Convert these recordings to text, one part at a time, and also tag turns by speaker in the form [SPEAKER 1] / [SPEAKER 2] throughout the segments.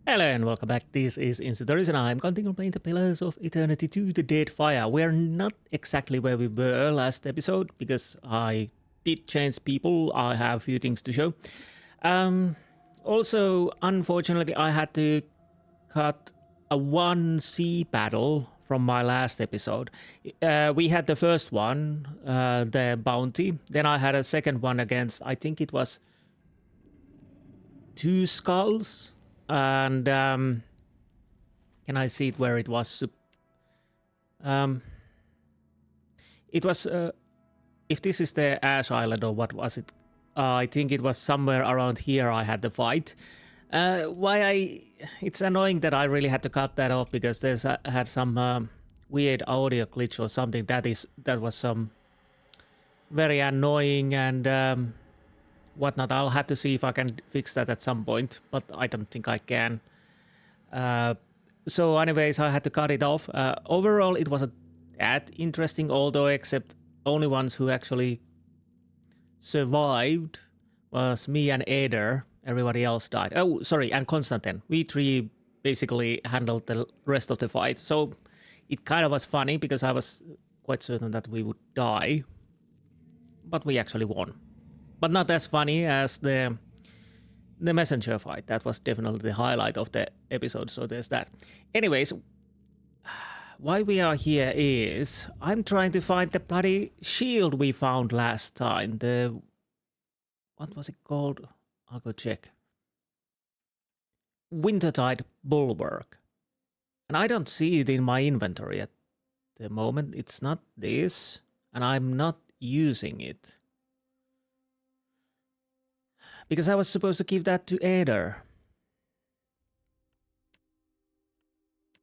[SPEAKER 1] Hello and welcome back. This is Insti and I'm continuing playing the Pillars of Eternity to the Deadfire. We're not exactly where we were last episode because I did change people. I have a few things to show. Also, unfortunately, I had to cut a 1C battle from my last episode. We had the first one, the bounty. Then I had a second one against, I think it was 2 skulls. And can I see it where it was? It was if this is the Ash Island or what was it? I think it was somewhere around here I had the fight. It's annoying that I really had to cut that off because there's had some weird audio glitch or something. That was some very annoying and whatnot. I'll have to see if I can fix that at some point, but I don't think I can. So anyways, I had to cut it off. Overall, it wasn't that interesting, although except only ones who actually survived was me and Eder. Everybody else died. Oh, sorry, and Konstantin. We three basically handled the rest of the fight. So it kind of was funny because I was quite certain that we would die. But we actually won. But not as funny as the messenger fight. That was definitely the highlight of the episode, so there's that. Anyways, why we are here is I'm trying to find the bloody shield we found last time. What was it called? I'll go check. Wintertide Bulwark. And I don't see it in my inventory at the moment. It's not this, and I'm not using it. Because I was supposed to give that to Eder.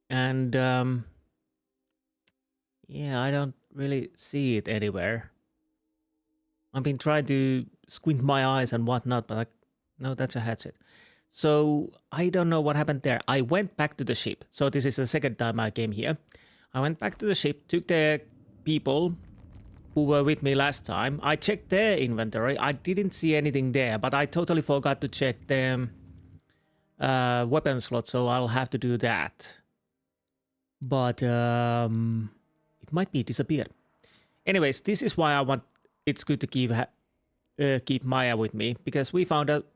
[SPEAKER 1] And, yeah, I don't really see it anywhere. I've been trying to squint my eyes and whatnot, but no, that's a hatchet. So, I don't know what happened there. I went back to the ship. So, this is the second time I came here. I went back to the ship, took the people who were with me last time. I checked their inventory. I didn't see anything there, but I totally forgot to check the weapon slot, so I'll have to do that. But it might be disappeared. Anyways, this is why it's good to keep Maya with me, because we found out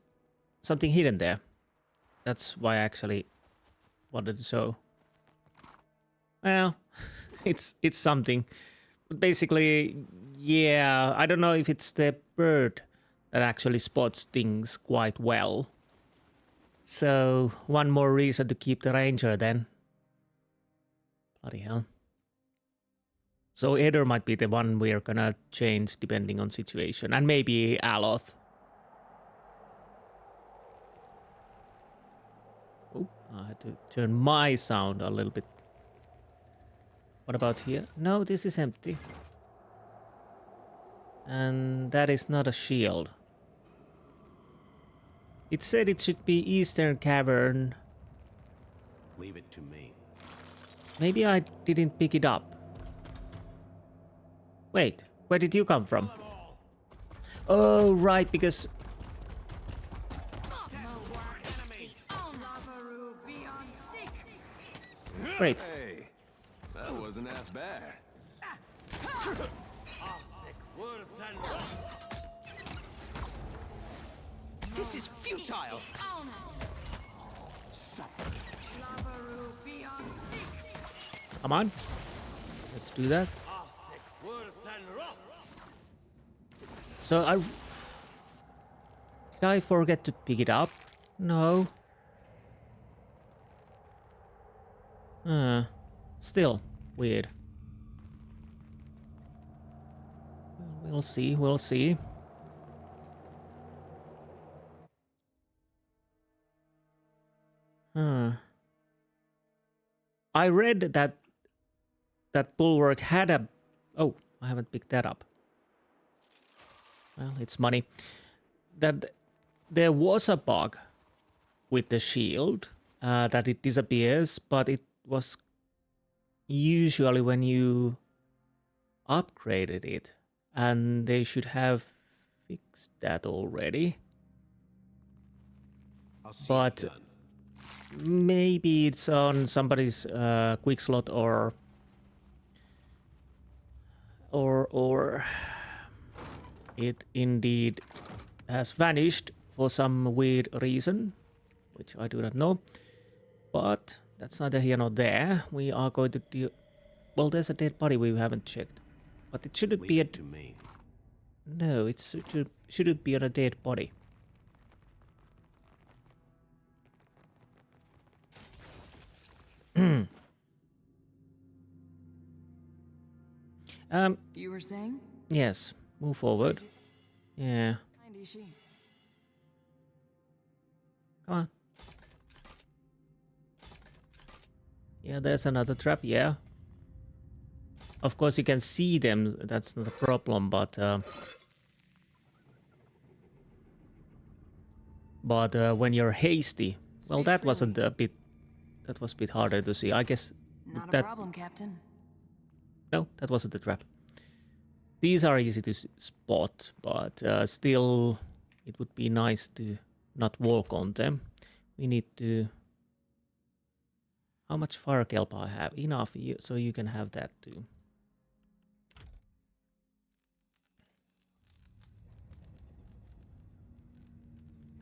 [SPEAKER 1] something hidden there. That's why I actually wanted to show. Well, it's something. But basically, yeah, I don't know if it's the bird that actually spots things quite well. So, one more reason to keep the ranger then. Bloody hell. So, Eder might be the one we're gonna change depending on situation. And maybe Eothas. Oh, I had to turn my sound a little bit. What about here? No, this is empty. And that is not a shield. It said it should be Eastern Cavern.
[SPEAKER 2] Leave it to me.
[SPEAKER 1] Maybe I didn't pick it up. Wait, where did you come from? Oh, right, because... Great.
[SPEAKER 2] Hey, that wasn't half bad.
[SPEAKER 3] This is futile.
[SPEAKER 1] Come on. Let's do that. So did I forget to pick it up? No. Still weird. We'll see, we'll see. I read that bulwark had a... Oh, I haven't picked that up. Well, it's money. That there was a bug with the shield, that it disappears, but it was usually when you upgraded it, and they should have fixed that already.
[SPEAKER 2] I'll see
[SPEAKER 1] But
[SPEAKER 2] it done.
[SPEAKER 1] maybe it's on somebody's quick slot or it indeed has vanished for some weird reason, which I do not know. But that's neither here nor there. We are going to deal. Well, there's a dead body we haven't checked, but it shouldn't be a.
[SPEAKER 2] To me.
[SPEAKER 1] No, it shouldn't be on a dead body.
[SPEAKER 4] You were saying?
[SPEAKER 1] Yes, move forward. Yeah. Come on. Yeah, there's another trap, yeah. Of course you can see them, that's not a problem, but when you're hasty, well, that wasn't a bit, that was a bit harder to see. I guess
[SPEAKER 4] Not
[SPEAKER 1] that,
[SPEAKER 4] a problem, Captain.
[SPEAKER 1] no, that wasn't the trap. These are easy to spot, but still, it would be nice to not walk on them. We need to. How much fire kelp I have? Enough, so you can have that too.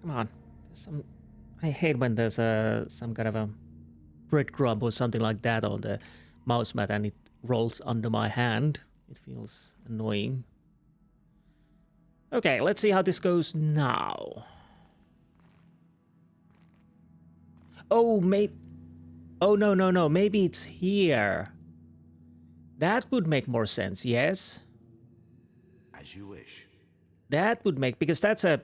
[SPEAKER 1] Come on. I hate when there's some kind of a breadcrumb or something like that on the mouse mat and it rolls under my hand. It feels annoying. Okay, let's see how this goes now. Oh, maybe... Oh, no. Maybe it's here. That would make more sense, yes?
[SPEAKER 2] As you wish.
[SPEAKER 1] That would make... Because that's a...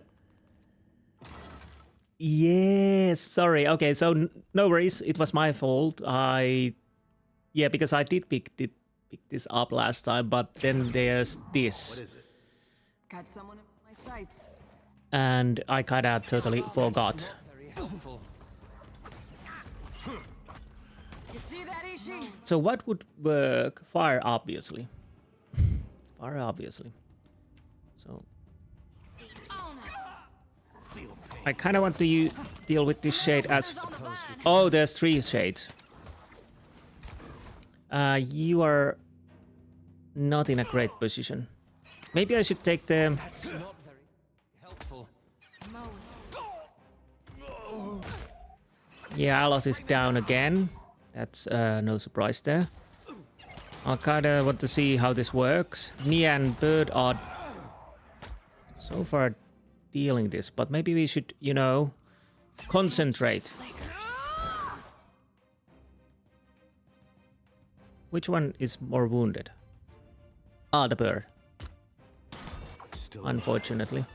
[SPEAKER 1] Yes, sorry. Okay, so no worries. It was my fault. Yeah, because I did pick this up last time, but then there's this.
[SPEAKER 2] What is it?
[SPEAKER 4] Got someone in my sights.
[SPEAKER 1] And I kind of totally forgot.
[SPEAKER 3] Very helpful.
[SPEAKER 4] You see that, Ishi?
[SPEAKER 1] So what would work? Fire, obviously. Fire, obviously. So I kind of want to deal with this shade as... Oh, there's 3 shades. You are not in a great position. Maybe I should take the...
[SPEAKER 3] That's not very helpful.
[SPEAKER 1] Yeah, Aloth is down again. That's no surprise there. I kind of want to see how this works. Nia and Bird are so far dealing this, but maybe we should, you know, concentrate. Which one is more wounded? Ah, the bird. Unfortunately.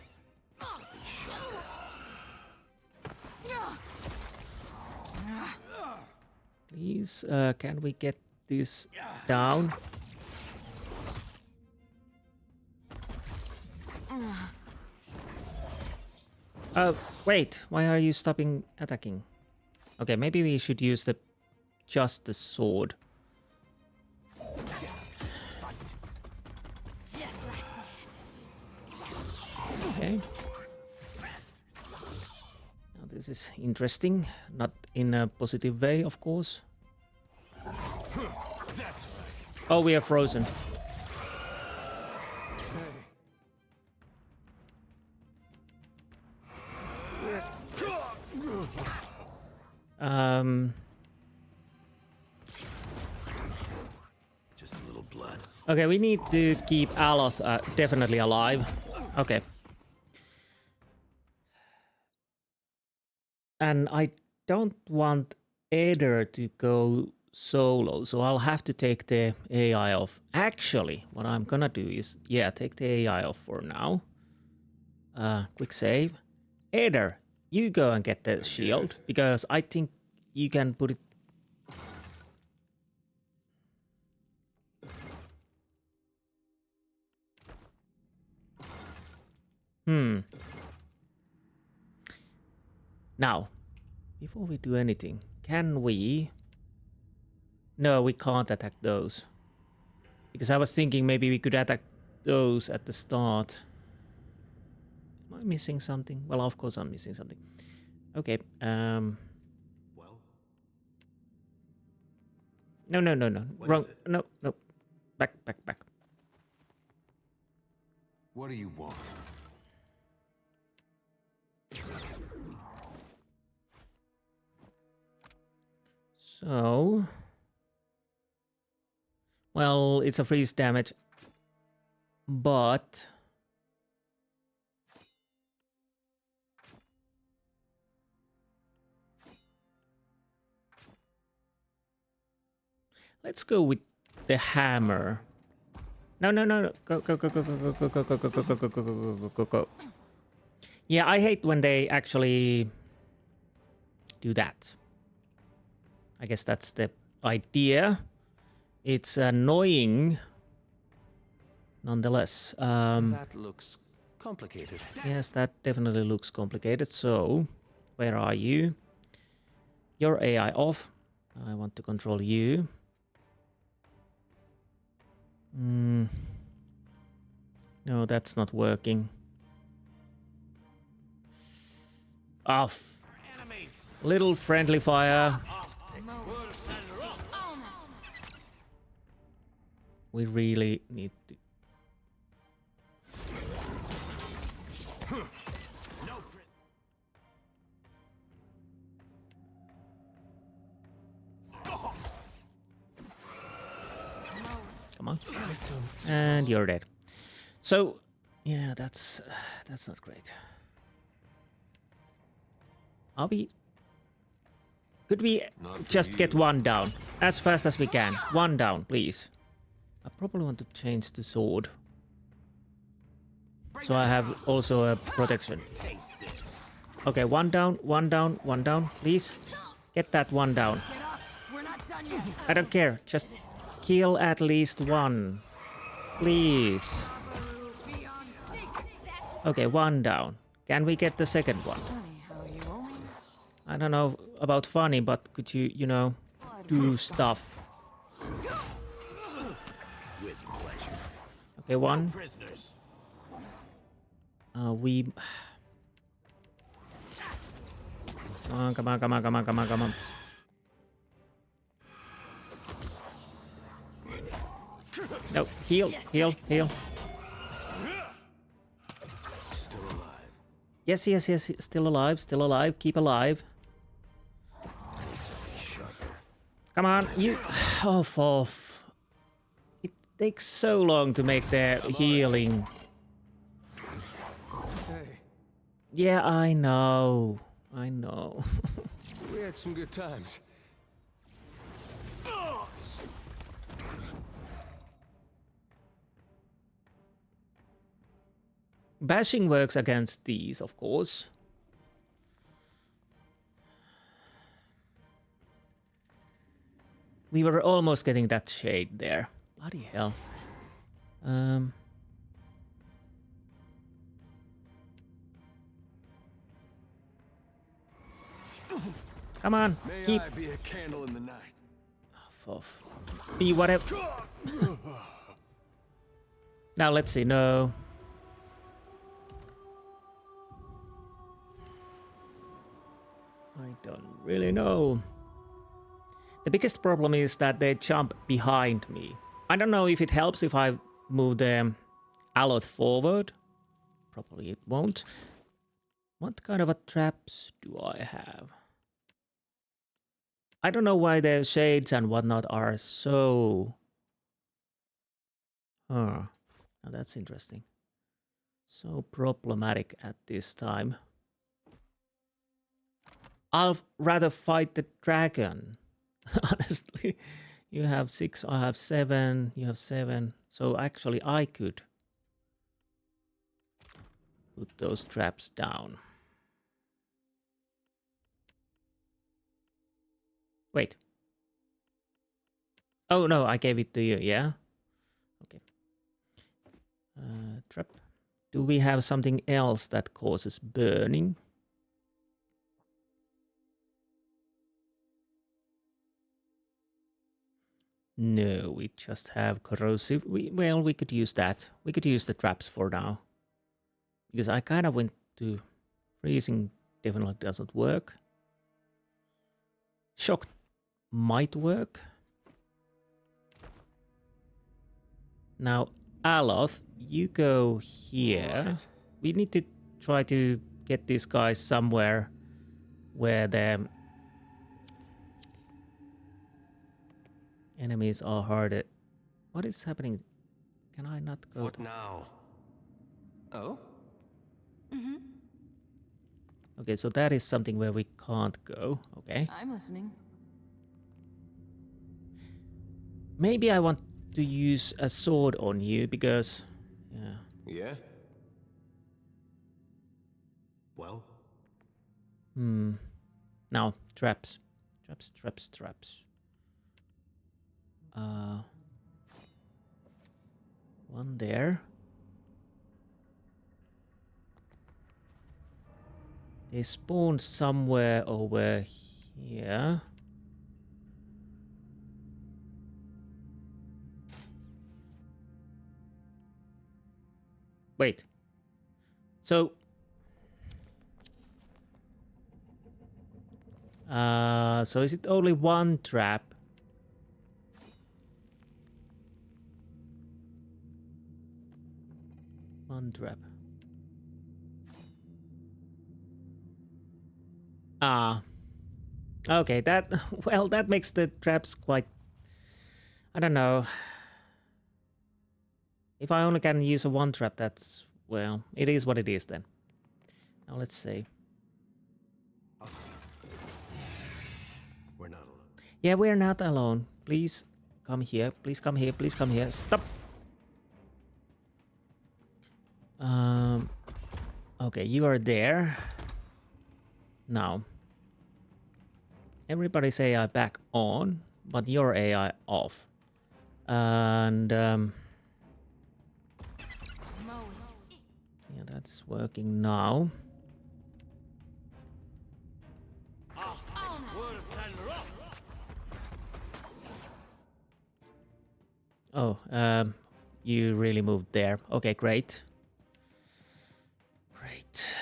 [SPEAKER 1] Please, can we get this down? Wait, why are you stopping attacking? Okay, maybe we should use just the sword. Okay. Now this is interesting, not in a positive way, of course. Oh, we are frozen.
[SPEAKER 2] Just a little blood.
[SPEAKER 1] Okay, we need to keep Aloth definitely alive. Okay. And I don't want Eder to go solo, so I'll have to take the AI off. Actually, what I'm gonna do is, yeah, take the AI off for now. Quick save. Eder, you go and get the shield, because I think you can put it... Now, before we do anything, can we... No, we can't attack those. Because I was thinking maybe we could attack those at the start. Am I missing something? Well, of course I'm missing something. Okay,
[SPEAKER 2] Well,
[SPEAKER 1] No, no, no, no.
[SPEAKER 2] What
[SPEAKER 1] Wrong.
[SPEAKER 2] is it?
[SPEAKER 1] No, no. Back, back, back.
[SPEAKER 2] What do you want?
[SPEAKER 1] So... Well, it's a freeze damage. But... Let's go with the hammer. No, no, no, no. Go, go, go, go, go, go, go, go, go, go, go, go, go, go, go, go, go. Yeah, I hate when they actually do that. I guess that's the idea. It's annoying. Nonetheless.
[SPEAKER 3] That looks complicated.
[SPEAKER 1] Yes, that definitely looks complicated. So, where are you? Your AI off. I want to control you. No, that's not working. Off. Little friendly fire. We really need to... Come on. And you're dead. So, yeah, that's not great. Are we... Could we just get one down? As fast as we can. One down, please. I probably want to change the sword. So I have also a protection. Okay, one down, one down, one down. Please, get that one down.
[SPEAKER 4] We're not done yet.
[SPEAKER 1] I don't care. Just kill at least one. Please. Okay, one down. Can we get the second one?
[SPEAKER 4] Funny how you only
[SPEAKER 1] I don't know about funny, but could you, you know, do stuff?
[SPEAKER 2] With pleasure.
[SPEAKER 1] Okay, one.
[SPEAKER 2] Prisoners.
[SPEAKER 1] We... Come on, come on, come on, come on, come on, come on. No, heal, heal, heal.
[SPEAKER 2] Still alive.
[SPEAKER 1] Yes, yes, yes, still alive, still alive. Keep alive. Come on, you... Oh, off. It takes so long to make their healing.
[SPEAKER 3] Hey,
[SPEAKER 1] Yeah, I know. I know.
[SPEAKER 3] we had some good times.
[SPEAKER 1] Bashing works against these, of course. We were almost getting that shade there. Bloody hell. Come on,
[SPEAKER 3] May
[SPEAKER 1] keep
[SPEAKER 3] I be a candle in the night.
[SPEAKER 1] off. Be whatever. Now let's see. No. I don't really know. The biggest problem is that they jump behind me. I don't know if it helps if I move the Aloth forward. Probably it won't. What kind of a traps do I have? I don't know why the shades and whatnot are so... Huh. Now that's interesting. So problematic at this time. I'll rather fight the dragon. Honestly. You have 6, I have 7, you have 7. So actually I could put those traps down. Wait. Oh no, I gave it to you, yeah? Okay. Trap. Do we have something else that causes burning? No, we just have corrosive. Well, we could use that. We could use the traps for now. Because I kind of went to... Freezing definitely doesn't work. Shock might work. Now, Aloth, you go here.
[SPEAKER 3] Alright.
[SPEAKER 1] We need to try to get these guys somewhere where the enemies are harder. What is happening? Can I not go?
[SPEAKER 3] What now? Oh?
[SPEAKER 1] Okay, so that is something where we can't go. Okay.
[SPEAKER 4] I'm listening.
[SPEAKER 1] Maybe I want to use a sword on you because... Yeah.
[SPEAKER 3] Yeah? Well?
[SPEAKER 1] Now, traps. Traps. One there. They spawned somewhere over here. Wait. So is it only one trap? One trap. Okay, that well, that makes the traps quite, I don't know. If I only can use a one trap, that's, well, it is what it is then. Now let's see.
[SPEAKER 3] We're not alone.
[SPEAKER 1] Yeah, we're not alone. Please come here. Please come here. Please come here. Stop. Okay, you are there. Now, everybody's AI back on, but your AI off. And yeah, that's working now. Oh, you really moved there. Okay, great. Great.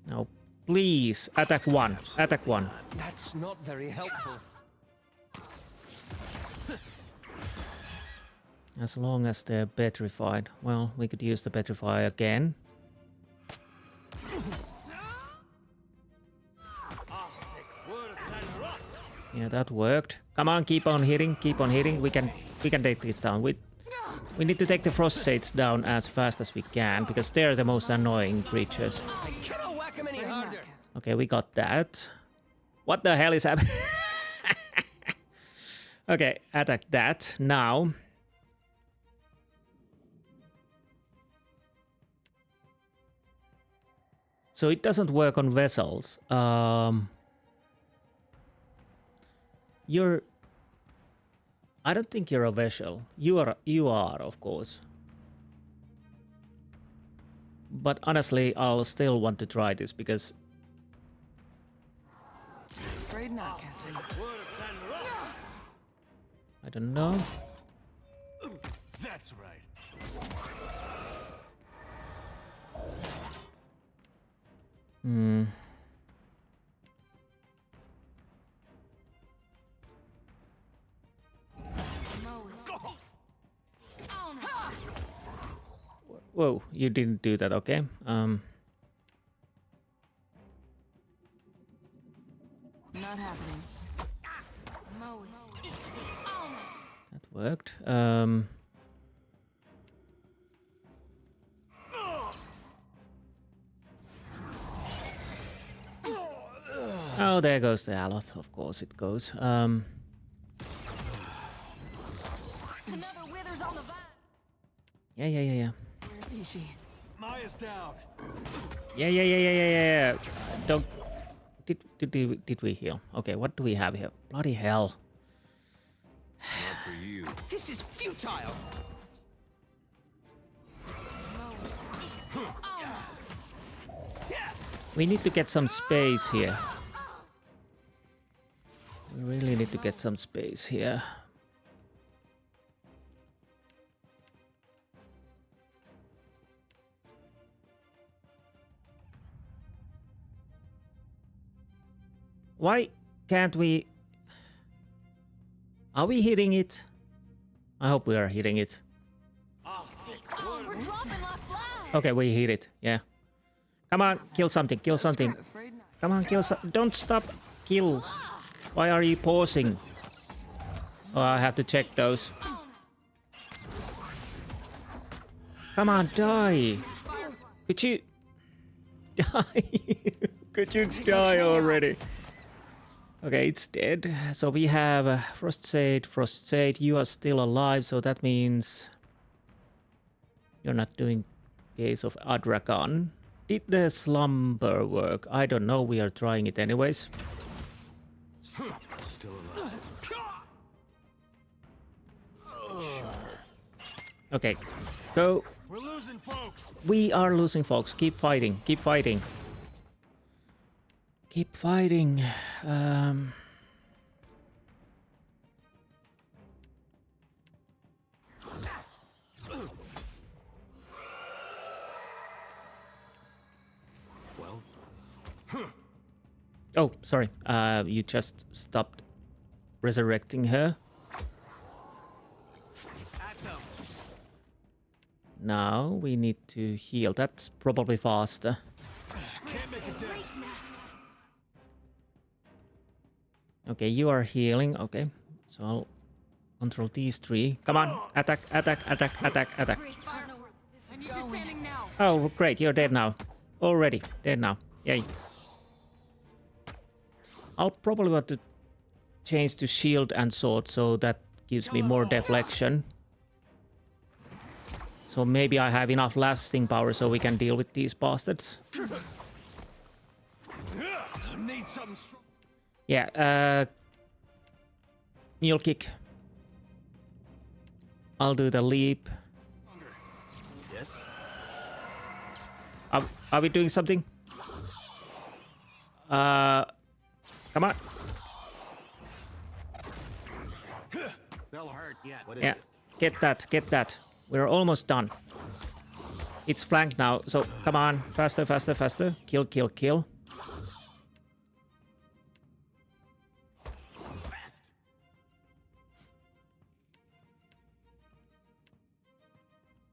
[SPEAKER 1] Now, please attack one. Attack one.
[SPEAKER 3] That's not very helpful.
[SPEAKER 1] As long as they're petrified. Well, we could use the petrify again. Yeah, that worked. Come on, keep on hitting, keep on hitting. We can take this down. We need to take the frost shades down as fast as we can because they're the most annoying creatures.
[SPEAKER 3] I cannot whack him any harder.
[SPEAKER 1] Okay, we got that. What the hell is happening? Okay, attack that now. So it doesn't work on vessels. I don't think you're a vessel. You are, of course. But honestly, I'll still want to try this because...
[SPEAKER 4] Afraid not, Captain.
[SPEAKER 1] I don't know.
[SPEAKER 3] That's right.
[SPEAKER 1] Whoa, you didn't do that, okay.
[SPEAKER 4] Not happening.
[SPEAKER 1] That worked. Oh, there goes the Aloth. Of course it goes.
[SPEAKER 4] Another withers on the vine.
[SPEAKER 1] Yeah.
[SPEAKER 4] Where's Ishi?
[SPEAKER 3] Maya's down.
[SPEAKER 1] Yeah. Don't... Did we heal? Okay, what do we have here? Bloody hell.
[SPEAKER 2] Not for you.
[SPEAKER 3] This is futile.
[SPEAKER 1] We need to get some space here. We really need to get some space here. Why can't we... Are we hitting it? I hope we are hitting it.
[SPEAKER 4] Oh, we're dropping like flies.
[SPEAKER 1] Okay, we hit it. Yeah. Come on, kill something, kill something.
[SPEAKER 4] Afraid not.
[SPEAKER 1] Come on, kill some... Don't stop. Kill. Why are you pausing? Oh, I have to check those. Come on, die. Could you... Die. Could you die already? Okay, it's dead. So we have Frostshade. You are still alive, so that means... You're not doing case of Adrakan. Did the slumber work? I don't know, we are trying it anyways.
[SPEAKER 2] Still alive.
[SPEAKER 1] Okay, go.
[SPEAKER 3] We're losing folks.
[SPEAKER 1] We are losing, folks. Keep fighting, keep fighting. Keep fighting.
[SPEAKER 2] Well,
[SPEAKER 1] Oh, sorry. You just stopped resurrecting her. Now we need to heal. That's probably faster.
[SPEAKER 3] Can't make a dent.
[SPEAKER 1] Okay, you are healing. Okay, so I'll control these three. Come on, attack, attack, attack, attack, attack.
[SPEAKER 4] I know where this is going. Standing now.
[SPEAKER 1] Oh, great, you're dead now. Already dead now. Yay. I'll probably want to change to shield and sword, so that gives me more deflection. So maybe I have enough lasting power so we can deal with these bastards.
[SPEAKER 3] Need something strong.
[SPEAKER 1] Yeah, mule kick. I'll do the leap.
[SPEAKER 2] yes.
[SPEAKER 1] Are we doing something? Come on.
[SPEAKER 2] That'll hurt. What is
[SPEAKER 1] Yeah, get that, get that. We're almost done. It's flanked now, so come on. Faster, faster, faster. Kill, kill, kill.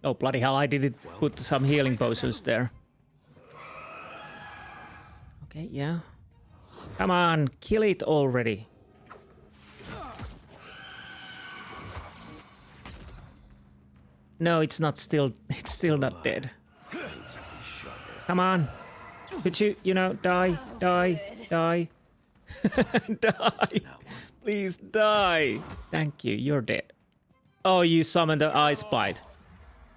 [SPEAKER 1] Oh, bloody hell, I didn't put some healing potions there. Okay, yeah. Come on, kill it already. No, it's not still, it's still not dead. Come on. Could you know, die, die, die. Die. Please die. Thank you, you're dead. Oh, you summoned the ice blight.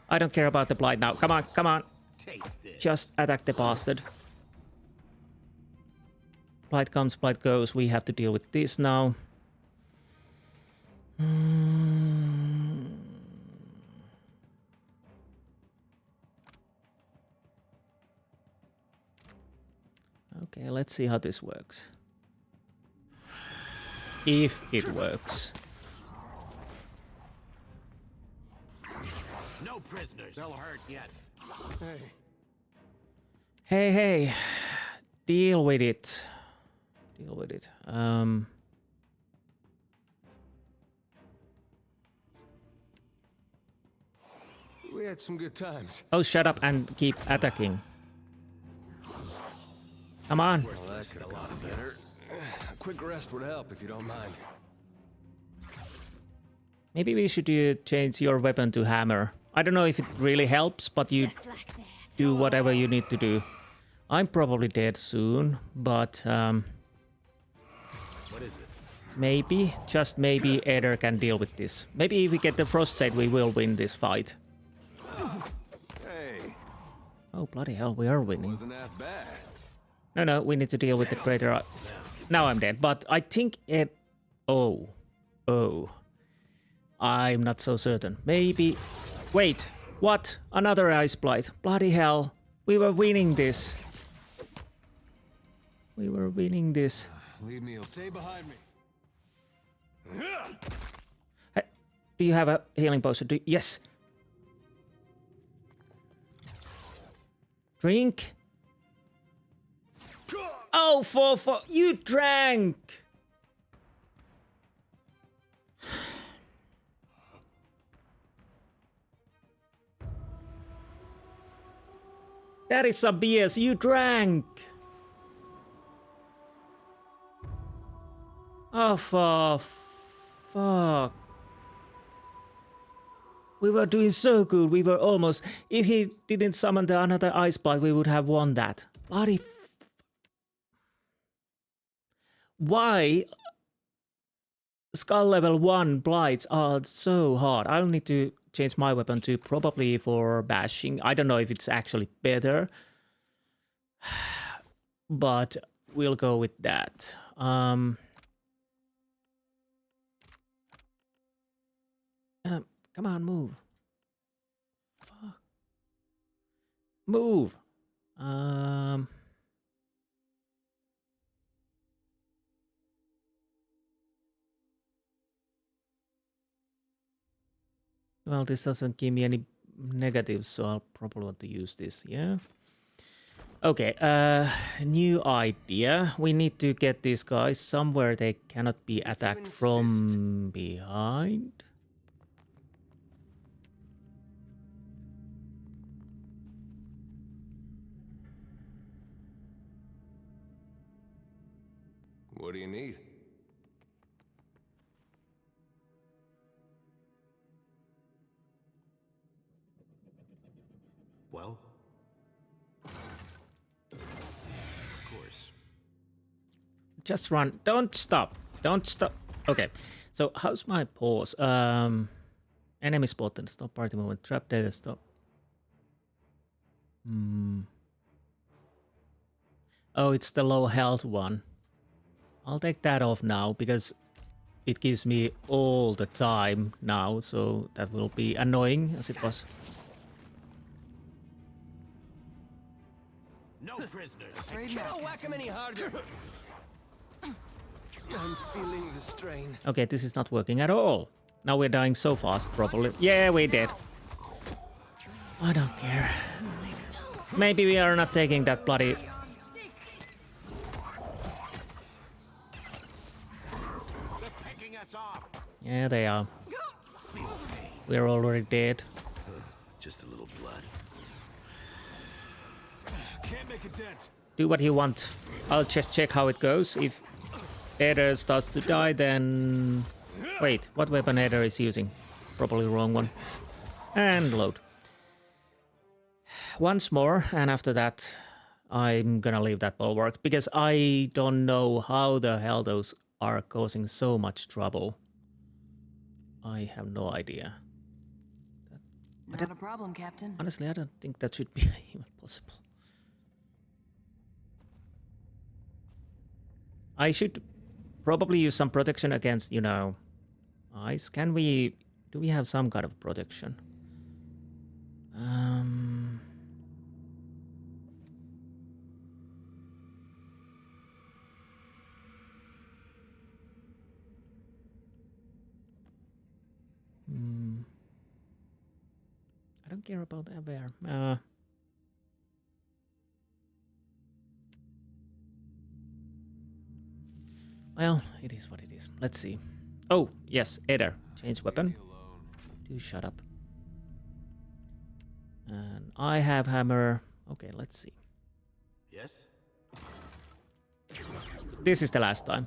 [SPEAKER 1] I don't care about the blight now. Come on, come on.
[SPEAKER 2] Taste this.
[SPEAKER 1] Just attack the bastard. Blight comes, blight goes. We have to deal with this now. Okay, let's see how this works. If it works.
[SPEAKER 2] No prisoners. They'll hurt yet.
[SPEAKER 3] Hey,
[SPEAKER 1] Hey, hey. Deal with it. Deal with it.
[SPEAKER 3] we had some good times.
[SPEAKER 1] Oh, shut up and keep attacking. Come on.
[SPEAKER 3] Well, that's a lot better. A quick rest would help if you don't mind.
[SPEAKER 1] Maybe we should change your weapon to hammer. I don't know if it really helps, but you do whatever you need to do. I'm probably dead soon, but
[SPEAKER 2] What is it?
[SPEAKER 1] maybe, just maybe, Eder can deal with this. Maybe if we get the Frostshade, we will win this fight.
[SPEAKER 3] Hey,
[SPEAKER 1] Oh, bloody hell, we are winning.
[SPEAKER 3] wasn't that bad.
[SPEAKER 1] No, we need to deal with the crater. Now I'm dead, but I think it... Oh. I'm not so certain. Maybe... Wait, what? Another ice blight. Bloody hell. We were winning this. We were winning this.
[SPEAKER 3] Leave me. Stay behind me.
[SPEAKER 1] Hey, do you have a healing potion? Yes. Oh, for you drank. That is some BS. You drank. Oh, for fuck. We were doing so good. We were almost. If he didn't summon the another ice blight, we would have won that. Bloody. Why? Skull level 1 blights are so hard. I'll need to change my weapon to probably for bashing. I don't know if it's actually better. But we'll go with that. Come on, move. Fuck. Move. Well, this doesn't give me any negatives, so I'll probably want to use this, yeah? Okay, new idea. We need to get these guys somewhere they cannot be attacked from behind.
[SPEAKER 3] What do you need?
[SPEAKER 2] Well? Of course.
[SPEAKER 1] Just run. Don't stop. Don't stop. Okay. So how's my pause? Enemy spotted. Stop party movement. Trap data. Stop. Oh, it's the low health one. I'll take that off now because it gives me all the time now. So that will be annoying as it was.
[SPEAKER 2] No prisoners.
[SPEAKER 3] Can't whack him any harder. I'm feeling the strain.
[SPEAKER 1] Okay, this is not working at all. Now we're dying so fast, probably. Yeah, we did. I don't care. Maybe we are not taking that bloody...
[SPEAKER 2] They're picking us off.
[SPEAKER 1] Yeah, they are. We're already dead.
[SPEAKER 2] Just a little blood.
[SPEAKER 3] Can't make a dent.
[SPEAKER 1] Do what you want. I'll just check how it goes. If Eder starts to die, then... Wait, what weapon Eder is using? Probably the wrong one. And load. Once more, and after that, I'm gonna leave that bulwark, because I don't know how the hell those are causing so much trouble. I have no idea.
[SPEAKER 4] Not a problem, Captain.
[SPEAKER 1] Honestly, I don't think that should be even possible. I should probably use some protection against, you know, ice. Can we... Do we have some kind of protection? I don't care about Aver. Well, it is what it is. Let's see. Oh, yes, Eder. Change weapon. Do shut up. And I have hammer. Okay, let's see.
[SPEAKER 2] Yes?
[SPEAKER 1] This is the last time.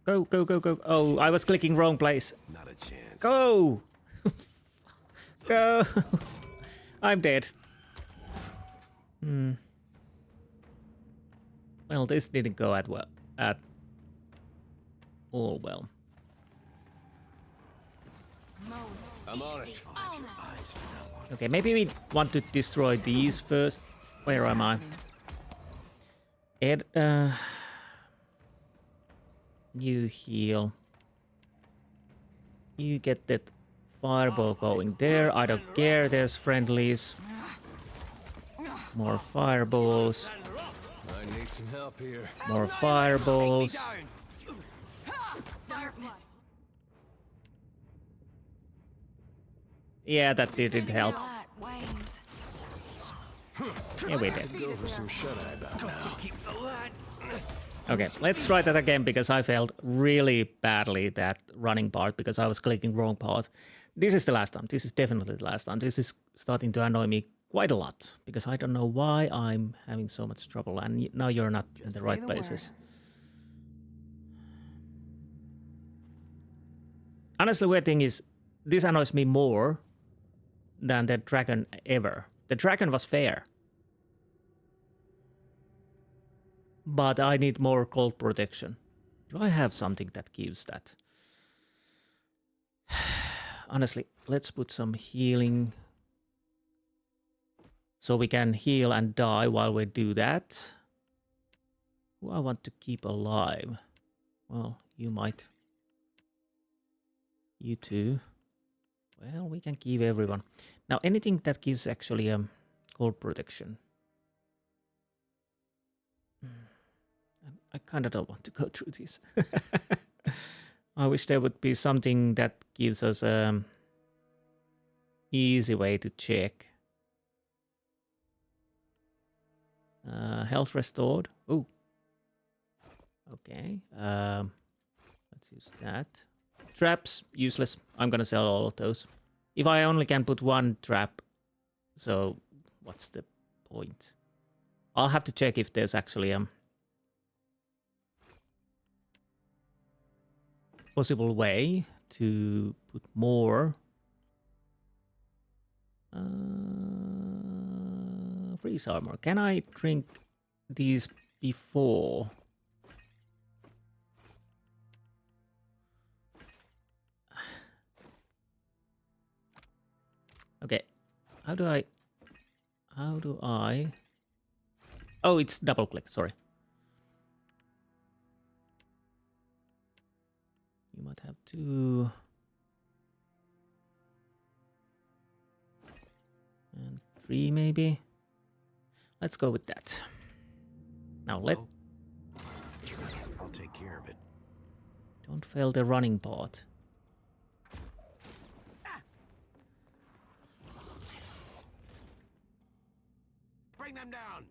[SPEAKER 1] Go, go, go, go. Oh, I was clicking wrong place.
[SPEAKER 2] Not a chance.
[SPEAKER 1] Go! Go! I'm dead. Well, this didn't go at all well.
[SPEAKER 3] I'm on it.
[SPEAKER 1] Okay, maybe we want to destroy these first. Where am I? Ed, you heal. You get that fireball going there. I don't care. There's friendlies. More fireballs.
[SPEAKER 3] I need some help here.
[SPEAKER 1] More fireballs.
[SPEAKER 4] Darkness.
[SPEAKER 1] Yeah, that didn't help.
[SPEAKER 4] Light wanes.
[SPEAKER 1] Yeah, we did.
[SPEAKER 3] Go for some shut-eye about now.
[SPEAKER 2] Keep the light.
[SPEAKER 1] Okay, let's try that again because I failed really badly that running part because I was clicking wrong part. This is the last time. This is definitely the last time. This is starting to annoy me quite a lot because I don't know why I'm having so much trouble and now you're not in the right places. Honestly, weird thing is this annoys me more than the dragon ever. The dragon was fair. But I need more cold protection. Do I have something that gives that? Honestly, let's put some healing. So we can heal and die while we do that. Who I want to keep alive? Well, you might. You too. Well, we can keep everyone. Now, anything that gives actually cold protection. I kind of don't want to go through this. I wish there would be something that gives us easy way to check. Health restored. Oh. Okay. Let's use that. Traps, useless. I'm gonna sell all of those. If I only can put one trap, so what's the point? I'll have to check if there's actually possible way to put more freeze armor. Can I drink these before? Okay, how do I oh, it's double click, sorry. You might have two and three maybe. Let's go with that. Now
[SPEAKER 2] I'll take care of it.
[SPEAKER 1] Don't fail the running part.
[SPEAKER 2] Bring them down.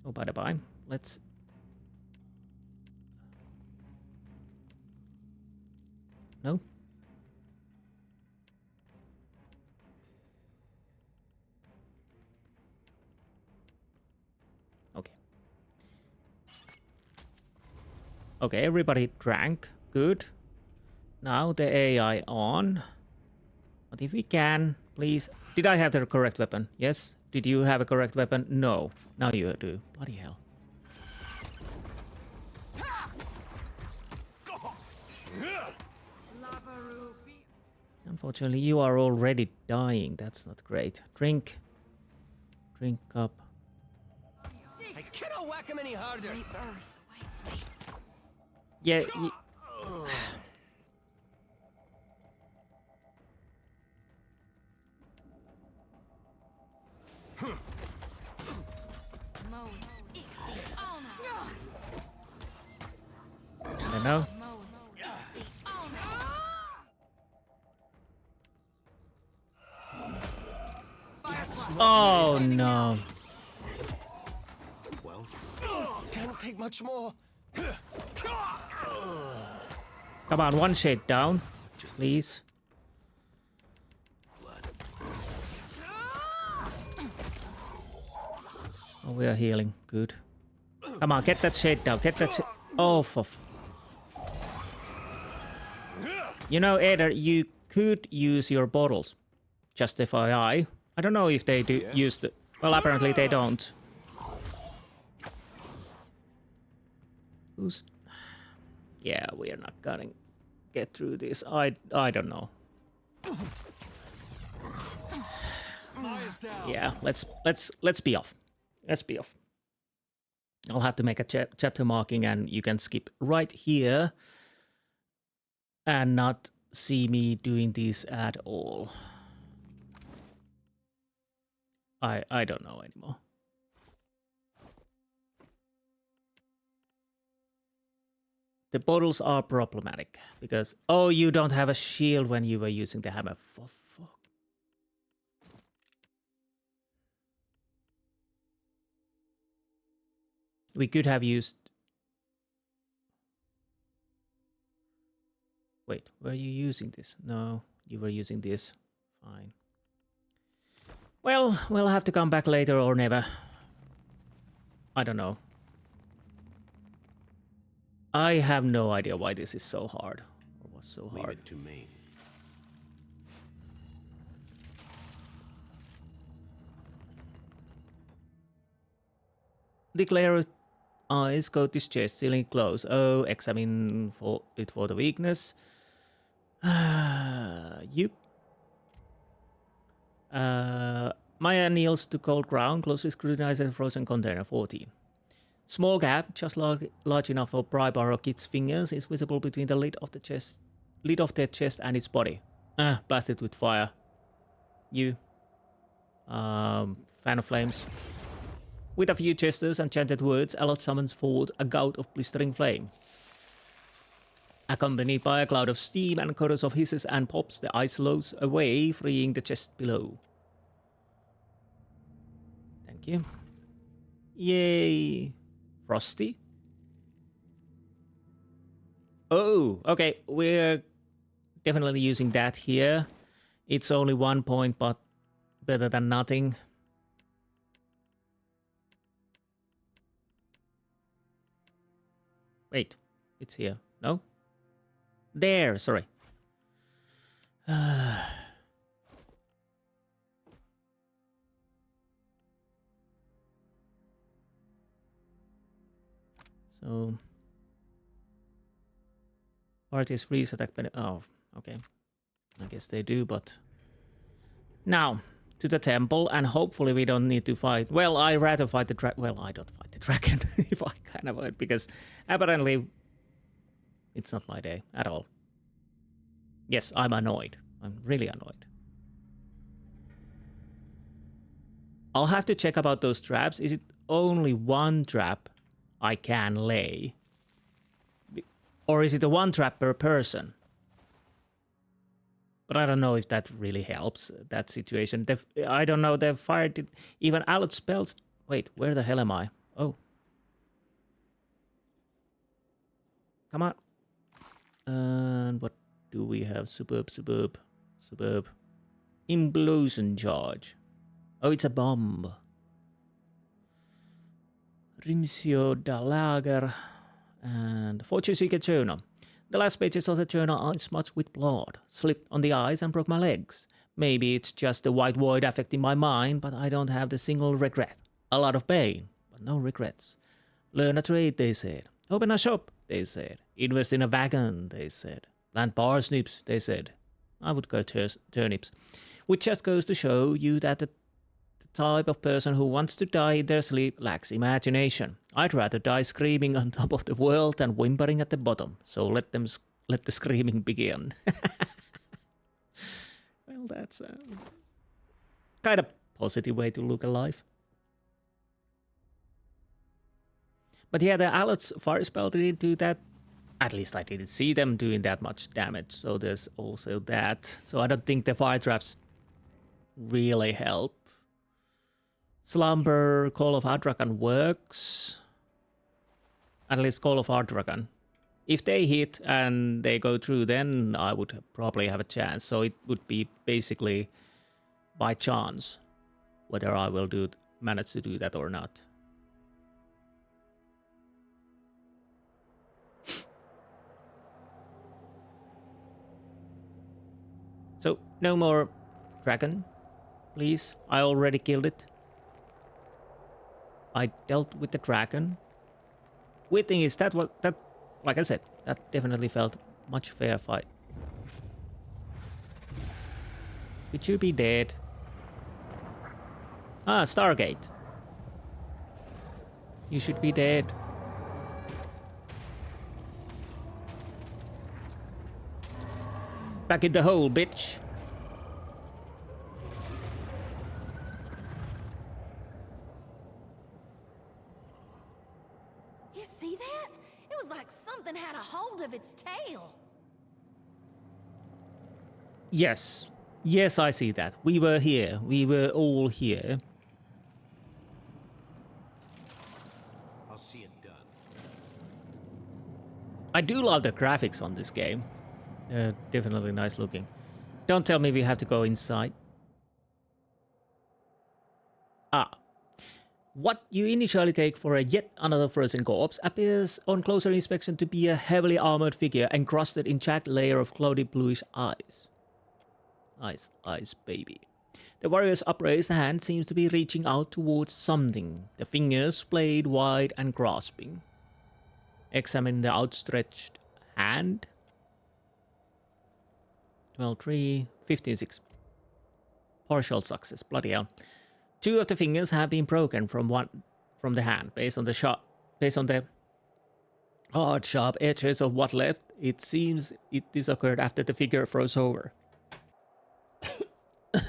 [SPEAKER 1] Oh, by the by, let's. No. Okay. Okay, everybody drank. Good. Now the AI on. But if we can, please. Did I have the correct weapon? Yes. Did you have a correct weapon? No. Now you do. Bloody hell. Unfortunately, you are already dying. That's not great. Drink. Drink up.
[SPEAKER 3] I cannot whack him any harder.
[SPEAKER 4] Rebirth awaits me.
[SPEAKER 1] Yeah. I don't know. Oh no.
[SPEAKER 2] Well,
[SPEAKER 3] Can't take much more.
[SPEAKER 1] Come on, one shade down, please.
[SPEAKER 2] blood.
[SPEAKER 1] Oh, we are healing. Good. Come on, get that shade down. Get that shade. Oh, You know, Eder, you could use your bottles. Just FYI. I don't know if they do use the... Well, apparently they don't. Who's... Yeah, we are not gonna get through this. I don't know. Yeah, let's be off. Let's be off. I'll have to make a chapter marking and you can skip right here and not see me doing this at all. I don't know anymore. The bottles are problematic because, oh, you don't have a shield when you were using the hammer. For fuck. We could have used... Wait, were you using this? No, you were using this. Fine. Well, we'll have to come back later or never. I don't know. I have no idea why this is so hard. Or was so hard.
[SPEAKER 2] Leave it to me.
[SPEAKER 1] Declare eyes, go to chest, ceiling close. Oh, examine for it for the weakness. You. Maya kneels to cold ground, closely scrutinize a frozen container. 14. Small gap, just large enough for Bryborough Kid's fingers, is visible between the lid of their chest and its body. Blasted with fire. You. Fan of flames. With a few gestures and chanted words, Alot summons forward a gout of blistering flame. Accompanied by a cloud of steam and chorus of hisses and pops, the ice slows away, freeing the chest below. Thank you. Yay! Frosty? Oh, okay, we're definitely using that here. It's only 1 point, but better than nothing. Wait, it's here. No? There, sorry. So... Parties freeze attack... Oh, okay. I guess they do, but... Now, to the temple, and hopefully we don't need to fight... Well, I'd rather fight the dragon... Well, I don't fight the dragon, if I can avoid, because apparently... It's not my day, at all. Yes, I'm annoyed. I'm really annoyed. I'll have to check about those traps. Is it only one trap I can lay? Or is it a one trap per person? But I don't know if that really helps, that situation. I don't know, they've fired it. Even Alot spells... Wait, where the hell am I? Oh. Come on. And what do we have? Superb. Implosion charge. Oh, it's a bomb. Rimsio da Lager. And Fortune Seeker Journal. The last pages of the journal are smudged with blood. Slipped on the ice and broke my legs. Maybe it's just the white void affecting my mind, but I don't have the single regret. A lot of pain, but no regrets. Learn a trade, they said. Open a shop, they said. Invest in a wagon, they said. Plant parsnips, they said. I would go turnips. Which just goes to show you that the type of person who wants to die in their sleep lacks imagination. I'd rather die screaming on top of the world than whimpering at the bottom. So let the screaming begin. Well, that's a kind of positive way to look at life. But yeah, the Alot's fire spell didn't do that. At least I didn't see them doing that much damage. So there's also that. So I don't think the fire traps really help. Slumber, Call of Hadrakan works. At least Call of Hadrakan. If they hit and they go through, then I would probably have a chance. So it would be basically by chance whether I will manage to do that or not. So, no more dragon, please. I already killed it. I dealt with the dragon. Weird thing is that like I said, that definitely felt much fair fight. Could you be dead? Ah, Stargate. You should be dead. Back in the hole, bitch.
[SPEAKER 4] You see that? It was like something had a hold of its tail.
[SPEAKER 1] Yes. Yes, I see that. We were here. We were all here.
[SPEAKER 2] I'll see it
[SPEAKER 1] I do love the graphics on this game. They're definitely nice looking. Don't tell me we have to go inside. Ah. What you initially take for a yet another frozen corpse appears on closer inspection to be a heavily armored figure encrusted in jagged layer of cloudy bluish eyes. Eyes, baby. The warrior's upraised hand seems to be reaching out towards something, the fingers splayed wide and grasping. Examine the outstretched hand. 12-3, 15-6. Partial success, bloody hell. 2 of the fingers have been broken from the hand. Based on the hard, sharp edges of what left, it seems this occurred after the figure froze over.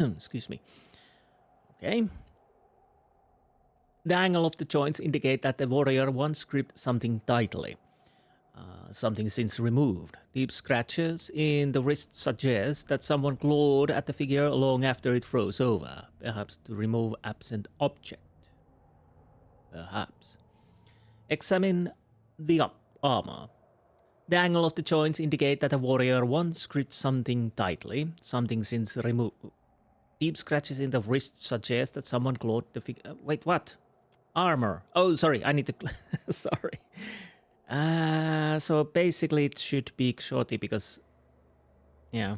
[SPEAKER 1] Excuse me. Okay. The angle of the joints indicate that the warrior once gripped something tightly. Something since removed. Deep scratches in the wrist suggest that someone clawed at the figure long after it froze over, perhaps to remove absent object. Perhaps. Examine the armor. The angle of the joints indicate that the warrior once gripped something tightly, something since removed. Deep scratches in the wrist suggest that someone clawed the figure. Wait, what? Armor. Oh, sorry, I need to... sorry. So basically it should be shorty because, yeah,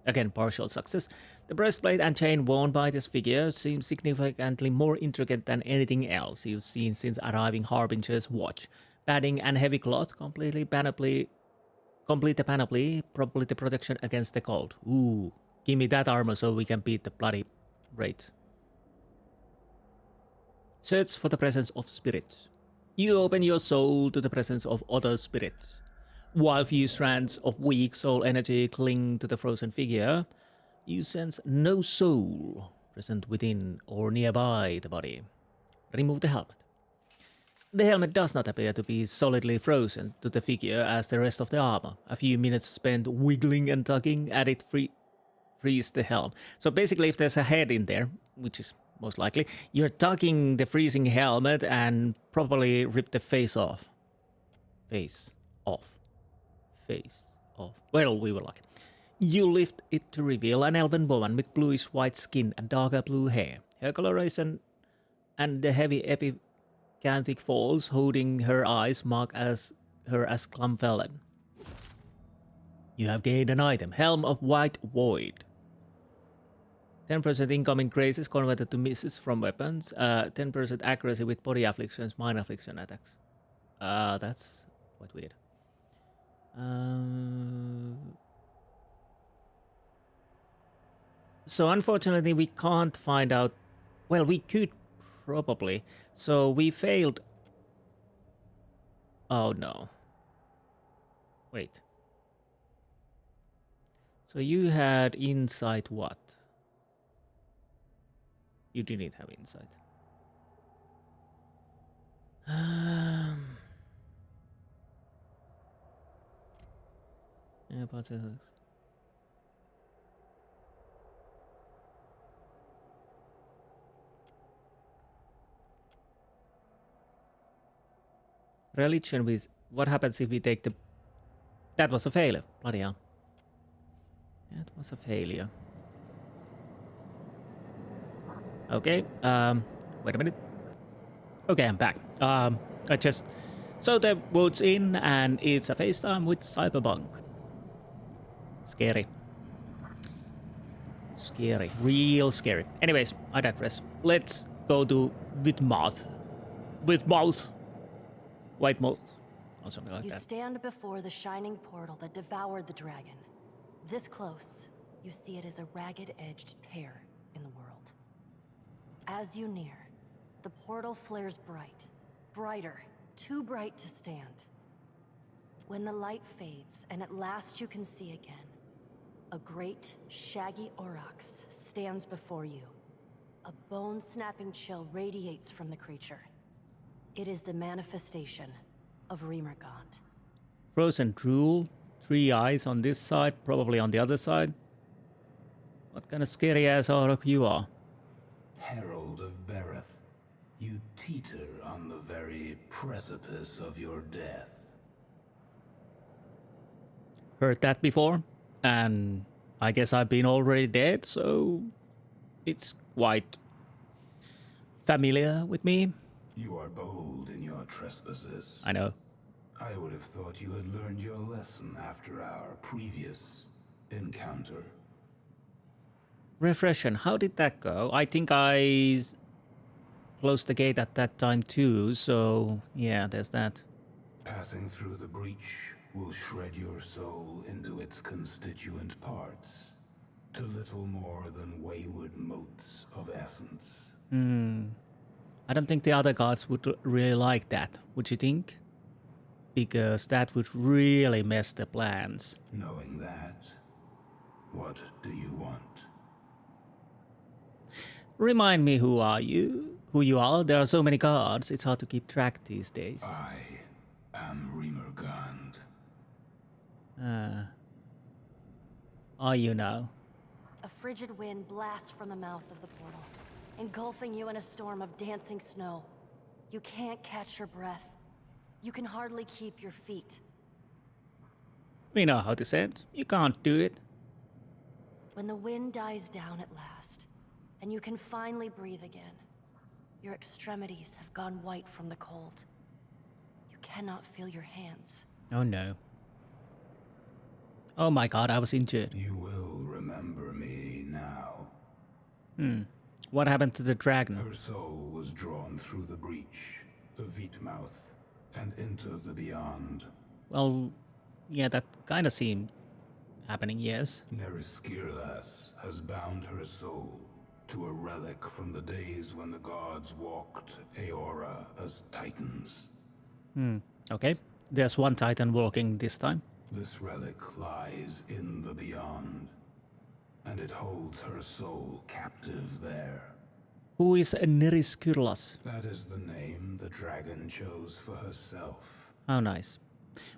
[SPEAKER 1] again, partial success. The breastplate and chain worn by this figure seem significantly more intricate than anything else you've seen since arriving Harbinger's watch. Padding and heavy cloth complete the panoply, probably the protection against the cold. Ooh, give me that armor so we can beat the bloody raids. Search for the presence of spirits. You open your soul to the presence of other spirits. While few strands of weak soul energy cling to the frozen figure, you sense no soul present within or nearby the body. Remove the helmet. The helmet does not appear to be solidly frozen to the figure as the rest of the armor. A few minutes spent wiggling and tugging at it freeze the helm. So basically if there's a head in there, which is most likely, you're tugging the freezing helmet and probably rip the face off. Face off. Face off. Well, we were lucky. You lift it to reveal an elven woman with bluish white skin and darker blue hair. Her coloration and the heavy epicanthic folds holding her eyes mark her as Glumfellan. You have gained an item, Helm of White Void. 10% incoming grace is converted to misses from weapons. 10% accuracy with body afflictions, mind affliction attacks. That's quite weird. So unfortunately we can't find out. Well, we could probably. So we failed. Oh no. Wait. So you had insight what? You didn't have insight. Yeah, religion with what happens if we take the... That was a failure. Bloody hell. That was a failure. Okay, wait a minute. Okay, I'm back. I just saw the votes in and it's a FaceTime with Cyberpunk. Scary. Scary. Real scary. Anyways, I digress. Let's go to Whitemouth. Whitemouth. Or something like that.
[SPEAKER 5] You stand before the shining portal that devoured the dragon. This close, you see it as a ragged-edged tear in the world. As you near, the portal flares bright. Brighter. Too bright to stand. When the light fades, and at last you can see again, a great, shaggy aurochs stands before you. A bone-snapping chill radiates from the creature. It is the manifestation of Remergant.
[SPEAKER 1] Frozen drool, 3 eyes on this side, probably on the other side. What kind of scary ass auroch you are?
[SPEAKER 6] Herald of Berath, you teeter on the very precipice of your death.
[SPEAKER 1] heard that before, and I guess I've been already dead, so it's quite familiar with me.
[SPEAKER 6] You are bold in your trespasses.
[SPEAKER 1] I know.
[SPEAKER 6] I would have thought you had learned your lesson after our previous encounter.
[SPEAKER 1] Refreshen, how did that go? I think I closed the gate at that time too, so yeah, there's that.
[SPEAKER 6] Passing through the breach will shred your soul into its constituent parts, to little more than wayward motes of essence.
[SPEAKER 1] I don't think the other gods would really like that, would you think? Because that would really mess the plans.
[SPEAKER 6] Knowing that, what do you want?
[SPEAKER 1] Remind me, who are you? Who you are? There are so many gods, it's hard to keep track these days.
[SPEAKER 6] I am Remergand.
[SPEAKER 1] Are you now?
[SPEAKER 5] A frigid wind blasts from the mouth of the portal, engulfing you in a storm of dancing snow. You can't catch your breath. You can hardly keep your feet.
[SPEAKER 1] We know how to say it. You can't do it.
[SPEAKER 5] When the wind dies down at last, and you can finally breathe again, your extremities have gone white from the cold. You cannot feel your hands.
[SPEAKER 1] Oh no. Oh my god, I was injured.
[SPEAKER 6] You will remember me now.
[SPEAKER 1] What happened to the dragon?
[SPEAKER 6] Her soul was drawn through the breach, the Vietmouth, and into the beyond.
[SPEAKER 1] Well, yeah, that kind of seemed happening, yes.
[SPEAKER 6] Neriskirlas has bound her soul to a relic from the days when the gods walked Eora as titans.
[SPEAKER 1] Okay, there's one titan walking this time.
[SPEAKER 6] This relic lies in the beyond, and it holds her soul captive there.
[SPEAKER 1] Who is Neriskirlas?
[SPEAKER 6] That is the name the dragon chose for herself.
[SPEAKER 1] How nice.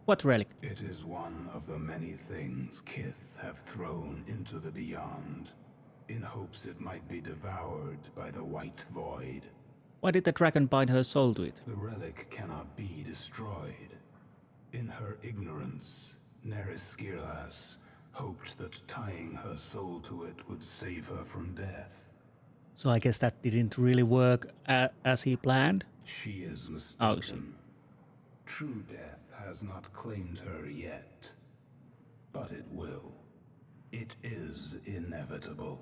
[SPEAKER 1] What relic?
[SPEAKER 6] It is one of the many things Kith have thrown into the beyond, in hopes it might be devoured by the White Void.
[SPEAKER 1] Why did the dragon bind her soul to it?
[SPEAKER 6] The relic cannot be destroyed. In her ignorance, Neriskirlas hoped that tying her soul to it would save her from death.
[SPEAKER 1] So I guess that didn't really work as he planned?
[SPEAKER 6] She is mistaken.
[SPEAKER 1] Oh, shit.
[SPEAKER 6] True death has not claimed her yet, but it will. It is inevitable.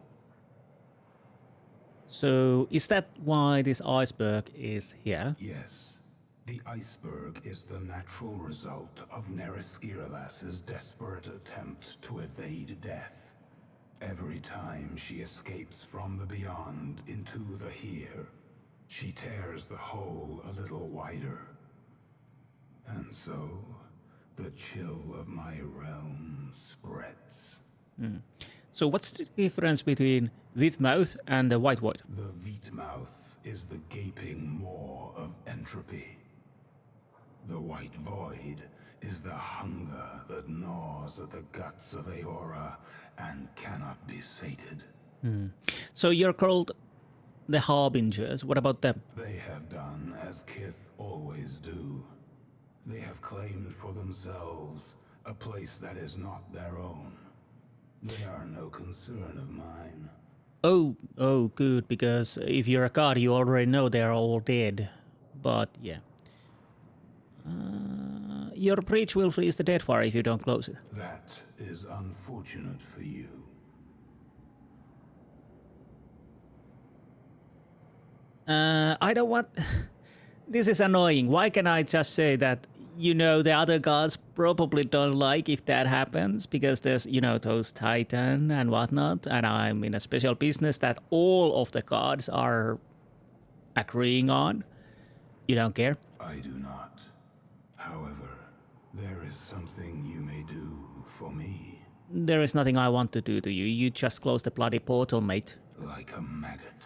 [SPEAKER 1] So is that why this iceberg is here?
[SPEAKER 6] Yes, the iceberg is the natural result of Neriskirlas' desperate attempt to evade death. Every time she escapes from the beyond into the here, she tears the hole a little wider. And so, the chill of my realm spreads.
[SPEAKER 1] So what's the difference between Vietmouth and the White Void?
[SPEAKER 6] The Vietmouth is the gaping maw of entropy. The White Void is the hunger that gnaws at the guts of Eora and cannot be sated.
[SPEAKER 1] So you're called the Harbingers. What about them?
[SPEAKER 6] They have done as Kith always do. They have claimed for themselves a place that is not their own. They are no concern of mine.
[SPEAKER 1] Oh, good, because if you're a god, you already know they're all dead. But, yeah. Your breach will freeze the Deadfire if you don't close it.
[SPEAKER 6] That is unfortunate for you.
[SPEAKER 1] I don't want... This is annoying. Why can I just say that, you know, the other gods probably don't like if that happens, because there's, you know, those Titan and whatnot, and I'm in a special business that all of the gods are agreeing on. You don't care?
[SPEAKER 6] I do not. However, there is something you may do for me.
[SPEAKER 1] There is nothing I want to do to you. You just close the bloody portal, mate.
[SPEAKER 6] Like a maggot,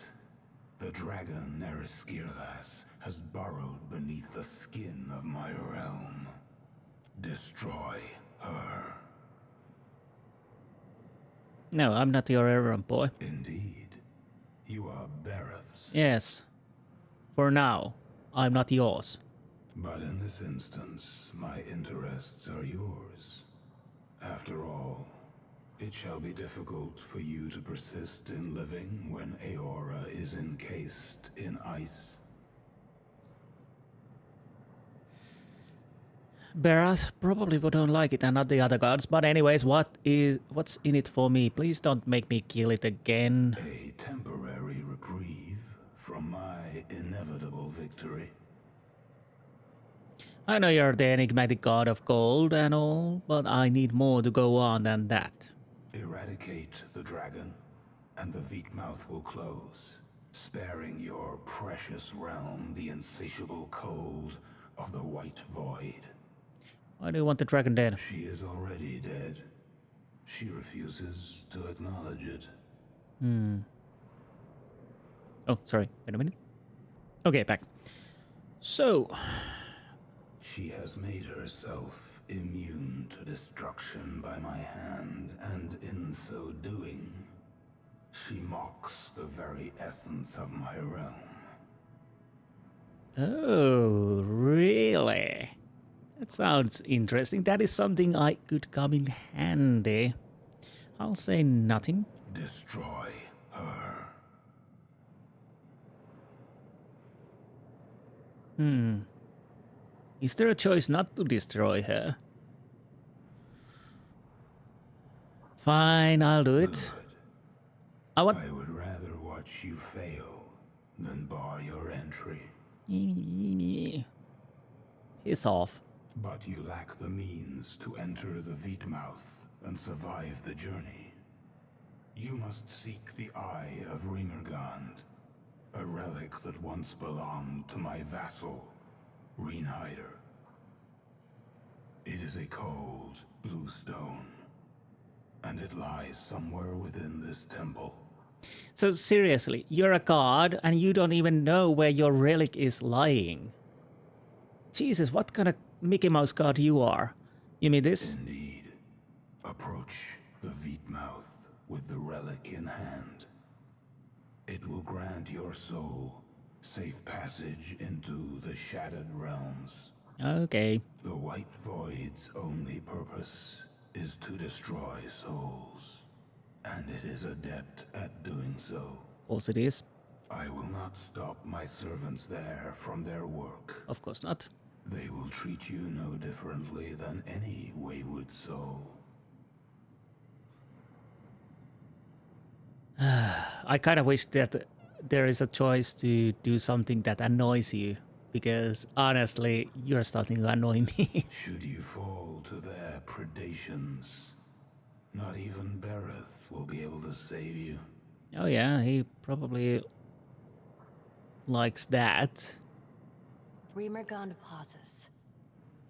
[SPEAKER 6] the dragon Neriskirlas has burrowed beneath the skin of my realm. Destroy her.
[SPEAKER 1] No, I'm not your errand boy.
[SPEAKER 6] Indeed. You are Berath's.
[SPEAKER 1] Yes. For now, I'm not yours.
[SPEAKER 6] But in this instance, my interests are yours. After all, it shall be difficult for you to persist in living when Eora is encased in ice.
[SPEAKER 1] Berath probably wouldn't like it and not the other gods, but anyways, what's in it for me? Please don't make me kill it again.
[SPEAKER 6] A temporary reprieve from my inevitable victory.
[SPEAKER 1] I know you're the enigmatic god of gold and all, but I need more to go on than that.
[SPEAKER 6] Eradicate the dragon, and the Veekmouth will close, sparing your precious realm the insatiable cold of the White Void.
[SPEAKER 1] Why do you want the dragon dead?
[SPEAKER 6] She is already dead. She refuses to acknowledge it.
[SPEAKER 1] Oh, sorry. Wait a minute. Okay, back. So,
[SPEAKER 6] She has made herself immune to destruction by my hand, and in so doing, she mocks the very essence of my realm.
[SPEAKER 1] oh, really? That sounds interesting. That is something I could come in handy. I'll say nothing.
[SPEAKER 6] Destroy her.
[SPEAKER 1] Is there a choice not to destroy her? Fine, I'll do it. I want...
[SPEAKER 6] I would rather watch you fail than bar your entry.
[SPEAKER 1] Piss off.
[SPEAKER 6] But you lack the means to enter the Veekmouth and survive the journey. You must seek the Eye of Remergand, a relic that once belonged to my vassal, Reinhider. It is a cold, blue stone, and it lies somewhere within this temple.
[SPEAKER 1] So seriously, you're a god and you don't even know where your relic is lying. Jesus, what kind of Mickey Mouse god you are? You mean this?
[SPEAKER 6] Indeed. Approach the Veekmouth with the relic in hand. It will grant your soul safe passage into the Shattered Realms.
[SPEAKER 1] Okay.
[SPEAKER 6] The White Void's only purpose is to destroy souls, and it is adept at doing so.
[SPEAKER 1] Of course it is.
[SPEAKER 6] I will not stop my servants there from their work.
[SPEAKER 1] Of course not.
[SPEAKER 6] They will treat you no differently than any wayward soul.
[SPEAKER 1] I kind of wish that there is a choice to do something that annoys you, because honestly, you're starting to annoy me.
[SPEAKER 6] Should you fall to their predations, not even Berath will be able to save you.
[SPEAKER 1] Oh yeah, he probably likes that.
[SPEAKER 5] Remergand pauses,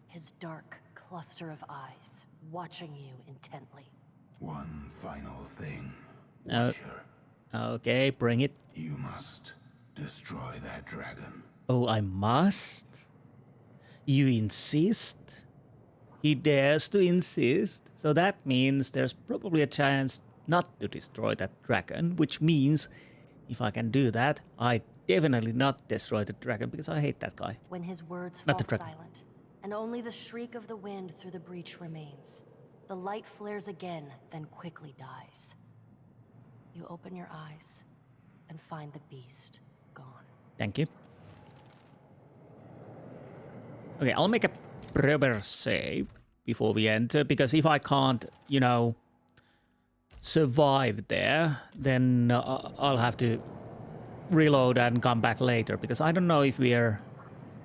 [SPEAKER 5] his dark cluster of eyes watching you intently.
[SPEAKER 6] One final thing,
[SPEAKER 1] Oh.
[SPEAKER 6] Watcher.
[SPEAKER 1] Okay, bring it.
[SPEAKER 6] You must destroy that dragon.
[SPEAKER 1] Oh, I must? You insist? He dares to insist? So that means there's probably a chance not to destroy that dragon, which means if I can do that, I definitely not destroy the dragon because I hate that guy.
[SPEAKER 5] When his words
[SPEAKER 1] Not
[SPEAKER 5] fall
[SPEAKER 1] the dragon.
[SPEAKER 5] silent, and only the shriek of the wind through the breach remains, the light flares again, then quickly dies. You open your eyes and find the beast gone.
[SPEAKER 1] Thank you. Okay, I'll make a proper save before we enter, because if I can't, you know, survive there, then I'll have to reload and come back later, because I don't know if we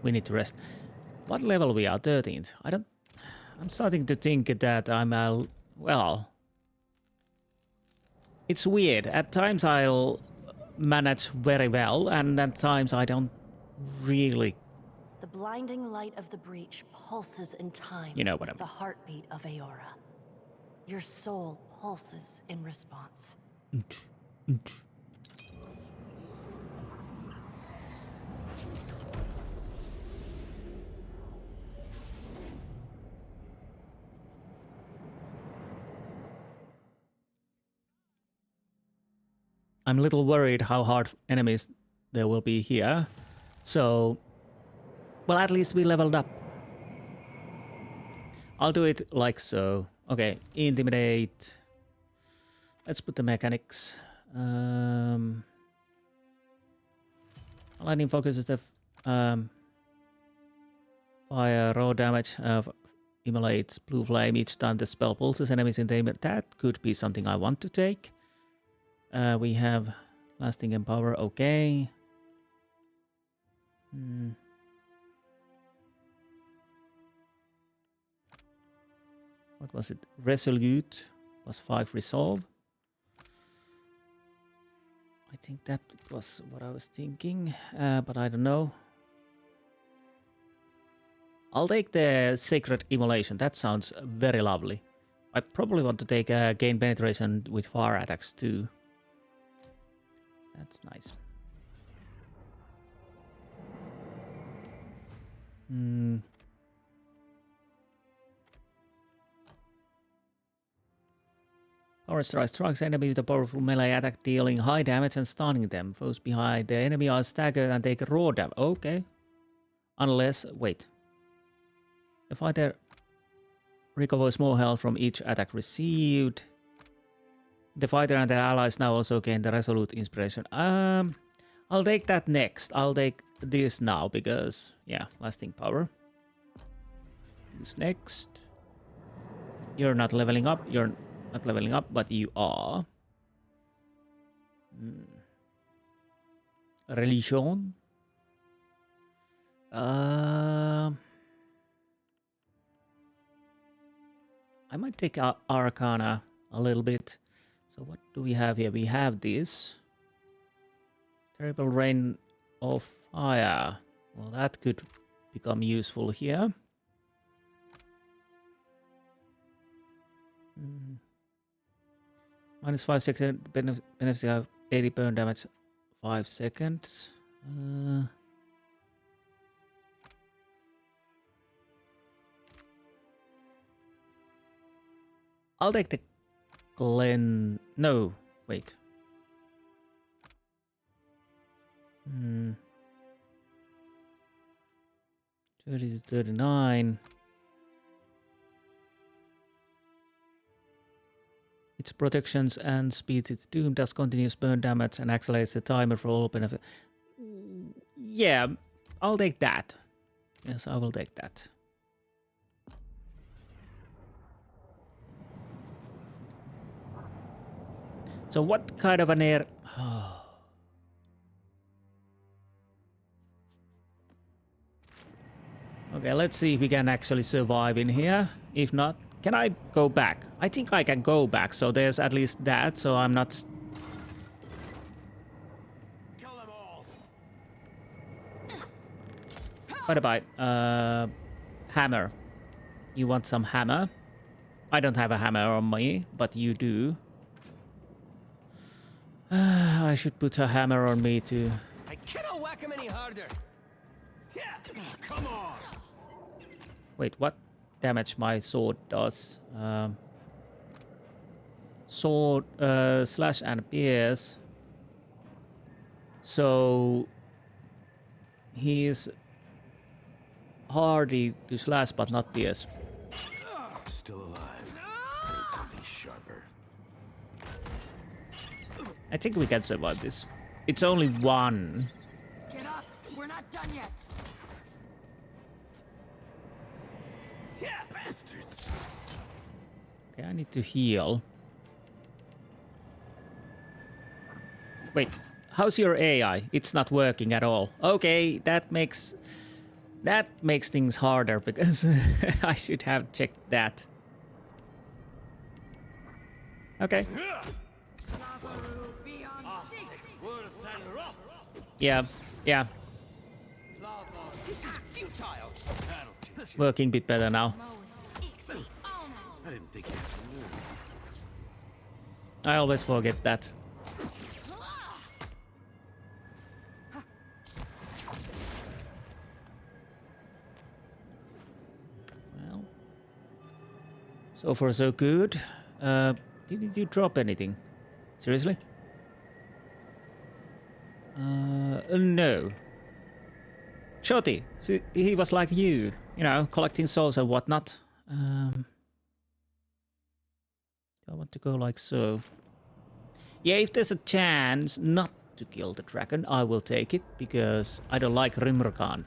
[SPEAKER 1] need to rest. What level we are? 13th. I'm starting to think that I'm well, it's weird. At times I'll manage very well, and at times I don't really.
[SPEAKER 5] The blinding light of the breach pulses in time
[SPEAKER 1] You know what I
[SPEAKER 5] with the heartbeat of Eora. Your soul pulses in response.
[SPEAKER 1] I'm a little worried how hard enemies there will be here. So, well, at least we leveled up. I'll do it like so. Okay, intimidate. Let's put the mechanics. Lightning focuses the fire, raw damage, immolates blue flame each time the spell pulses enemies in the. That could be something I want to take. We have lasting empower. Okay. What was it? Resolute was 5 resolve. I think that was what I was thinking, but I don't know. I'll take the Sacred Immolation. That sounds very lovely. I probably want to take gain penetration with fire attacks too. That's nice. Power strike strikes enemy with a powerful melee attack, dealing high damage and stunning them. Foes behind the enemy are staggered and take raw damage. Okay. Unless, wait. The fighter recovers more health from each attack received. The fighter and their allies now also gain the resolute inspiration. I'll take that next. I'll take this now because, yeah, lasting power. Who's next? You're not leveling up. You're not leveling up, but you are. Religion. I might take Arcana a little bit. So what do we have here? We have this. Terrible Rain of Fire. Well, that could become useful here. Minus 5 seconds, benefits have 80 burn damage, 5 seconds. I'll take the Glen. No, wait. 30 to 39. Its protections and speeds its doom, does continuous burn damage and accelerates the timer for all benefit. Yeah, I'll take that. Yes, I will take that. So what kind of an air... Okay, let's see if we can actually survive in here. If not, can I go back? I think I can go back, so there's at least that, so I'm not...
[SPEAKER 2] Kill them all.
[SPEAKER 1] Bye-bye. Hammer. You want some hammer? I don't have a hammer on me, but you do. I should put a hammer on me too.
[SPEAKER 2] I cannot whack him any harder. Yeah, come on.
[SPEAKER 1] Wait, what damage my sword does? Sword, slash and pierce. So he's hardy to slash but not pierce.
[SPEAKER 3] Still alive. I need something sharper.
[SPEAKER 1] I think we can survive this. It's only one.
[SPEAKER 4] Get up! We're not done yet!
[SPEAKER 2] Yeah, bastards.
[SPEAKER 1] Okay, I need to heal. Wait, how's your AI? It's not working at all. Okay, that makes things harder because I should have checked that. Okay. Yeah.
[SPEAKER 2] This is futile.
[SPEAKER 1] Working a bit better now.
[SPEAKER 2] I didn't think you had to move.
[SPEAKER 1] I always forget that. Well, so far so good. Did you drop anything? Seriously? No. Shorty, see, he was like you know, collecting souls and whatnot. I want to go like so. Yeah, if there's a chance not to kill the dragon, I will take it, because I don't like Rimmerkand.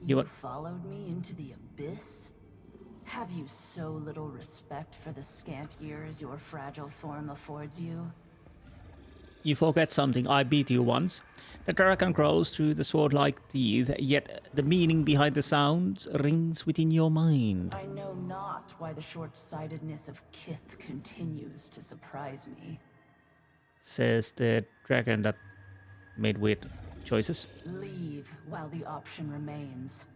[SPEAKER 7] You followed me into the abyss? Have you so little respect for the scant years your fragile form affords you?
[SPEAKER 1] You forget something. I beat you once. The dragon grows through the sword-like teeth, yet the meaning behind the sounds rings within your mind.
[SPEAKER 7] I know not why the short-sightedness of Kith continues to surprise me.
[SPEAKER 1] Says the dragon that made weird choices.
[SPEAKER 7] Leave while the option remains,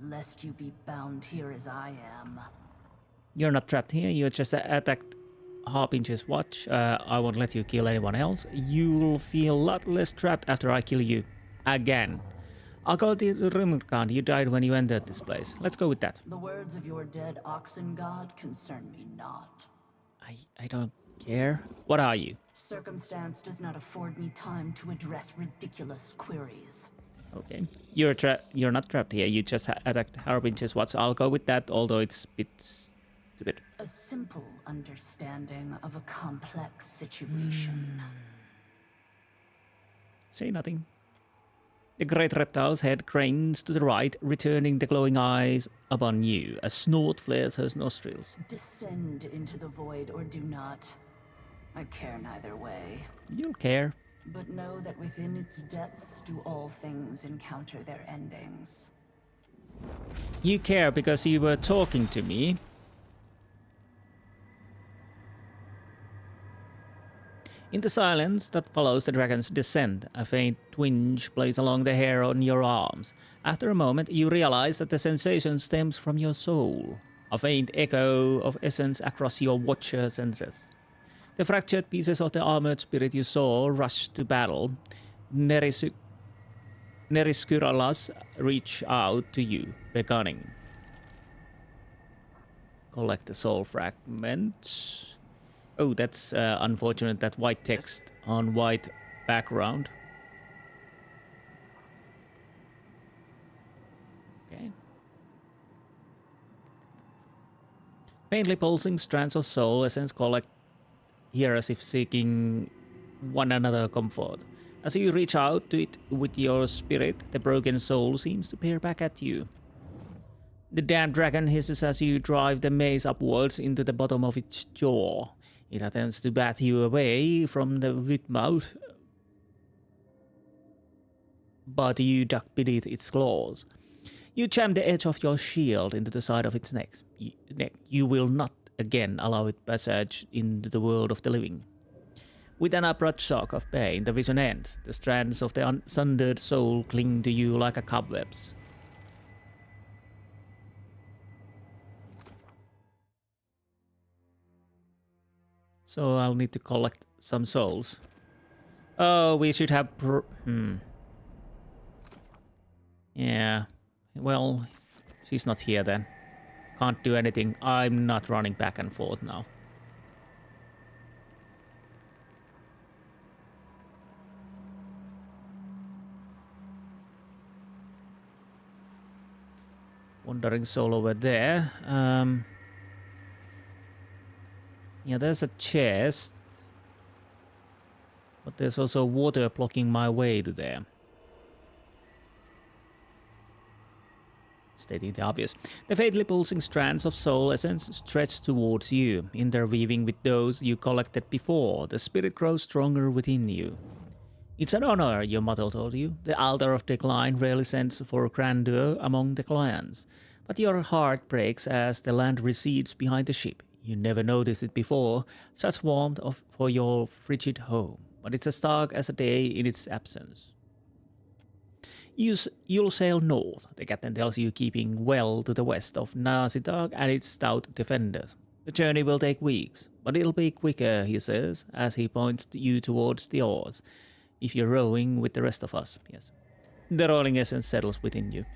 [SPEAKER 7] lest you be bound here as I am.
[SPEAKER 1] You're not trapped here. You just attacked Harbinger's watch. I won't let you kill anyone else. You'll feel a lot less trapped after I kill you. Again. I'll go to Rimmerkand. You died when you entered this place. Let's go with that.
[SPEAKER 7] The words of your dead oxen god concern me not.
[SPEAKER 1] I don't care. What are you?
[SPEAKER 7] Circumstance does not afford me time to address ridiculous queries.
[SPEAKER 1] Okay. You're not trapped here. You just attacked Harbinger's watch. I'll go with that, although it's a bit stupid.
[SPEAKER 7] A simple understanding of a complex situation.
[SPEAKER 1] Say nothing. The great reptile's head cranes to the right, returning the glowing eyes upon you. A snort flares her nostrils.
[SPEAKER 7] Descend into the void or do not. I care neither way.
[SPEAKER 1] You'll care.
[SPEAKER 7] But know that within its depths do all things encounter their endings.
[SPEAKER 1] You care because you were talking to me. In the silence that follows the dragon's descent, a faint twinge plays along the hair on your arms. After a moment, you realize that the sensation stems from your soul. A faint echo of essence across your watcher senses. The fractured pieces of the armored spirit you saw rush to battle. Neriskuralas reach out to you, beckoning. Collect the soul fragments. Oh, that's unfortunate, that white text on white background. Okay. Faintly pulsing strands of soul essence collect here as if seeking one another comfort. As you reach out to it with your spirit, the broken soul seems to peer back at you. The damned dragon hisses as you drive the maze upwards into the bottom of its jaw. It attempts to bat you away from the wide mouth, but you duck beneath its claws. You jam the edge of your shield into the side of its neck. You will not again allow it passage into the world of the living. With an abrupt shock of pain, the vision ends. The strands of the sundered soul cling to you like a cobwebs. So I'll need to collect some souls. Oh, we should have... Yeah. Well, she's not here then. Can't do anything. I'm not running back and forth now. Wandering soul over there. Yeah, there's a chest. But there's also water blocking my way to there. Stating the obvious. The faintly pulsing strands of soul essence stretch towards you, interweaving with those you collected before. The spirit grows stronger within you. It's an honor, your mother told you. The altar of decline rarely sends for grandeur among the clans. But your heart breaks as the land recedes behind the ship. You never noticed it before, such warmth for your frigid home. But it's as dark as a day in its absence. You'll sail north, the captain tells you, keeping well to the west of Nazidag and its stout defenders. The journey will take weeks, but it'll be quicker, he says, as he points you towards the oars. If you're rowing with the rest of us, yes. The rolling essence settles within you.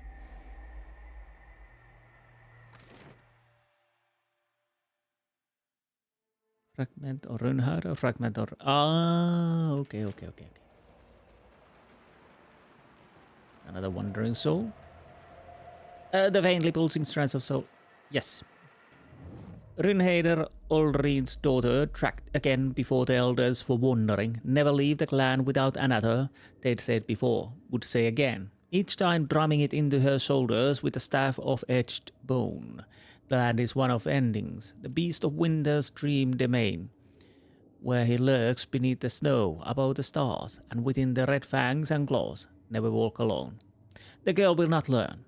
[SPEAKER 1] Fragment or Runhard or fragment or... Ah, okay. Another wandering soul. The faintly pulsing strands of soul. Yes. Runheider, Olrin's daughter, tracked again before the elders for wandering. Never leave the clan without another, they'd said before, would say again. Each time drumming it into her shoulders with a staff of edged bone. The land is one of endings, the beast of winter's dream domain, where he lurks beneath the snow, above the stars, and within the red fangs and claws. Never walk alone. The girl will not learn.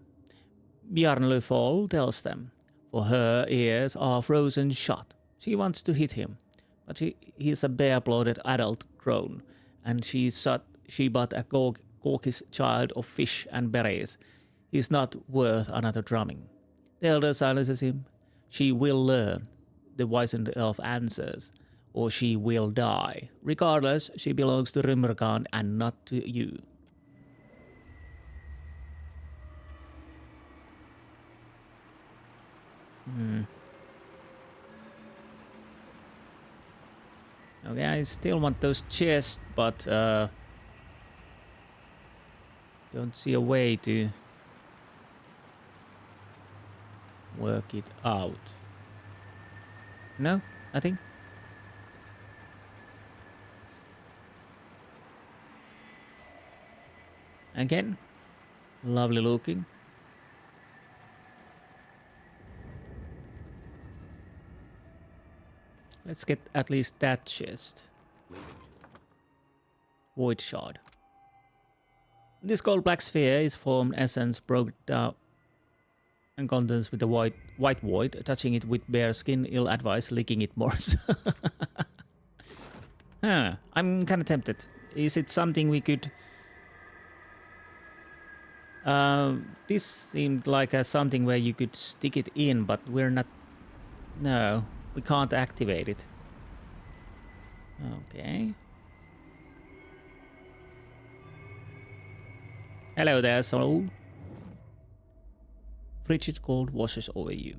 [SPEAKER 1] Bjarnlufol tells them, for her ears are frozen shut. She wants to hit him, but he is a bare-blooded adult grown, and she but a gawkish child of fish and berries. He is not worth another drumming. The elder silences him. She will learn, the wizened elf answers, or she will die. Regardless, she belongs to Rimmergand and not to you. Okay, I still want those chests, but don't see a way to work it out. No? Nothing? Again, lovely looking. Let's get at least that chest. Void shard. This cold black sphere is formed essence broke down and contents with the white void, touching it with bare skin, ill advised, licking it more. Huh, I'm kinda tempted. Is it something we could... this seemed like something where you could stick it in, but we're not... No, we can't activate it. Okay. Hello there, soul. Frigid cold washes over you.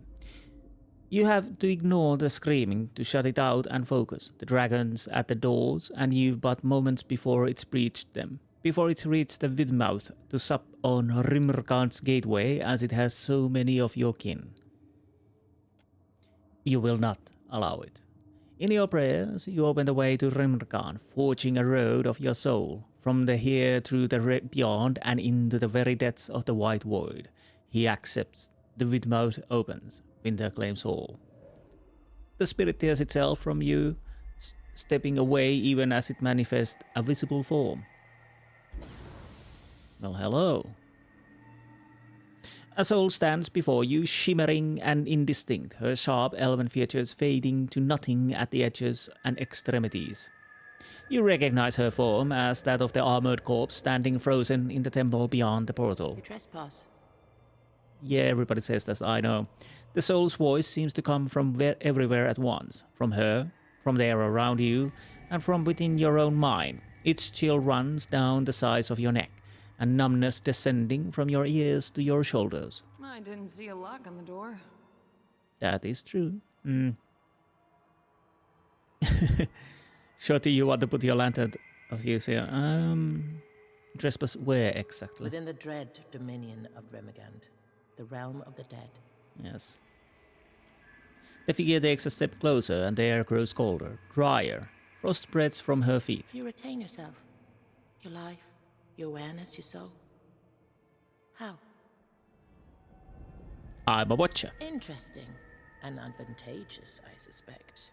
[SPEAKER 1] You have to ignore the screaming to shut it out and focus. The dragon's at the doors, and you've but moments before it's breached them. Before it's reached the Vidmouth to sup on Rimmergard's gateway, as it has so many of your kin. You will not allow it. In your prayers, you open the way to Rimmergard, forging a road of your soul, from the here through the beyond and into the very depths of the white void. He accepts. The Vidmouth opens. Winter claims all. The spirit tears itself from you, stepping away even as it manifests a visible form. Well, hello. A soul stands before you, shimmering and indistinct, her sharp elven features fading to nothing at the edges and extremities. You recognize her form as that of the armored corpse standing frozen in the temple beyond the portal.
[SPEAKER 7] You trespass.
[SPEAKER 1] Yeah, everybody says that, I know. The soul's voice seems to come from everywhere at once. From her, from there around you, and from within your own mind. Its chill runs down the sides of your neck, a numbness descending from your ears to your shoulders.
[SPEAKER 4] I didn't see a lock on the door.
[SPEAKER 1] That is true. Shorty, you want to put your lantern of use here. Trespass where exactly?
[SPEAKER 8] Within the dread dominion of Remigand, the realm of the dead.
[SPEAKER 1] Yes. The figure takes a step closer, and the air grows colder, drier. Frost spreads from her feet.
[SPEAKER 8] You retain yourself, your life, your awareness, your soul. How?
[SPEAKER 1] I'm a watcher.
[SPEAKER 8] Interesting and advantageous, I suspect.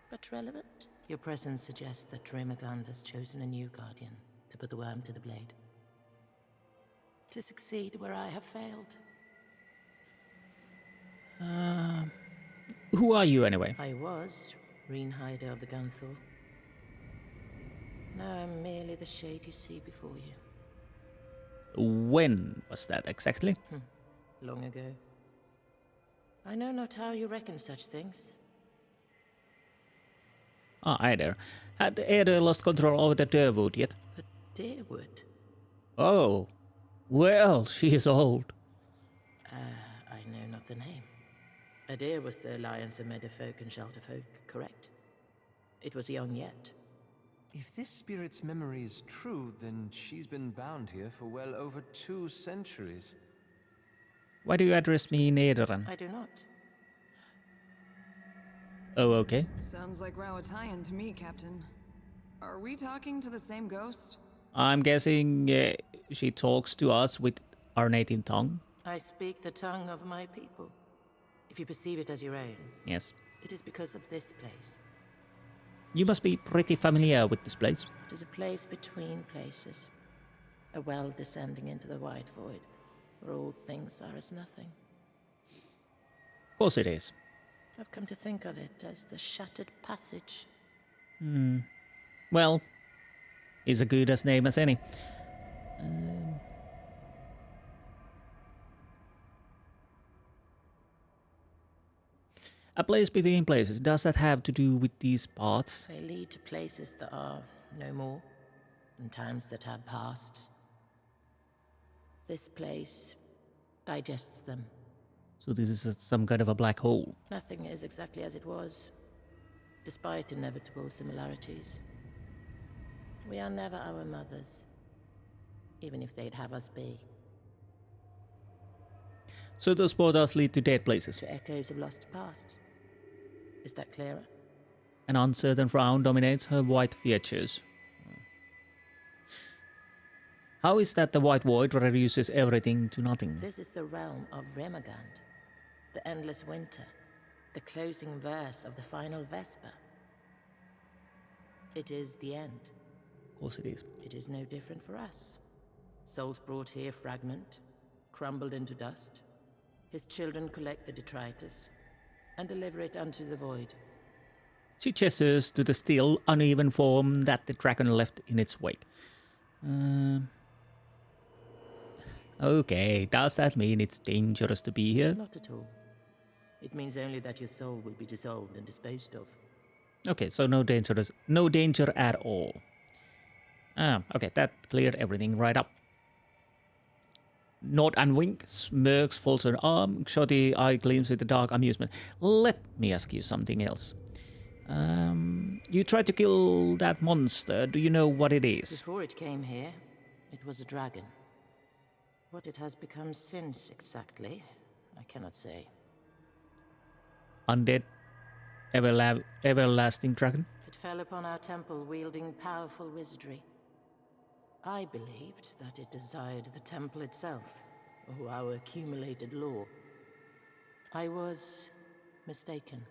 [SPEAKER 8] But relevant? Your presence suggests that Remigand has chosen a new guardian to put the worm to the blade. To succeed where I have failed.
[SPEAKER 1] Who are you anyway?
[SPEAKER 8] I was Runheider of the Gunthor. Now I'm merely the shade you see before you.
[SPEAKER 1] When was that exactly?
[SPEAKER 8] Long ago. I know not how you reckon such things.
[SPEAKER 1] Either. Had Eder lost control over the Durwood yet?
[SPEAKER 8] The Deerwood?
[SPEAKER 1] Oh. Well, she is old.
[SPEAKER 8] I know not the name. Adir was the alliance of Meadowfolk and Shelterfolk, correct? It was young yet.
[SPEAKER 2] If this spirit's memory is true, then she's been bound here for well over 2 centuries.
[SPEAKER 1] Why do you address me in Edoran?
[SPEAKER 8] I do not.
[SPEAKER 1] Oh, okay.
[SPEAKER 9] Sounds like Rowatayan to me, Captain. Are we talking to the same ghost?
[SPEAKER 1] I'm guessing she talks to us with our native tongue.
[SPEAKER 8] I speak the tongue of my people. If you perceive it as your own,
[SPEAKER 1] Yes.
[SPEAKER 8] it is because of this place.
[SPEAKER 1] You must be pretty familiar with this place.
[SPEAKER 8] It is a place between places. A well descending into the wide void, where all things are as nothing.
[SPEAKER 1] Of course it is.
[SPEAKER 8] I've come to think of it as the Shattered Passage.
[SPEAKER 1] Well, it's a good as name as any. A place between places. Does that have to do with these paths?
[SPEAKER 8] They lead to places that are no more, and times that have passed. This place digests them.
[SPEAKER 1] So this is some kind of a black hole.
[SPEAKER 8] Nothing is exactly as it was, despite inevitable similarities. We are never our mothers, even if they'd have us be.
[SPEAKER 1] So those portals lead to dead places.
[SPEAKER 8] To echoes of lost pasts. Is that clearer?
[SPEAKER 1] An uncertain frown dominates her white features. How is that the white void reduces everything to nothing?
[SPEAKER 8] This is the realm of Remagand, the endless winter, the closing verse of the final Vesper. It is the end.
[SPEAKER 1] Of course it is.
[SPEAKER 8] It is no different for us. Souls brought here fragment, crumbled into dust. His children collect the detritus and deliver it unto the void.
[SPEAKER 1] She gestures to the still, uneven form that the dragon left in its wake. Okay, does that mean it's dangerous to be here?
[SPEAKER 8] Not at all. It means only that your soul will be dissolved and disposed of.
[SPEAKER 1] Okay, so no danger at all. Okay, that cleared everything right up. Nod and wink, smirks, folds her arm, shoddy eye gleams with the dark amusement. Let me ask you something else. You tried to kill that monster. Do you know what it is?
[SPEAKER 8] Before it came here, it was a dragon. What it has become since, exactly, I cannot say.
[SPEAKER 1] Undead, everlasting dragon?
[SPEAKER 8] It fell upon our temple wielding powerful wizardry. I believed that it desired the temple itself, or our accumulated lore. I was mistaken.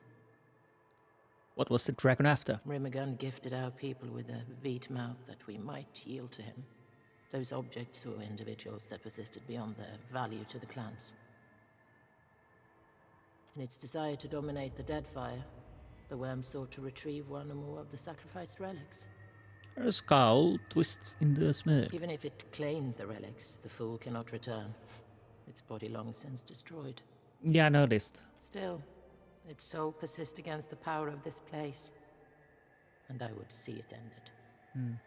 [SPEAKER 1] What was the dragon after?
[SPEAKER 8] Rimagund gifted our people with a veet mouth that we might yield to him. Those objects or individuals that persisted beyond their value to the clans. In its desire to dominate the Deadfire, the worm sought to retrieve one or more of the sacrificed relics.
[SPEAKER 1] Her scowl twists into a smirk.
[SPEAKER 8] Even if it claimed the relics, the fool cannot return. Its body long since destroyed.
[SPEAKER 1] Yeah, I noticed.
[SPEAKER 8] Still, its soul persists against the power of this place. And I would see it ended.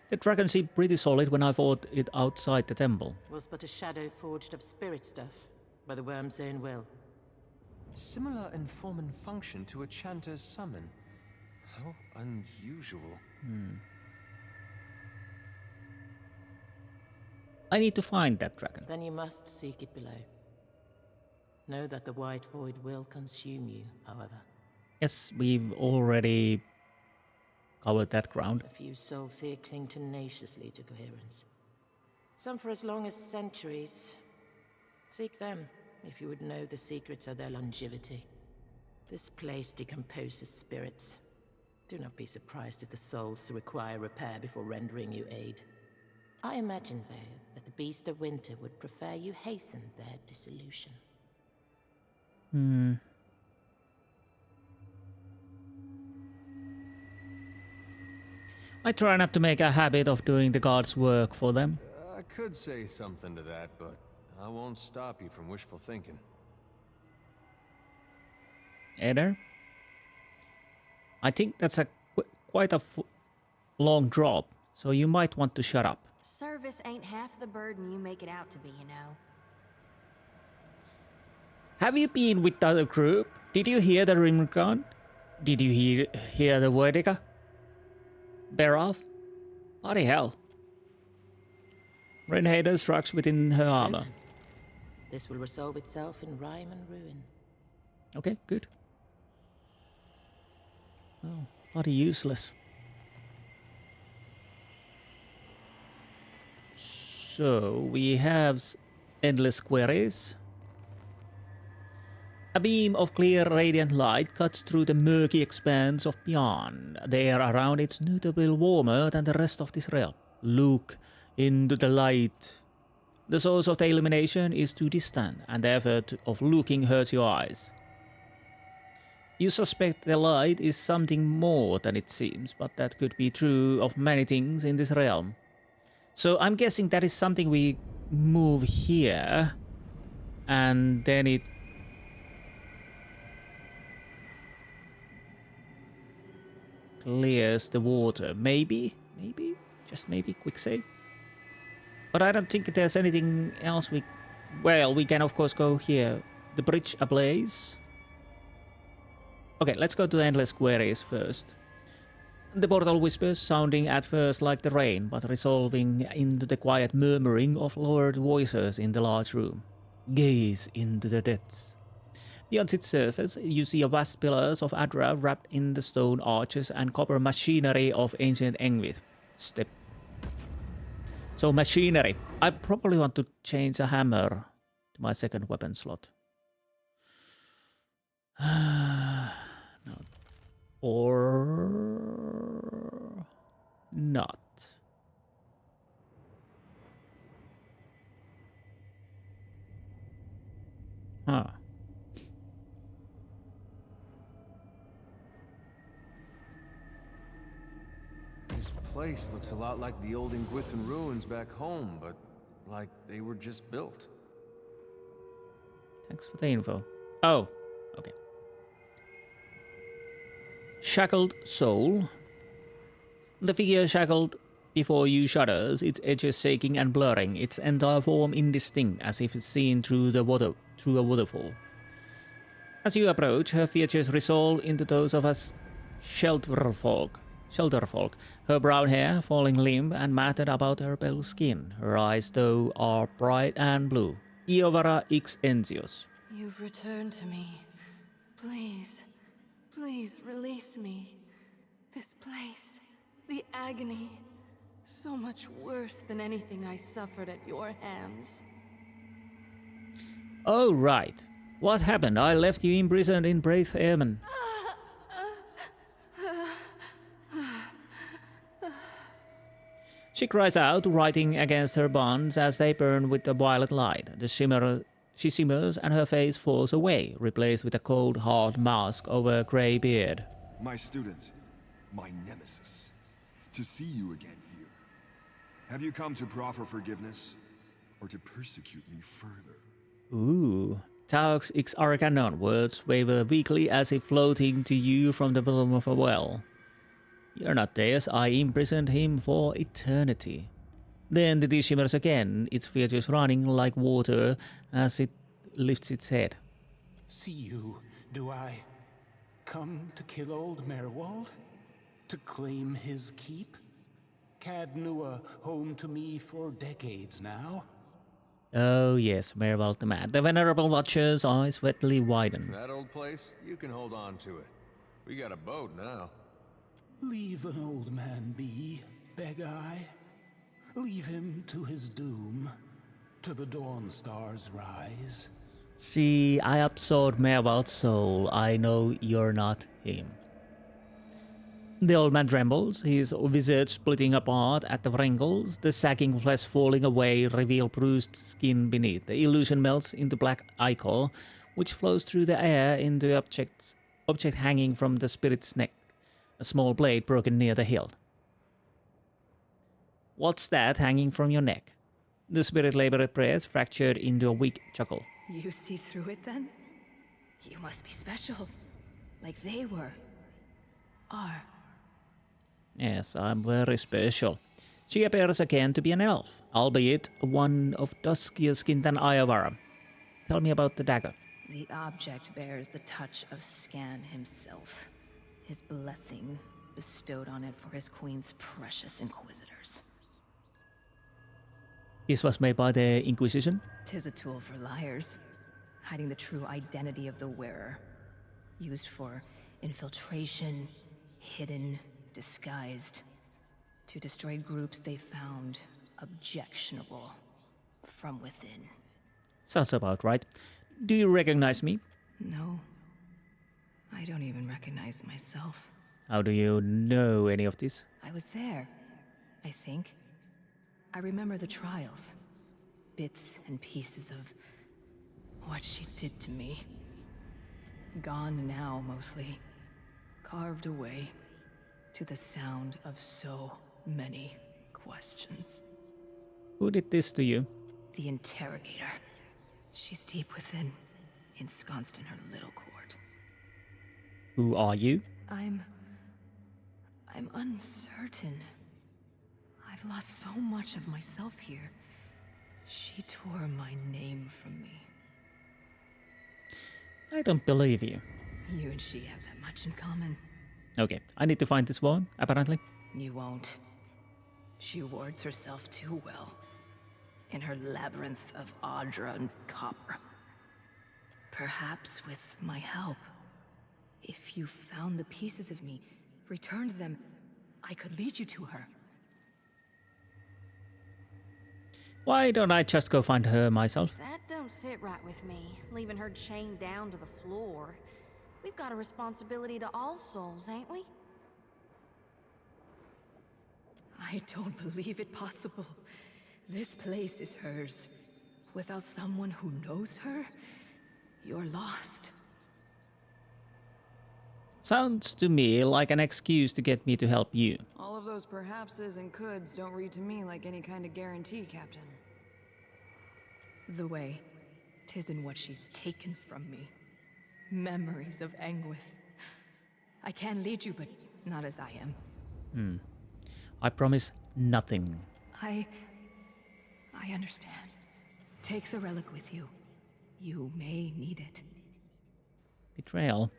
[SPEAKER 1] The dragon seemed pretty solid when I fought it outside the temple.
[SPEAKER 8] It was but a shadow forged of spirit stuff, by the worm's own will.
[SPEAKER 2] Similar in form and function to a chanter's summon. How unusual.
[SPEAKER 1] I need to find that dragon.
[SPEAKER 8] Then you must seek it below. Know that the white void will consume you, however.
[SPEAKER 1] Yes, we've already covered that ground.
[SPEAKER 8] A few souls here cling tenaciously to coherence. Some for as long as centuries. Seek them, if you would know the secrets of their longevity. This place decomposes spirits. Do not be surprised if the souls require repair before rendering you aid. I imagine, though, that the Beast of Winter would prefer you hasten their dissolution.
[SPEAKER 1] I try not to make a habit of doing the gods' work for them.
[SPEAKER 2] I could say something to that, but I won't stop you from wishful thinking.
[SPEAKER 1] Eder? I think that's a quite a long drop, so you might want to shut up.
[SPEAKER 4] Service ain't half the burden you make it out to be, you know.
[SPEAKER 1] Have you been with the other group? Did you hear the Rimmergon? Did you hear the Verdica? Berath? Bloody hell. Renhader strikes within her armor.
[SPEAKER 8] This will resolve itself in rhyme and ruin.
[SPEAKER 1] Okay, good. Oh, bloody useless. So, we have endless queries. A beam of clear radiant light cuts through the murky expanse of beyond. The air around it's notably warmer than the rest of this realm. Look into the light. The source of the illumination is too distant, and the effort of looking hurts your eyes. You suspect the light is something more than it seems, but that could be true of many things in this realm. So I'm guessing that is something we move here, and then it clears the water. Maybe? Maybe? Just maybe? Quick save? But I don't think there's anything else we... Well, we can of course go here. The bridge ablaze. Okay, let's go to endless queries first. The portal whispers, sounding at first like the rain, but resolving into the quiet murmuring of lowered voices in the large room. Gaze into the depths. Beyond its surface, you see vast pillars of Adra wrapped in the stone arches and copper machinery of ancient Engvith. Step. So machinery. I probably want to change a hammer to my second weapon slot. No. Or not. Huh.
[SPEAKER 2] This place looks a lot like the old Ingwithan ruins back home, but like they were just built.
[SPEAKER 1] Thanks for the info. Oh, okay. Shackled soul. The figure shackled before you shudders, its edges shaking and blurring, its entire form indistinct, as if it's seen through a waterfall. As you approach, her features resolve into those of us shelterfolk. Her brown hair falling limp and matted about her pale skin. Her eyes, though, are bright and blue. Eothas ix Enzios.
[SPEAKER 9] You've returned to me. Please, please release me. This place, the agony, so much worse than anything I suffered at your hands.
[SPEAKER 1] Oh, right. What happened? I left you imprisoned in Braith Airman. She cries out, writing against her bonds as they burn with the violet light. She simmers and her face falls away, replaced with a cold, hard mask over a grey beard.
[SPEAKER 10] My student, my nemesis, to see you again here. Have you come to proffer forgiveness, or to persecute me further?
[SPEAKER 1] Ooh. Taux ix Arcanon, words waver weakly as if floating to you from the bottom of a well. You're not Deus, I imprisoned him for eternity. The entity shimmers again, its features running like water as it lifts its head.
[SPEAKER 6] See you, do I? Come to kill old Merwald? To claim his keep? Caed Nua, home to me for decades now?
[SPEAKER 1] Oh yes, Merwald the Mad. The venerable Watcher's eyes sweatily widen.
[SPEAKER 2] That old place, you can hold on to it. We got a boat now.
[SPEAKER 6] Leave an old man be, beg I. Leave him to his doom, to the dawn star's rise.
[SPEAKER 1] See, I absorbed Merwald's soul. I know you're not him. The old man trembles, his visage splitting apart at the wrinkles, the sagging flesh falling away reveal bruised skin beneath. The illusion melts into black ichor, which flows through the air into the object hanging from the spirit's neck. A small blade broken near the hilt. What's that hanging from your neck? The spirit labored breath fractured into a weak chuckle.
[SPEAKER 7] You see through it then? You must be special. Like they were. Are.
[SPEAKER 1] Yes, I'm very special. She appears again to be an elf, albeit one of duskier skin than Iovara. Tell me about the dagger.
[SPEAKER 7] The object bears the touch of Scan himself. His blessing. bestowed on it for his queen's precious inquisitors.
[SPEAKER 1] This was made by the Inquisition.
[SPEAKER 7] 'Tis a tool for liars, hiding the true identity of the wearer. Used for infiltration, hidden, disguised, to destroy groups they found objectionable from within.
[SPEAKER 1] Sounds about right. Do you recognize me?
[SPEAKER 7] No. I don't even recognize myself.
[SPEAKER 1] How do you know any of this?
[SPEAKER 7] I was there, I think. I remember the trials. Bits and pieces of what she did to me. Gone now, mostly. Carved away to the sound of so many questions.
[SPEAKER 1] Who did this to you?
[SPEAKER 7] The interrogator. She's deep within, ensconced in her little court.
[SPEAKER 1] Who are you?
[SPEAKER 7] I'm uncertain. I've lost so much of myself here. She tore my name from me.
[SPEAKER 1] I don't believe you.
[SPEAKER 7] You and she have that much in common.
[SPEAKER 1] Okay, I need to find this one, apparently.
[SPEAKER 7] You won't. She wards herself too well. In her labyrinth of Audra and copper. Perhaps with my help. If you found the pieces of me, returned them, I could lead you to her.
[SPEAKER 1] Why don't I just go find her myself?
[SPEAKER 4] That don't sit right with me, leaving her chained down to the floor. We've got a responsibility to all souls, ain't we?
[SPEAKER 7] I don't believe it possible. This place is hers. Without someone who knows her, you're lost.
[SPEAKER 1] Sounds to me like an excuse to get me to help you.
[SPEAKER 11] All of those perhapses and coulds don't read to me like any kind of guarantee, Captain.
[SPEAKER 7] The way, 'tis in what she's taken from me. Memories of Anguith. I can lead you, but not as I am.
[SPEAKER 1] I promise nothing.
[SPEAKER 7] I understand. Take the relic with you. You may need it.
[SPEAKER 1] Betrayal.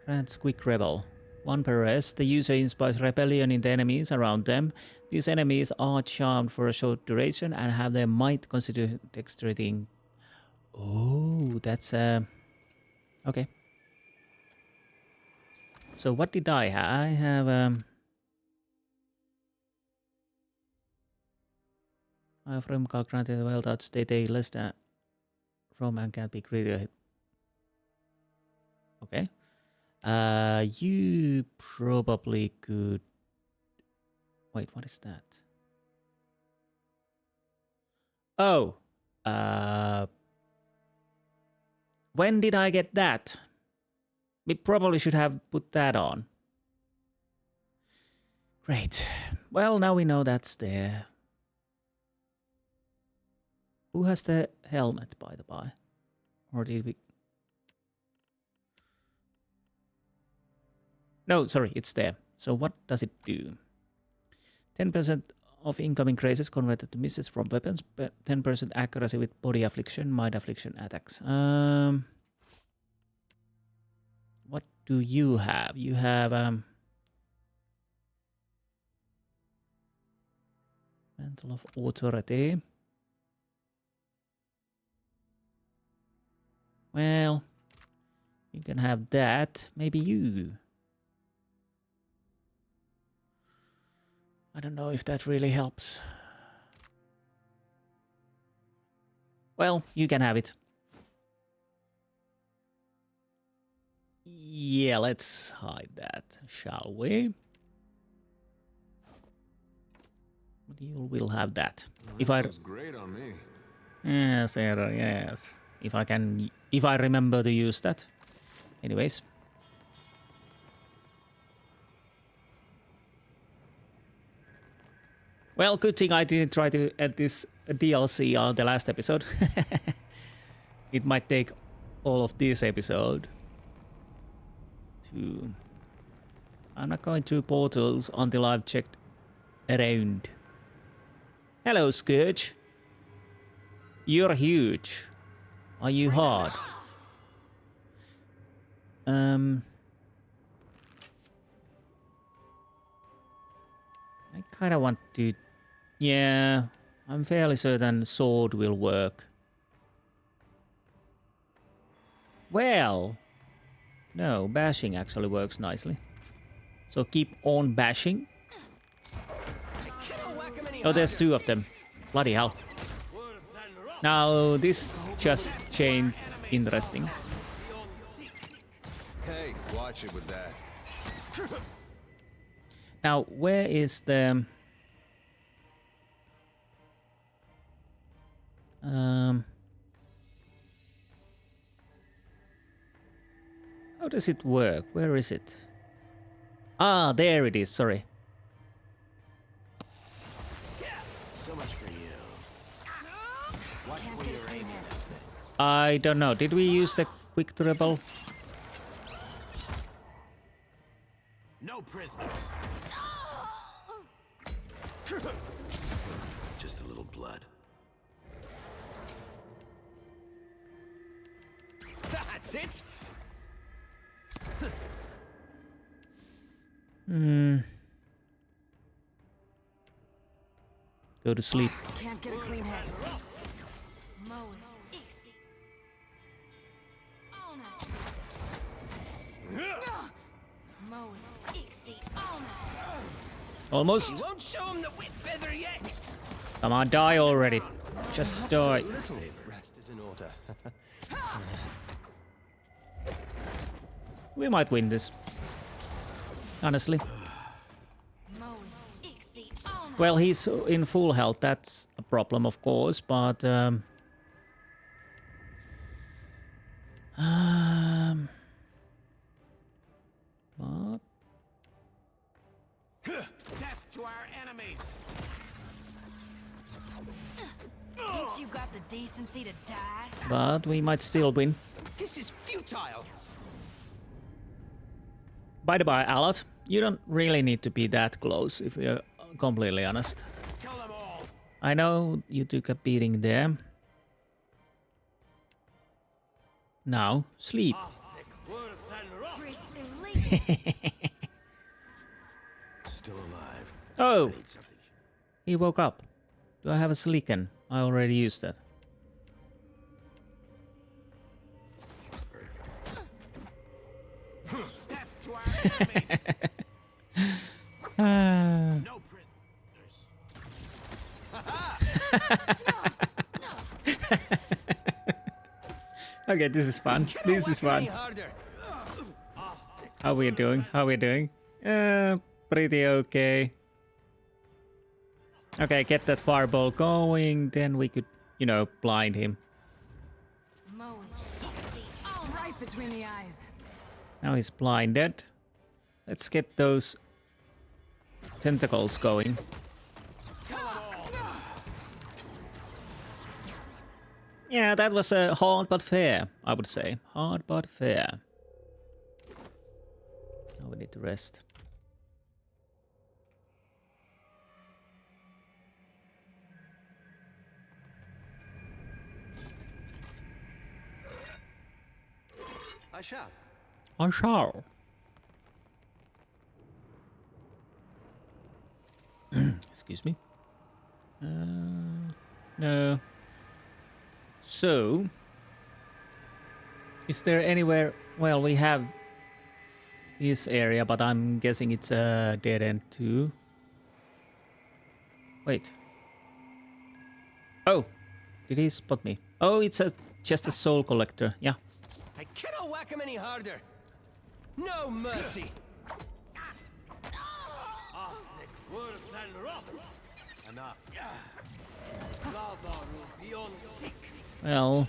[SPEAKER 1] Grants quick rebel. 1 per rest. The user inspires rebellion in the enemies around them. These enemies are charmed for a short duration and have their might considered dexterity. Oh, that's okay. So what did I have? I have from granted well touch they take less than from and can be critical hit. Okay. You probably could. Wait, what is that? Oh. When did I get that? We probably should have put that on. Great. Well, now we know that's there. Who has the helmet, by the by? Or did we... No, sorry, it's there. So what does it do? 10% of incoming graces converted to misses from weapons, but 10% accuracy with body affliction, mind affliction attacks. What do you have? You have Mantle of Authority. Well, you can have that. Maybe you. I don't know if that really helps. Well, you can have it. Yeah, let's hide that, shall we? You will have that. If I...
[SPEAKER 3] Looks great on me.
[SPEAKER 1] Yes, Era, yes. If I remember to use that. Anyways. Well, good thing I didn't try to add this DLC on the last episode. It might take all of this episode to... I'm not going through portals until I've checked around. Hello, Scourge. You're huge. Are you hard? I kind of want to... Yeah, I'm fairly certain sword will work. Well, no, bashing actually works nicely. So keep on bashing. Oh, there's two of them. Bloody hell. Now, this just changed interesting.
[SPEAKER 2] Hey, watch it with that.
[SPEAKER 1] Now, where is the... How does it work? Where is it? Ah, there it is, sorry.
[SPEAKER 2] So much for you. Watch where you're aiming.
[SPEAKER 1] I don't know. Did we use the quick dribble?
[SPEAKER 2] No prisoners. Just a little blood. That's it.
[SPEAKER 1] Go to sleep.
[SPEAKER 9] Can't get a clean head.
[SPEAKER 1] Almost.
[SPEAKER 2] Won't show him the whip feather yet.
[SPEAKER 1] Come on, die already. Just die.
[SPEAKER 2] Rest is in order.
[SPEAKER 1] We might win this. Honestly. Well, he's in full health. That's a problem, of course, but... What?
[SPEAKER 2] Death to our enemies.
[SPEAKER 4] Thinks you got the decency to die?
[SPEAKER 1] But we might still win.
[SPEAKER 2] This is futile.
[SPEAKER 1] By the by, Alot, you don't really need to be that close, if we're completely honest.
[SPEAKER 2] Kill them all.
[SPEAKER 1] I know you took a beating there. Now, sleep.
[SPEAKER 2] Still alive.
[SPEAKER 1] Oh! He woke up. Do I have a Slicken? I already used that.
[SPEAKER 2] Death to our enemies. No prisoners.
[SPEAKER 1] Okay, this is fun. This is fun. How we doing? How we doing? Pretty okay. Okay, get that fireball going, then we could, you know, blind him.
[SPEAKER 9] Right between the eyes.
[SPEAKER 1] Now he's blinded. Let's get those tentacles going. Yeah, that was hard but fair, I would say. Hard but fair. Now we need to rest.
[SPEAKER 2] I shall.
[SPEAKER 1] I shall. Excuse me. No. So, is there anywhere? Well, we have this area, but I'm guessing it's a dead end too. Wait. Oh, did he spot me? Oh, it's just a soul collector. Yeah.
[SPEAKER 2] I cannot whack him any harder. No mercy. Enough.
[SPEAKER 1] Well.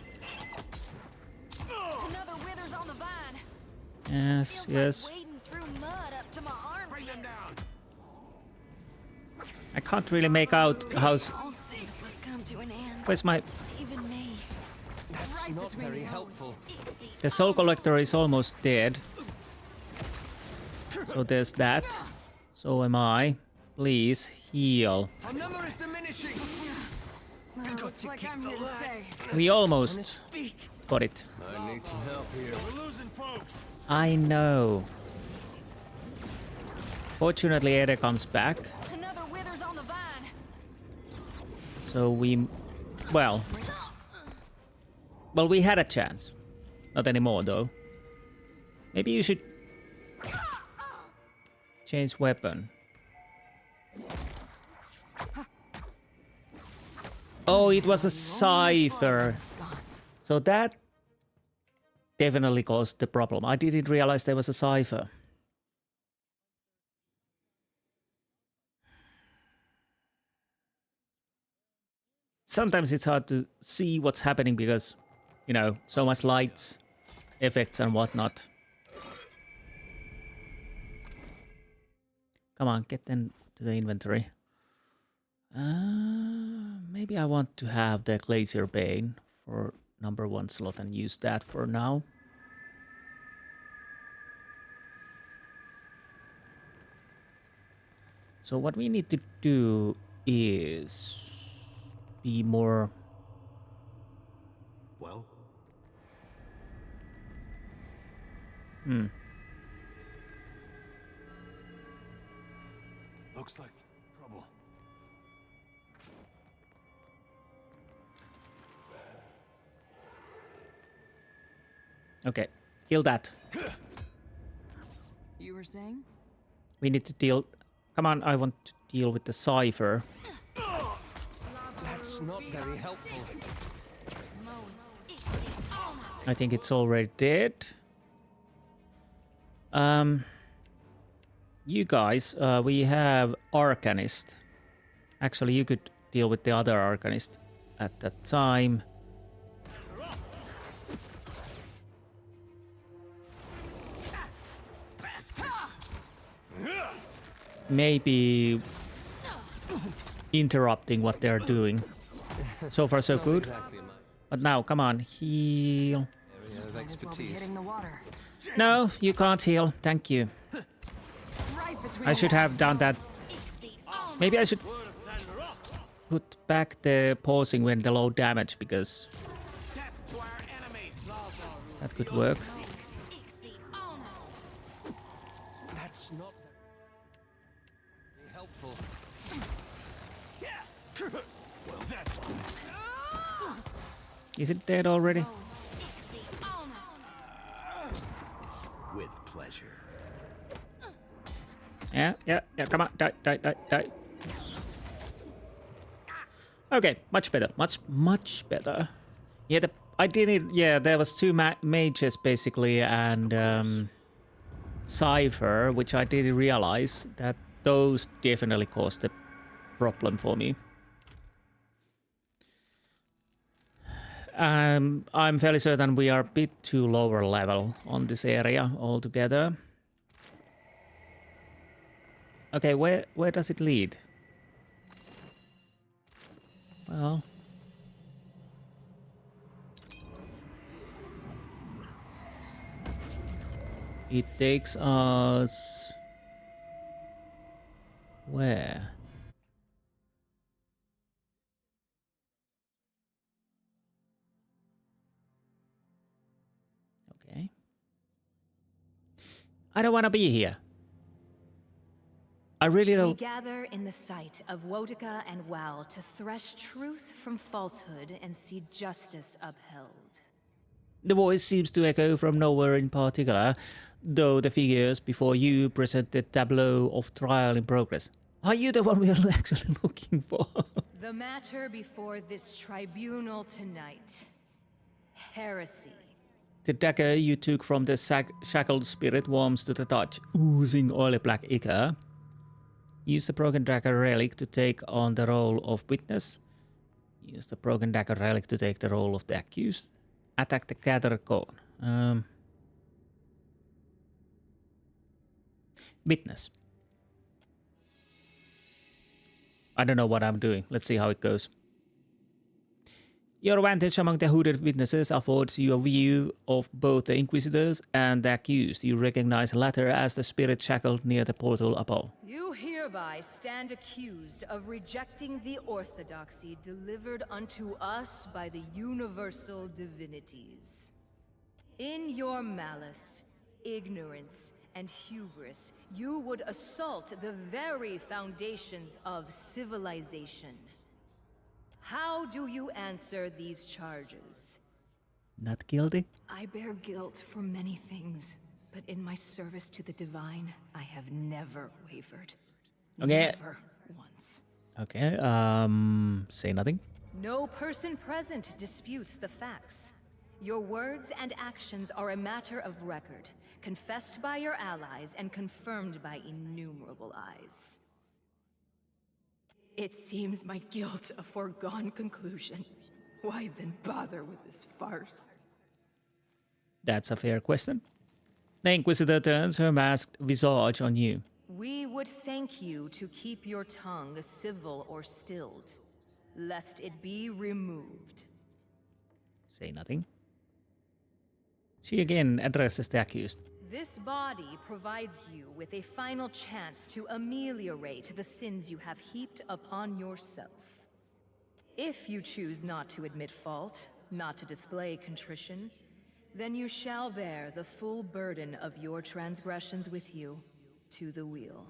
[SPEAKER 4] Another withers on the vine.
[SPEAKER 1] Yes, yes.
[SPEAKER 4] Like wading through mud up to my armpits.
[SPEAKER 1] I can't really make out how's.
[SPEAKER 4] All things must come to an end.
[SPEAKER 1] Where's my?
[SPEAKER 4] Even me.
[SPEAKER 2] That's
[SPEAKER 4] Right
[SPEAKER 2] not
[SPEAKER 4] between
[SPEAKER 2] very
[SPEAKER 4] the
[SPEAKER 2] helpful.
[SPEAKER 1] The soul collector is almost dead. So there's that. So am I. Please heal.
[SPEAKER 2] Our number is diminishing.
[SPEAKER 9] Looks like I'm here to stay.
[SPEAKER 1] We almost got it.
[SPEAKER 2] I need some help here. We're losing folks.
[SPEAKER 1] I know. Fortunately, Ede comes back.
[SPEAKER 4] Another withers on the vine.
[SPEAKER 1] So we... Well, we had a chance. Not anymore, though. Maybe you should change weapon. Oh, it was a cipher. So that definitely caused the problem. I didn't realize there was a cipher. Sometimes it's hard to see what's happening because, you know, so much lights, effects and whatnot. Come on, get them to the inventory. Maybe I want to have the Glacier Bane for #1 slot and use that for now. So what we need to do is be more...
[SPEAKER 2] Well?
[SPEAKER 3] Looks like trouble.
[SPEAKER 1] Okay, kill that.
[SPEAKER 11] You were saying?
[SPEAKER 1] We need to deal... Come on, I want to deal with the cipher.
[SPEAKER 2] That's not very helpful.
[SPEAKER 1] I think it's already dead. You guys, we have Arcanist. Actually, you could deal with the other Arcanist at that time. Maybe interrupting what they're doing. So far, so good. But now, come on, heal.
[SPEAKER 2] Area of expertise.
[SPEAKER 1] No, you can't heal. Thank you. I should have done that. Maybe I should put back the pausing when the low damage, because that could work.
[SPEAKER 2] That's not very helpful. Well, that's...
[SPEAKER 1] Is it dead already?
[SPEAKER 2] With pleasure.
[SPEAKER 1] Yeah, come on, die. Okay, much better, much better. Yeah, I didn't, there was two mages basically, and Cypher, which I didn't realize that those definitely caused the problem for me. I'm fairly certain we are a bit too lower level on this area altogether. Okay, where does it lead? Well... It takes us... Where? Okay. I don't want to be here. I really don't...
[SPEAKER 7] We gather in the sight of Wotica and Wal to thresh truth from falsehood and see justice upheld.
[SPEAKER 1] The voice seems to echo from nowhere in particular, though the figures before you present the tableau of trial in progress. Are you the one we are actually looking for?
[SPEAKER 7] The matter before this tribunal tonight. Heresy.
[SPEAKER 1] The dagger you took from the shackled spirit warms to the touch, oozing oily black ichor. Use the broken dagger relic to take on the role of witness. Use the broken dagger relic to take the role of the accused. Attack the gather cone. Witness. I don't know what I'm doing. Let's see how it goes. Your advantage among the hooded witnesses affords you a view of both the Inquisitors and the accused. You recognize the latter as the spirit shackled near the portal above.
[SPEAKER 7] You hereby stand accused of rejecting the orthodoxy delivered unto us by the universal divinities. In your malice, ignorance and hubris, you would assault the very foundations of civilization. How do you answer these charges?
[SPEAKER 1] Not guilty?
[SPEAKER 7] I bear guilt for many things, but in my service to the divine, I have never wavered.
[SPEAKER 1] Okay.
[SPEAKER 7] Never once.
[SPEAKER 1] Okay, say nothing.
[SPEAKER 7] No person present disputes the facts. Your words and actions are a matter of record, confessed by your allies and confirmed by innumerable eyes. It seems my guilt a foregone conclusion. Why then bother with this farce?
[SPEAKER 1] That's a fair question. The Inquisitor turns her masked visage on you.
[SPEAKER 7] We would thank you to keep your tongue civil or stilled, lest it be removed.
[SPEAKER 1] Say nothing. She again addresses the accused.
[SPEAKER 7] This body provides you with a final chance to ameliorate the sins you have heaped upon yourself. If you choose not to admit fault, not to display contrition, then you shall bear the full burden of your transgressions with you to the wheel.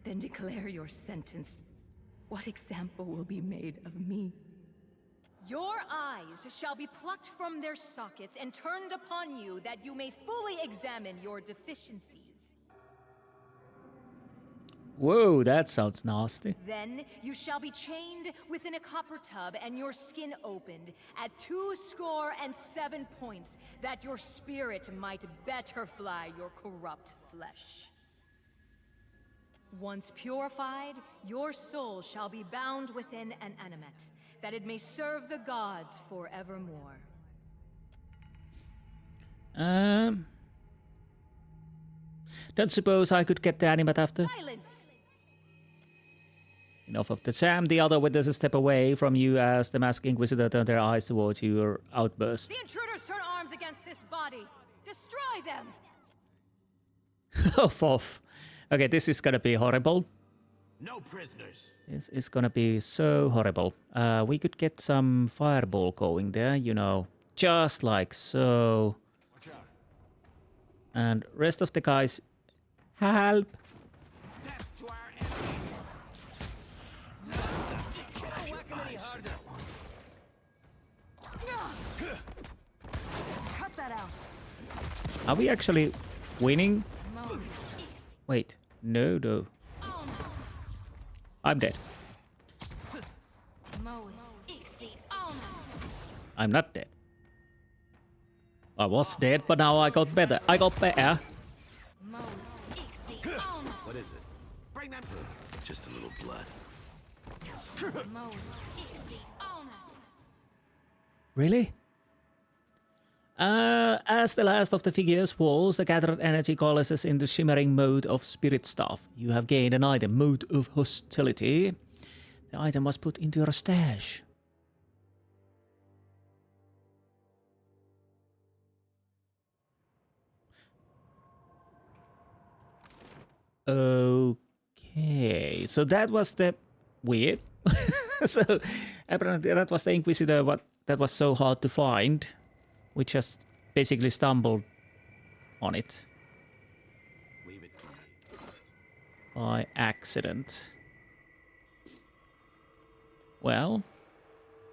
[SPEAKER 7] Then declare your sentence. What example will be made of me? Your eyes shall be plucked from their sockets and turned upon you that you may fully examine your deficiencies.
[SPEAKER 1] Whoa, that sounds nasty.
[SPEAKER 7] Then you shall be chained within a copper tub and your skin opened at 27 points, that your spirit might better fly your corrupt flesh. Once purified, your soul shall be bound within an animate, that it may serve the gods forevermore.
[SPEAKER 1] Don't suppose I could get the animate after?
[SPEAKER 7] Silence!
[SPEAKER 1] Enough of the jam. The other witness a step away from you as the masked Inquisitor turned their eyes towards your outburst.
[SPEAKER 7] The intruders turn arms against this body! Destroy them!
[SPEAKER 1] Off. Okay, this is gonna be horrible.
[SPEAKER 12] No prisoners.
[SPEAKER 1] This is gonna be so horrible. We could get some fireball going there, you know, just like so.
[SPEAKER 12] Watch out.
[SPEAKER 1] And rest of the guys, help!
[SPEAKER 12] Death to our enemies.
[SPEAKER 4] Cut that out.
[SPEAKER 1] Are we actually winning? Wait, no. I'm dead. I'm not dead. I was dead, but now I got better. I got better.
[SPEAKER 12] What is it? Bring them. Just a little blood.
[SPEAKER 1] Really? As the last of the figures falls, the gathered energy coalesces into shimmering mode of spirit staff. You have gained an item, mode of hostility. The item was put into your stash. Okay, so that was the weird. So apparently that was the Inquisitor. That was so hard to find. We just basically stumbled on it.
[SPEAKER 12] Leave it to me.
[SPEAKER 1] By accident. Well,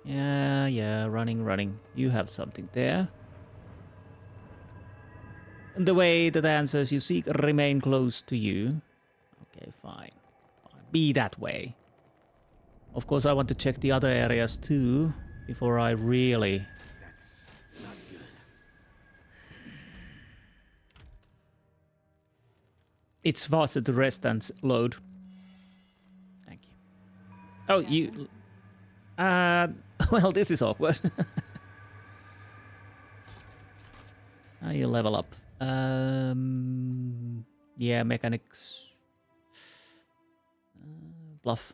[SPEAKER 1] yeah, running. You have something there. And the way that the answers you seek remain close to you. Okay, fine. Be that way. Of course, I want to check the other areas too, before I really...
[SPEAKER 12] That's not good.
[SPEAKER 1] It's faster to rest than load. Thank you. Oh, you... well, this is awkward. Now you level up. Yeah, mechanics. Bluff.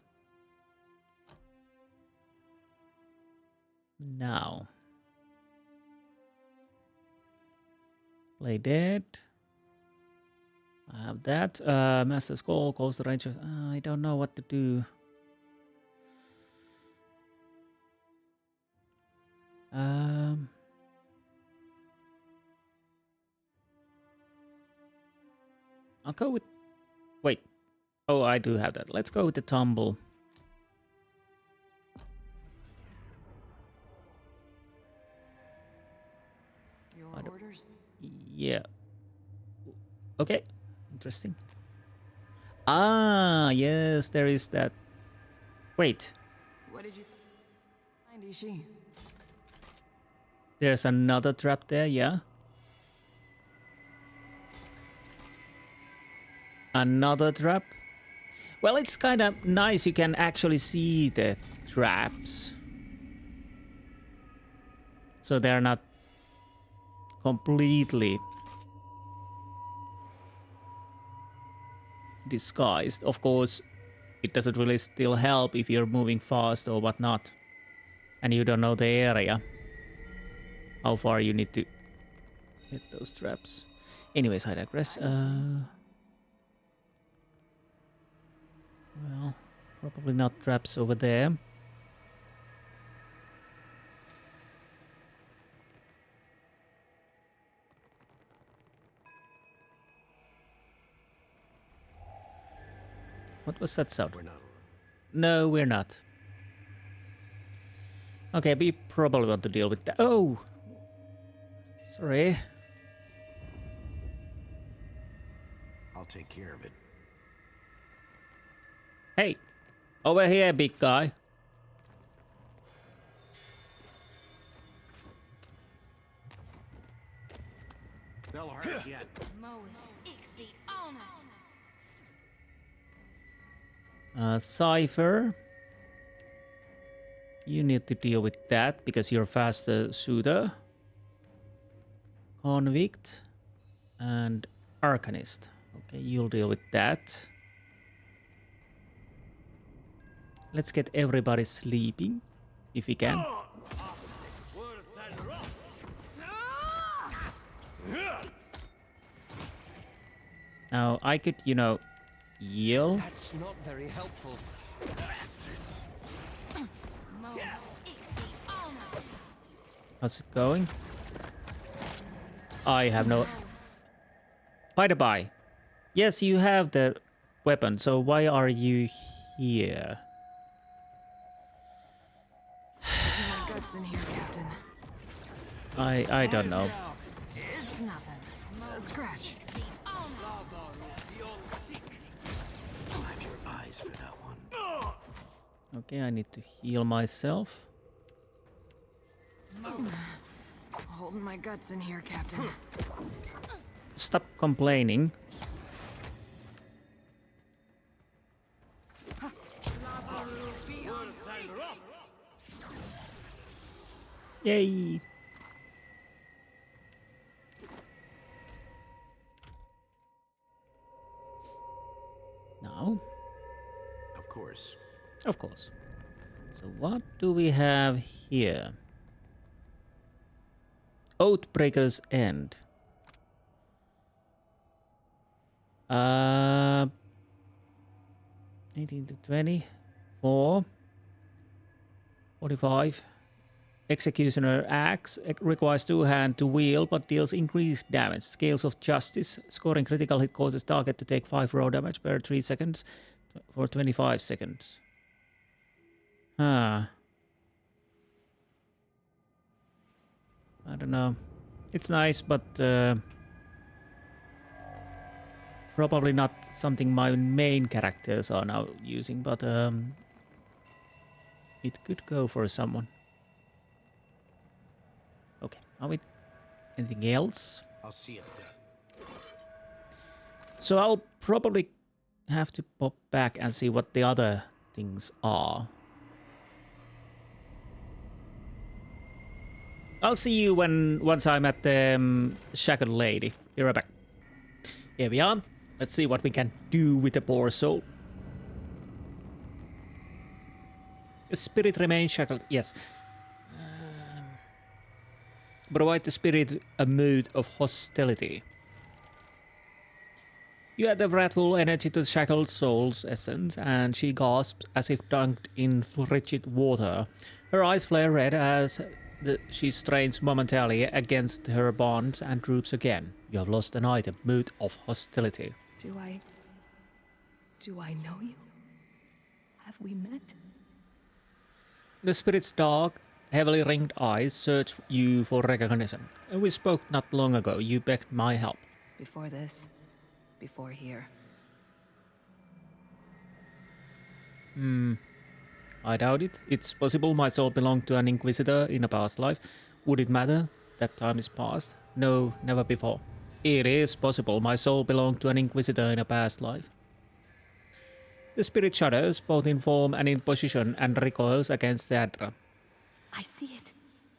[SPEAKER 1] Now. Play dead. I have that. Master's Call, calls the Ranger. I don't know what to do. I'll go with... Wait. Oh, I do have that. Let's go with the tumble.
[SPEAKER 11] Your orders?
[SPEAKER 1] Yeah. Okay. Interesting. Ah, yes, there is that. Wait.
[SPEAKER 11] What did you find, Ishi?
[SPEAKER 1] There's another trap there, yeah. Another trap. Well, it's kind of nice. You can actually see the traps. So they're not completely disguised. Of course, it doesn't really still help if you're moving fast or whatnot. And you don't know the area. How far you need to hit those traps. Anyways, I digress. Well, probably not traps over there. What was that sound? No, we're not. Okay, we probably want to deal with that. Oh! Sorry.
[SPEAKER 12] I'll take care of it.
[SPEAKER 1] Hey! Over here, big guy.
[SPEAKER 12] They'll hurt yet.
[SPEAKER 1] Cypher. You need to deal with that because you're faster shooter. Convict. And Arcanist. Okay, you'll deal with that. Let's get everybody sleeping, if we can. Now, I could, you know, heal.
[SPEAKER 2] That's not very helpful.
[SPEAKER 1] How's it going? I have no... By the by. Yes, you have the weapon, so why are you here?
[SPEAKER 11] My guts in here, Captain.
[SPEAKER 1] I don't know.
[SPEAKER 11] It's nothing. A scratch.
[SPEAKER 12] I'll have your eyes for that one.
[SPEAKER 1] Okay, I need to heal myself.
[SPEAKER 11] Holding my guts in here, Captain.
[SPEAKER 1] Stop complaining. Yay! Now?
[SPEAKER 12] Of course.
[SPEAKER 1] Of course. So what do we have here? Oathbreaker's End. 18 to 20. 4. 45. Executioner Axe requires 2 hands to wield but deals increased damage. Scales of Justice. Scoring critical hit causes target to take 5 raw damage per 3 seconds for 25 seconds. I don't know. It's nice, but probably not something my main characters are now using, but it could go for someone. Okay, are we anything else?
[SPEAKER 12] I'll see it then.
[SPEAKER 1] So I'll probably have to pop back and see what the other things are. I'll see you once I'm at the Shackled Lady. Be right back. Here we are. Let's see what we can do with the poor soul. The spirit remains shackled. Yes. Provide the spirit a mood of hostility. You add the wrathful energy to the shackled soul's essence, and she gasps as if dunked in frigid water. Her eyes flare red as she strains momentarily against her bonds and droops again. You have lost an item, mood of hostility.
[SPEAKER 7] Do I know you? Have we met?
[SPEAKER 1] The spirit's dark, heavily ringed eyes search you for recognition. We spoke not long ago. You begged my help.
[SPEAKER 7] Before this? Before here?
[SPEAKER 1] I doubt it. It's possible my soul belonged to an inquisitor in a past life. Would it matter? That time is past. No, never before. It is possible my soul belonged to an inquisitor in a past life. The spirit shudders, both in form and in position, and recoils against the Adra.
[SPEAKER 7] I see it.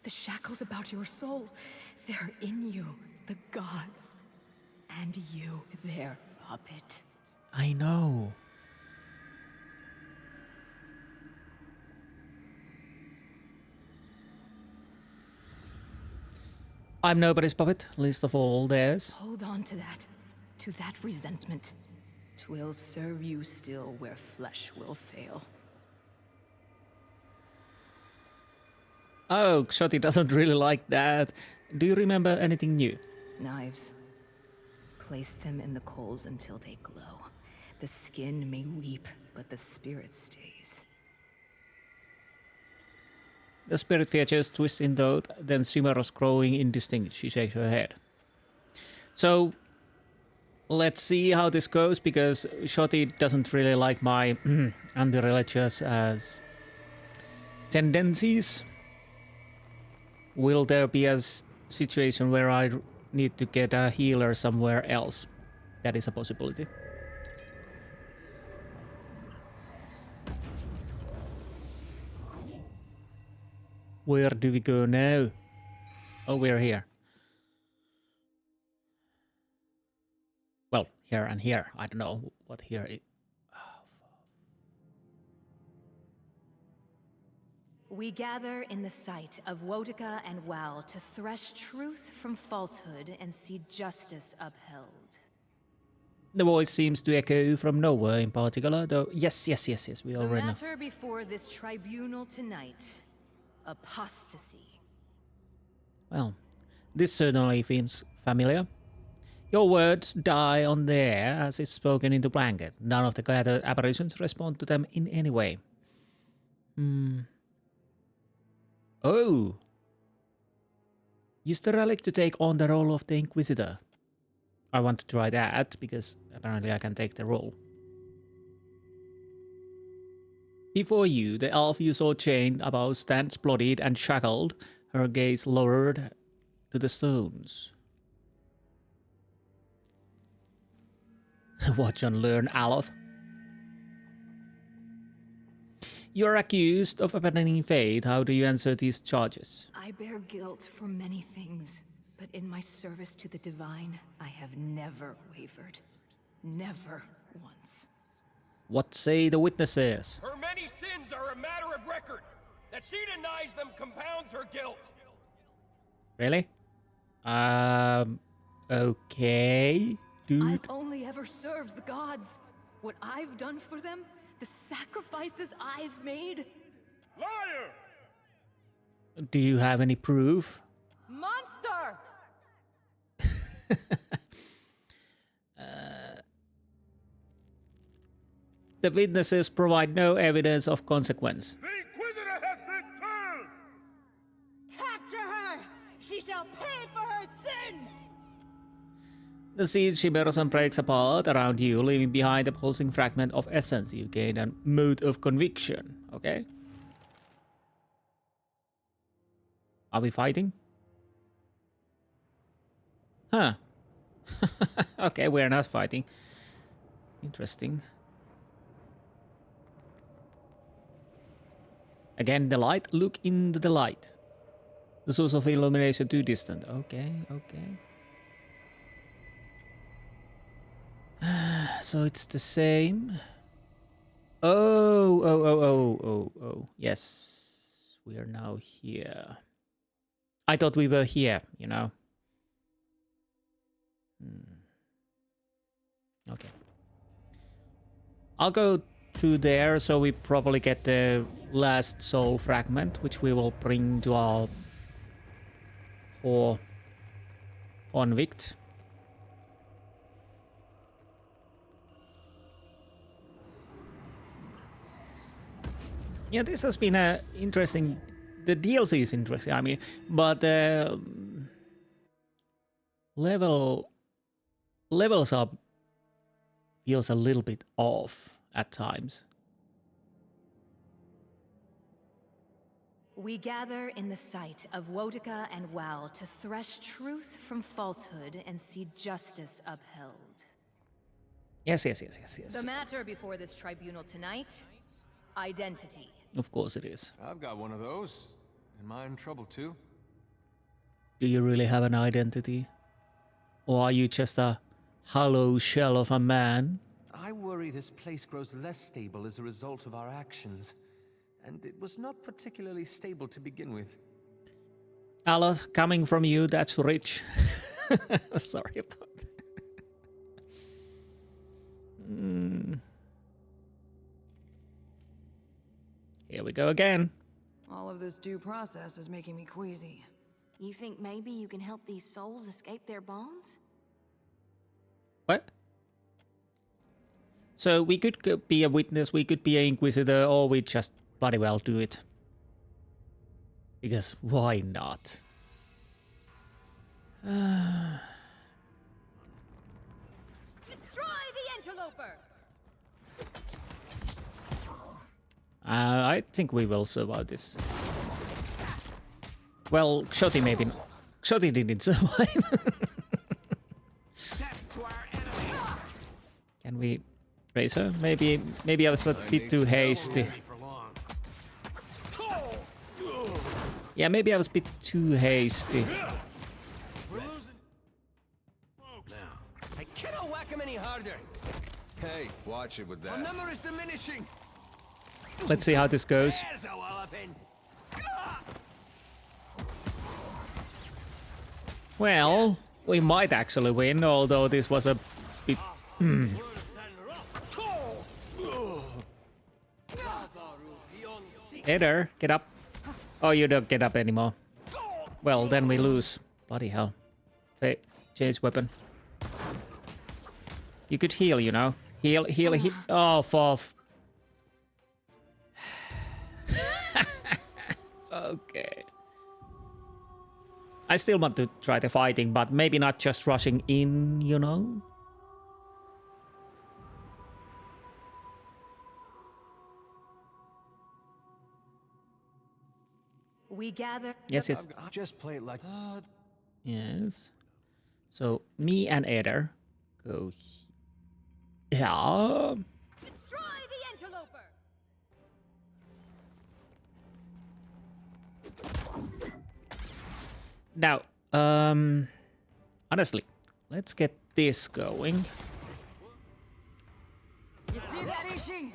[SPEAKER 7] The shackles about your soul. They're in you, the gods. And you, their puppet.
[SPEAKER 1] I know. I'm nobody's puppet, least of all theirs.
[SPEAKER 7] Hold on to that resentment. 'Twill serve you still where flesh will fail.
[SPEAKER 1] Oh, Xoti doesn't really like that. Do you remember anything new?
[SPEAKER 7] Knives. Place them in the coals until they glow. The skin may weep, but the spirit stays.
[SPEAKER 1] The spirit features twist in thought, then shimmers growing indistinct. She shakes her head. So, let's see how this goes, because Xoti doesn't really like my anti-religious tendencies. Will there be a situation where I need to get a healer somewhere else? That is a possibility. Where do we go now? Oh, we're here. Well, here and here. I don't know what here is.
[SPEAKER 5] We gather in the sight of Wotica and Wal to thresh truth from falsehood and see justice upheld.
[SPEAKER 1] The voice seems to echo from nowhere in particular, though. Yes, we already know.
[SPEAKER 5] The matter before this tribunal tonight. Apostasy.
[SPEAKER 1] Well, this certainly seems familiar. Your words die on the air as if spoken into blanket. None of the gathered apparitions respond to them in any way. Oh! Use the relic to take on the role of the Inquisitor. I want to try that, because apparently I can take the role. Before you, the elf you saw chained about stands bloodied and shackled, her gaze lowered to the stones. Watch and learn, Aloth. You're accused of abandoning faith. How do you answer these charges?
[SPEAKER 7] I bear guilt for many things, but in my service to the divine, I have never wavered. Never once.
[SPEAKER 1] What say the witnesses?
[SPEAKER 3] Her many sins are a matter of record. That she denies them compounds her guilt.
[SPEAKER 1] Really? Okay, dude.
[SPEAKER 7] I've only ever served the gods. What I've done for them, the sacrifices I've made.
[SPEAKER 3] Liar!
[SPEAKER 1] Do you have any proof?
[SPEAKER 9] Monster!
[SPEAKER 1] The witnesses provide no evidence of consequence.
[SPEAKER 3] The Inquisitor has been turned!
[SPEAKER 9] Capture her! She shall pay for her sins!
[SPEAKER 1] The seed shimmers and breaks apart around you, leaving behind a pulsing fragment of essence. You gain a mood of conviction, okay? Are we fighting? Huh. Okay, we're not fighting. Interesting. Again, the light. Look into the light. The source of illumination too distant. Okay. So it's the same. Oh. Yes. We are now here. I thought we were here, you know. Okay. I'll go through there, so we probably get the last soul fragment, which we will bring to our convict. Yeah, this has been a interesting. The DLC is interesting. I mean, but levels up feels a little bit off at times.
[SPEAKER 7] We gather in the sight of Wotica and Wal to thresh truth from falsehood and see justice upheld.
[SPEAKER 1] Yes.
[SPEAKER 7] The matter before this tribunal tonight, identity.
[SPEAKER 1] Of course it is.
[SPEAKER 2] I've got one of those. Am I in trouble too?
[SPEAKER 1] Do you really have an identity? Or are you just a hollow shell of a man?
[SPEAKER 2] I worry this place grows less stable as a result of our actions. And it was not particularly stable to begin with.
[SPEAKER 1] Alos, coming from you, that's rich. Sorry about that. Here we go again.
[SPEAKER 11] All of this due process is making me queasy.
[SPEAKER 4] You think maybe you can help these souls escape their bonds?
[SPEAKER 1] What? So we could be a witness, we could be an inquisitor, or we just bloody well do it. Because why not?
[SPEAKER 7] Destroy the interloper!
[SPEAKER 1] I think we will survive this. Well, Shoti maybe not. Shoti didn't survive. Can we raise her? Maybe I was a bit too hasty. Yeah, maybe I was a bit too hasty.
[SPEAKER 3] I cannot whack him any harder.
[SPEAKER 2] Hey, watch it with that.
[SPEAKER 3] My number is diminishing.
[SPEAKER 1] Let's see how this goes.
[SPEAKER 3] There's a walloping.
[SPEAKER 1] Well, we might actually win, although this was a bit... Eder, get up. Oh, you don't get up anymore. Well, then we lose. Bloody hell. Change weapon. You could heal, you know. Heal. Oh, fourth. Okay. I still want to try the fighting, but maybe not just rushing in, you know?
[SPEAKER 7] We gather.
[SPEAKER 1] Yes.
[SPEAKER 2] Just play it like...
[SPEAKER 1] Yes. So, me and Eder go... Yeah.
[SPEAKER 7] Destroy the interloper!
[SPEAKER 1] Now, honestly, let's get this going.
[SPEAKER 11] You see that, Ishi?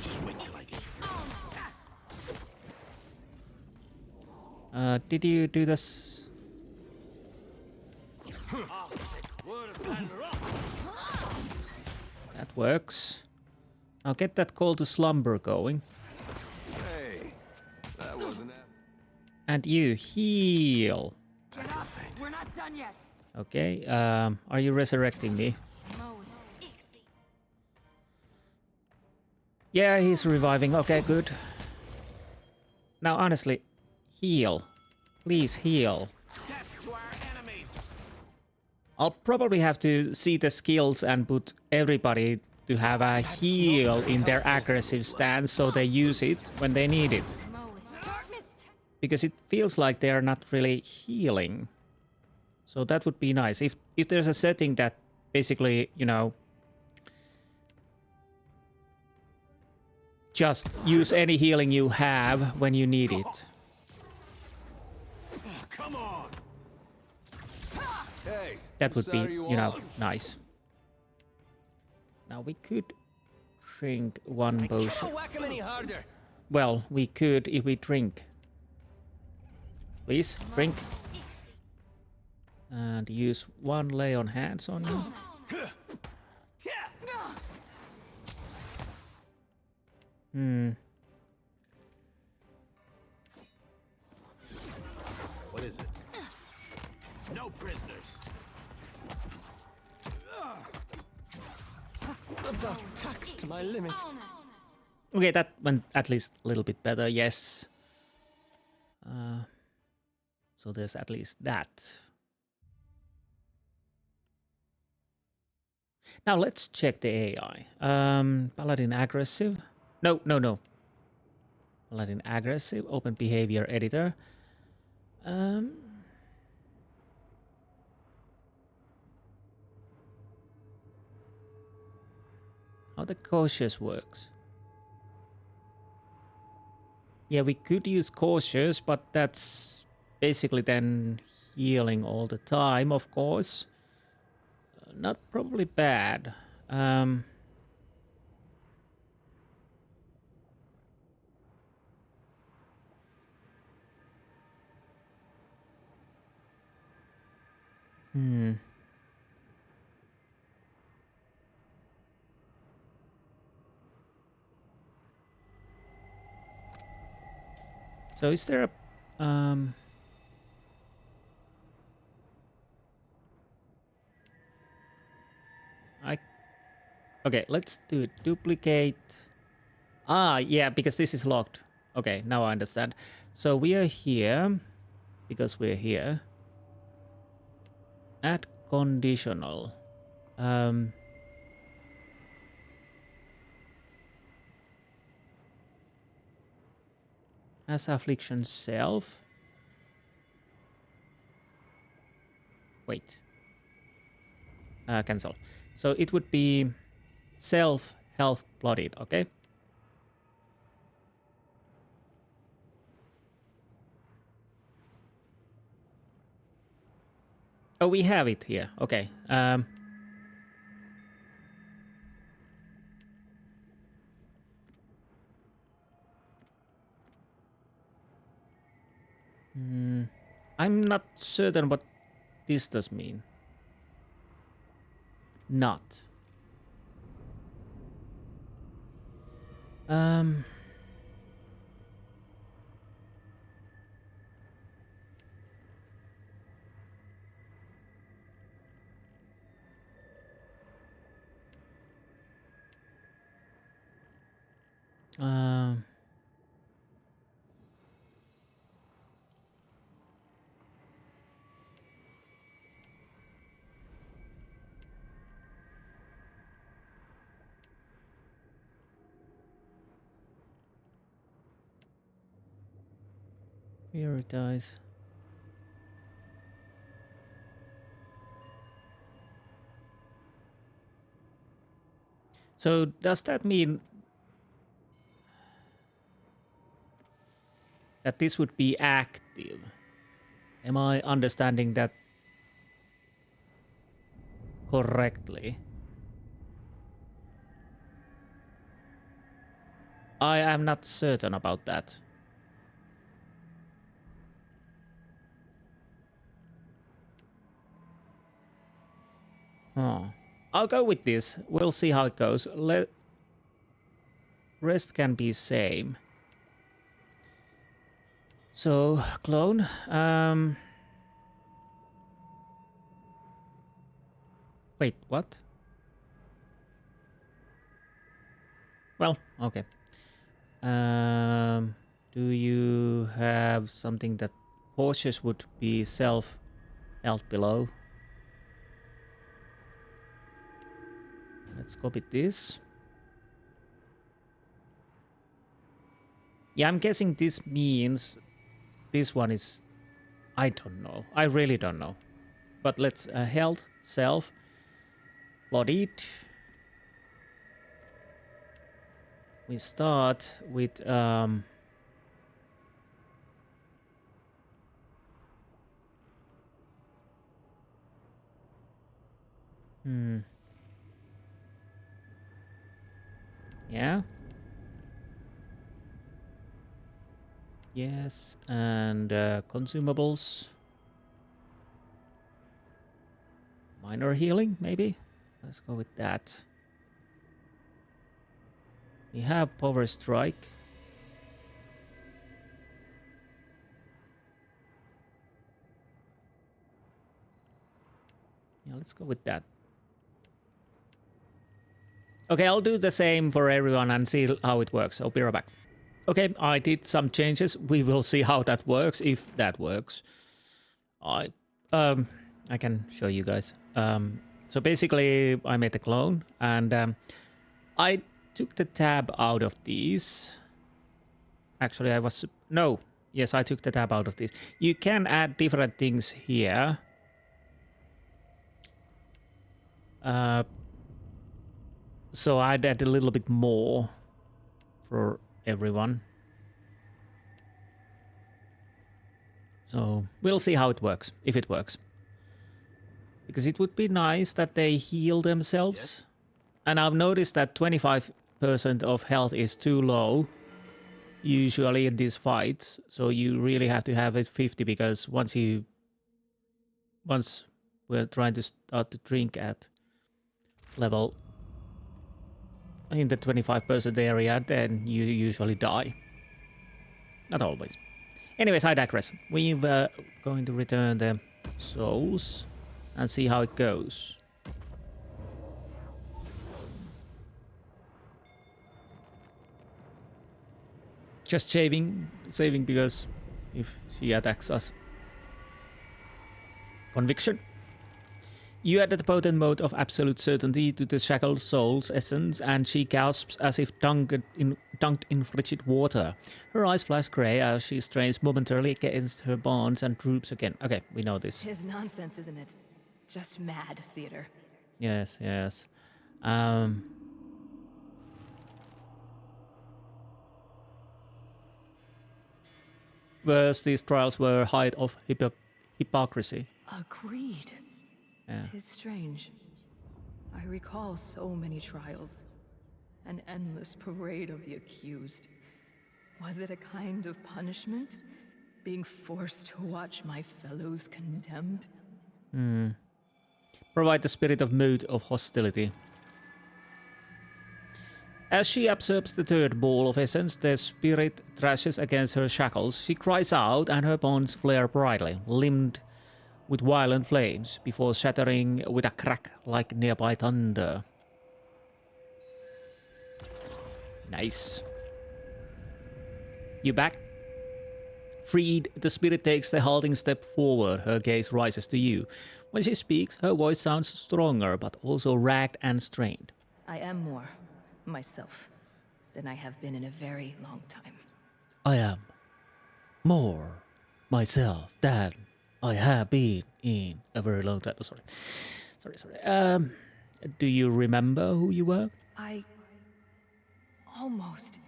[SPEAKER 12] Just wait till I get free.
[SPEAKER 1] Did you do this? That works. Now get that call to slumber going.
[SPEAKER 2] Hey, that wasn't it.
[SPEAKER 1] And you heal.
[SPEAKER 11] Get up! We're not done yet.
[SPEAKER 1] Okay, are you resurrecting me? Yeah, he's reviving. Okay, good. Now, honestly, heal. Please heal.
[SPEAKER 3] Death to our enemies.
[SPEAKER 1] I'll probably have to see the skills and put everybody to have a heal in their aggressive stance so they use it when they need it. Because it feels like they are not really healing. So that would be nice. If there's a setting that basically, you know, just use any healing you have when you need it.
[SPEAKER 3] Come on.
[SPEAKER 2] Hey,
[SPEAKER 1] That would be,
[SPEAKER 2] you
[SPEAKER 1] you know, nice. Now we could drink one potion.
[SPEAKER 3] Can't whack him any harder.
[SPEAKER 1] Well, we could if we drink. Please, drink. And use one lay on hands on you.
[SPEAKER 12] What is it? No prisoners.
[SPEAKER 2] About taxed to my limit.
[SPEAKER 1] Okay, that went at least a little bit better, yes. So there's at least that. Now let's check the AI. Paladin aggressive. No. Paladin aggressive, open behavior editor. How the cautious works. Yeah, we could use cautious, but that's basically then healing all the time, of course. Not probably bad. So is there a okay, let's do it. Duplicate. Yeah, because this is locked. Okay, now I understand. So we are here because we're here. Add conditional. As affliction self. Wait. Cancel. So it would be self health bloodied, okay? Oh, we have it here. Okay. I'm not certain what this does mean. Not. Prioritize. So does that mean that this would be active? Am I understanding that correctly? I am not certain about that. Oh. I'll go with this. We'll see how it goes. Rest can be same. So, clone. Wait, what? Well, okay. Do you have something that cautious would be self held below? Let's copy this. Yeah, I'm guessing this means this one is... I don't know. I really don't know. But let's held, self, bloodied. We start with... Yeah. Yes, and consumables. Minor healing, maybe? Let's go with that. We have power strike. Yeah, let's go with that. Okay, I'll do the same for everyone and see how it works. I'll be right back. Okay, I did some changes. We will see how that works, if that works. I can show you guys. So basically, I made a clone, and I took the tab out of these. Actually, yes, I took the tab out of these. You can add different things here. So I'd add a little bit more for everyone. So we'll see how it works, if it works. Because it would be nice that they heal themselves. Yes. And I've noticed that 25% of health is too low, usually in these fights. So you really have to have it 50, because once we're trying to start to drink at level in the 25% area, then you usually die. Not always. Anyways, I digress. We're going to return the souls and see how it goes. Just saving because if she attacks us. Conviction. You added a potent mode of absolute certainty to the shackled soul's essence, and she gasps as if dunked in frigid water. Her eyes flash grey as she strains momentarily against her bonds and droops again. Okay, we know this.
[SPEAKER 7] His nonsense, isn't it? Just mad theater.
[SPEAKER 1] Yes, yes. Worse, these trials were height of hypocrisy.
[SPEAKER 7] Agreed.
[SPEAKER 1] Yeah.
[SPEAKER 7] 'Tis strange. I recall so many trials. An endless parade of the accused. Was it a kind of punishment? Being forced to watch my fellows condemned?
[SPEAKER 1] Provide the spirit of mood of hostility. As she absorbs the third ball of essence, the spirit thrashes against her shackles. She cries out and her bonds flare brightly, limned with violent flames, before shattering with a crack like nearby thunder. Nice. You back? Freed, the spirit takes the halting step forward. Her gaze rises to you. When she speaks, her voice sounds stronger, but also ragged and strained.
[SPEAKER 7] I am more myself than I have been in a very long time.
[SPEAKER 1] I am more myself than I have been in a very long time. Oh, sorry. Do you remember who you were?
[SPEAKER 7] I almost,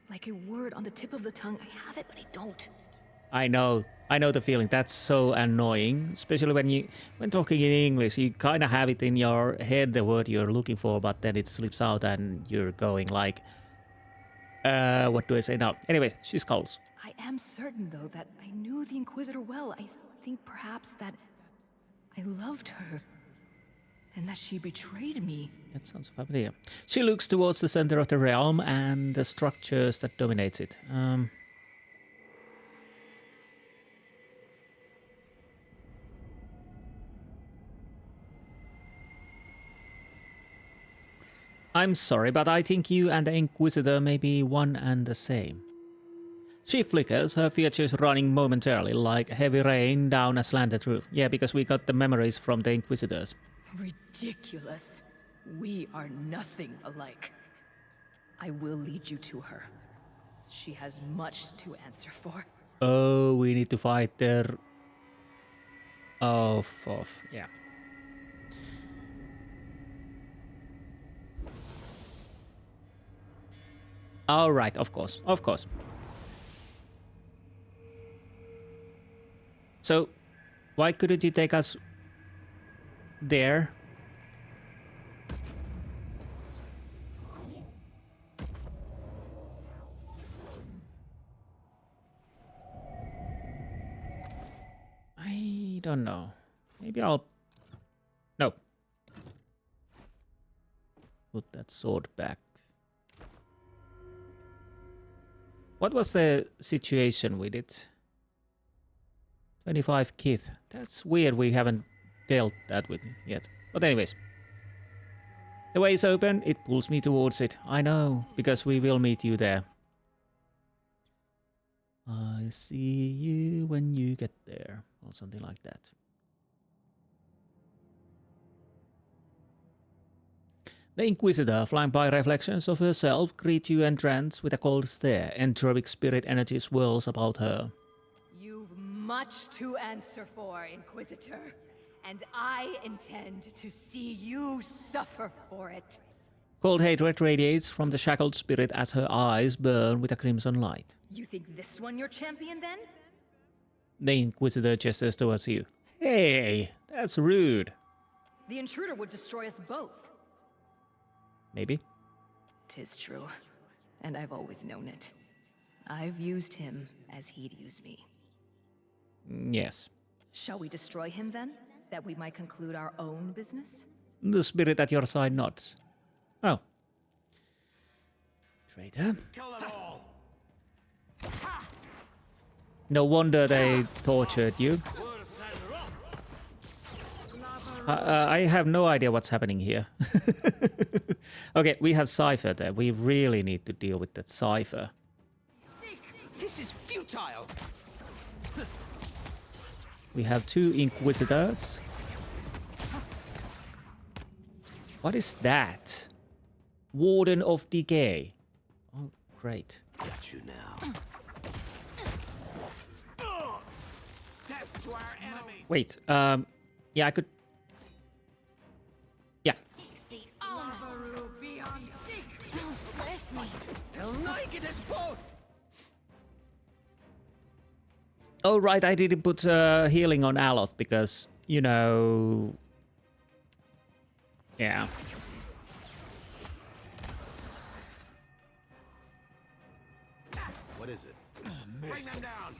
[SPEAKER 7] like a word on the tip of the tongue. I have it, but I don't.
[SPEAKER 1] I know the feeling. That's so annoying, especially when talking in English. You kind of have it in your head, the word you're looking for, but then it slips out and you're going like, what do I say now? Anyways, she scolds.
[SPEAKER 7] I am certain, though, that I knew the Inquisitor well. I think perhaps that I loved her, and that she betrayed me.
[SPEAKER 1] That sounds familiar. She looks towards the center of the realm and the structures that dominate it. I'm sorry, but I think you and the Inquisitor may be one and the same. She flickers, her features running momentarily like heavy rain down a slanted roof. Yeah, because we got the memories from the Inquisitors.
[SPEAKER 7] Ridiculous. We are nothing alike. I will lead you to her. She has much to answer for.
[SPEAKER 1] Oh, we need to fight their... Oh, yeah. All right, of course. So, why couldn't you take us there? I don't know. Maybe I'll... No. Put that sword back. What was the situation with it? 25 kith. That's weird. We haven't dealt that with me yet. But anyways. The way is open, it pulls me towards it. I know, because we will meet you there. I see you when you get there. Or something like that. The Inquisitor, flying by reflections of herself, greets you entrance with a cold stare. Entropic spirit energy swirls about her.
[SPEAKER 13] You've much to answer for, Inquisitor. And I intend to see you suffer for it.
[SPEAKER 1] Cold hatred radiates from the shackled spirit as her eyes burn with a crimson light.
[SPEAKER 13] You think this one your champion, then?
[SPEAKER 1] The Inquisitor gestures towards you. Hey, that's rude.
[SPEAKER 13] The intruder would destroy us both.
[SPEAKER 1] Maybe.
[SPEAKER 7] 'Tis true, and I've always known it. I've used him as he'd use me.
[SPEAKER 1] Yes.
[SPEAKER 7] Shall we destroy him then, that we might conclude our own business?
[SPEAKER 1] The spirit at your side nods. Oh. Traitor.
[SPEAKER 12] Kill them all.
[SPEAKER 1] No wonder they tortured you. I have no idea what's happening here. Okay, we have Cypher there. We really need to deal with that Cypher.
[SPEAKER 2] This is futile.
[SPEAKER 1] We have 2 Inquisitors. What is that? Warden of Decay. Oh, great.
[SPEAKER 12] Got you now. Death to our enemy.
[SPEAKER 1] Wait, yeah, I could... Yeah.
[SPEAKER 2] They'll like it as both.
[SPEAKER 1] Oh, right, I didn't put healing on Eothas because, you know... Yeah.
[SPEAKER 12] What is it? Bring them down.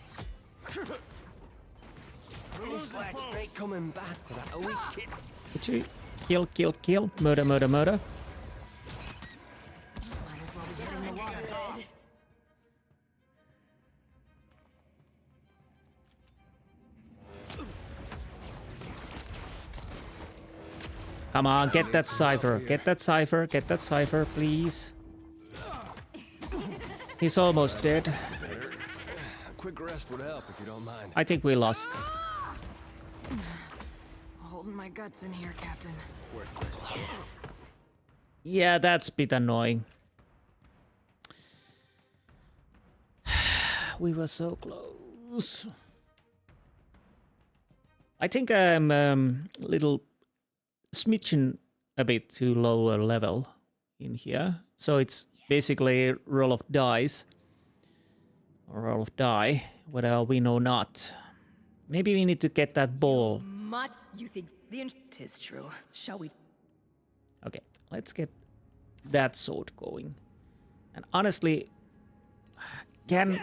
[SPEAKER 2] This lax ain't coming back without a weak kid.
[SPEAKER 1] Did you kill? Murder.
[SPEAKER 4] Might as well be hitting the water.
[SPEAKER 1] Come on, get that Cypher. Get that Cypher, please. He's almost dead.
[SPEAKER 3] A quick rest would help if you don't mind.
[SPEAKER 1] I think we lost.
[SPEAKER 9] Holding my guts in here, Captain.
[SPEAKER 12] Worthless.
[SPEAKER 1] Yeah, that's a bit annoying. We were so close. I think I'm little smidgen a bit too lower level in here. So it's basically roll of dice. Or roll of die, whether we know not. Maybe we need to get that ball.
[SPEAKER 7] You think the 'tis true. Shall we?
[SPEAKER 1] Okay, let's get that sword going. And honestly, can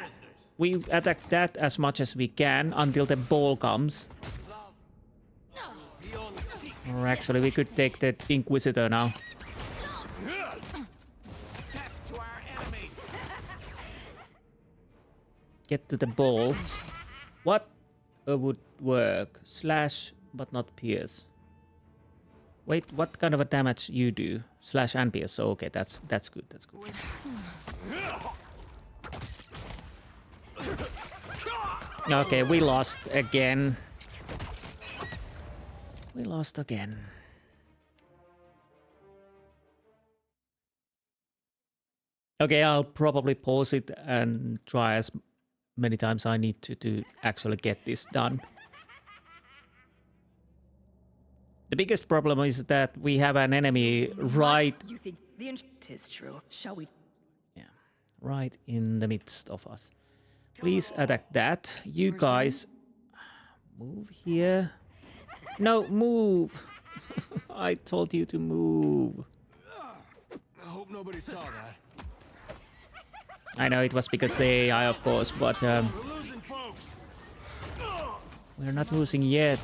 [SPEAKER 1] we attack that as much as we can until the ball comes? Or actually, we could take the Inquisitor now. Get to the ball. What would work? Slash, but not pierce. Wait, what kind of a damage you do? Slash and pierce. So okay, that's good. That's good. Okay, we lost again. We lost again. Okay, I'll probably pause it and try as many times I need to actually get this done. The biggest problem is that we have an enemy right...
[SPEAKER 7] You think the 'tis true. Shall we?
[SPEAKER 1] Yeah, right in the midst of us. Please attack that. You guys... Move here. No, move! I told you to move.
[SPEAKER 3] I hope nobody saw that.
[SPEAKER 1] I know it was because the AI, of course, but
[SPEAKER 3] We're losing, folks.
[SPEAKER 1] we're not losing yet.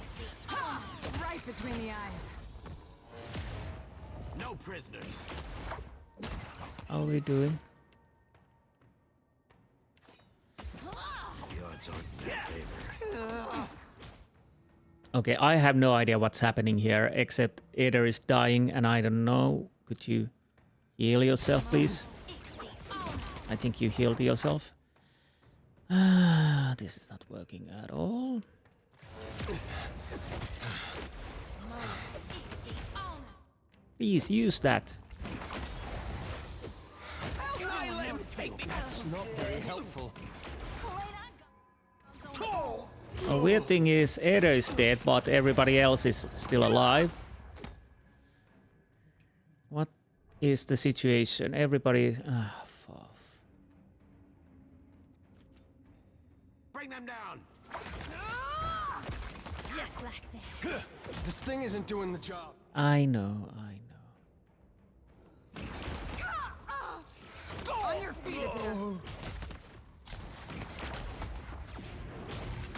[SPEAKER 9] Right between the eyes.
[SPEAKER 12] No prisoners.
[SPEAKER 1] How are we doing?
[SPEAKER 12] The odds aren't in their favor.
[SPEAKER 1] Okay, I have no idea what's happening here, except Aether is dying and I don't know. Could you heal yourself, please? I think you healed yourself. This is not working at all. Please use that.
[SPEAKER 2] That's not very helpful.
[SPEAKER 1] A weird thing is Aether is dead, but everybody else is still alive. What is the situation? Everybody...
[SPEAKER 2] Bring them down!
[SPEAKER 13] Just like that.
[SPEAKER 2] This thing isn't doing the job.
[SPEAKER 1] I know.
[SPEAKER 9] On your feet, Adair.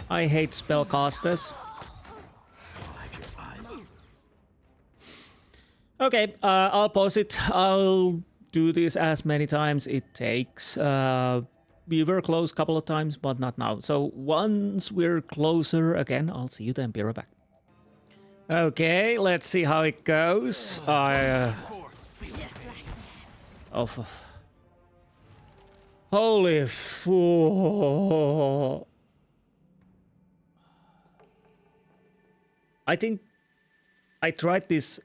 [SPEAKER 1] I hate spellcasters. Okay, I'll pause it. I'll do this as many times it takes. We were close a couple of times, but not now. So once we're closer again, I'll see you then. Be right back. Okay, let's see how it goes. Holy fool. I think I tried this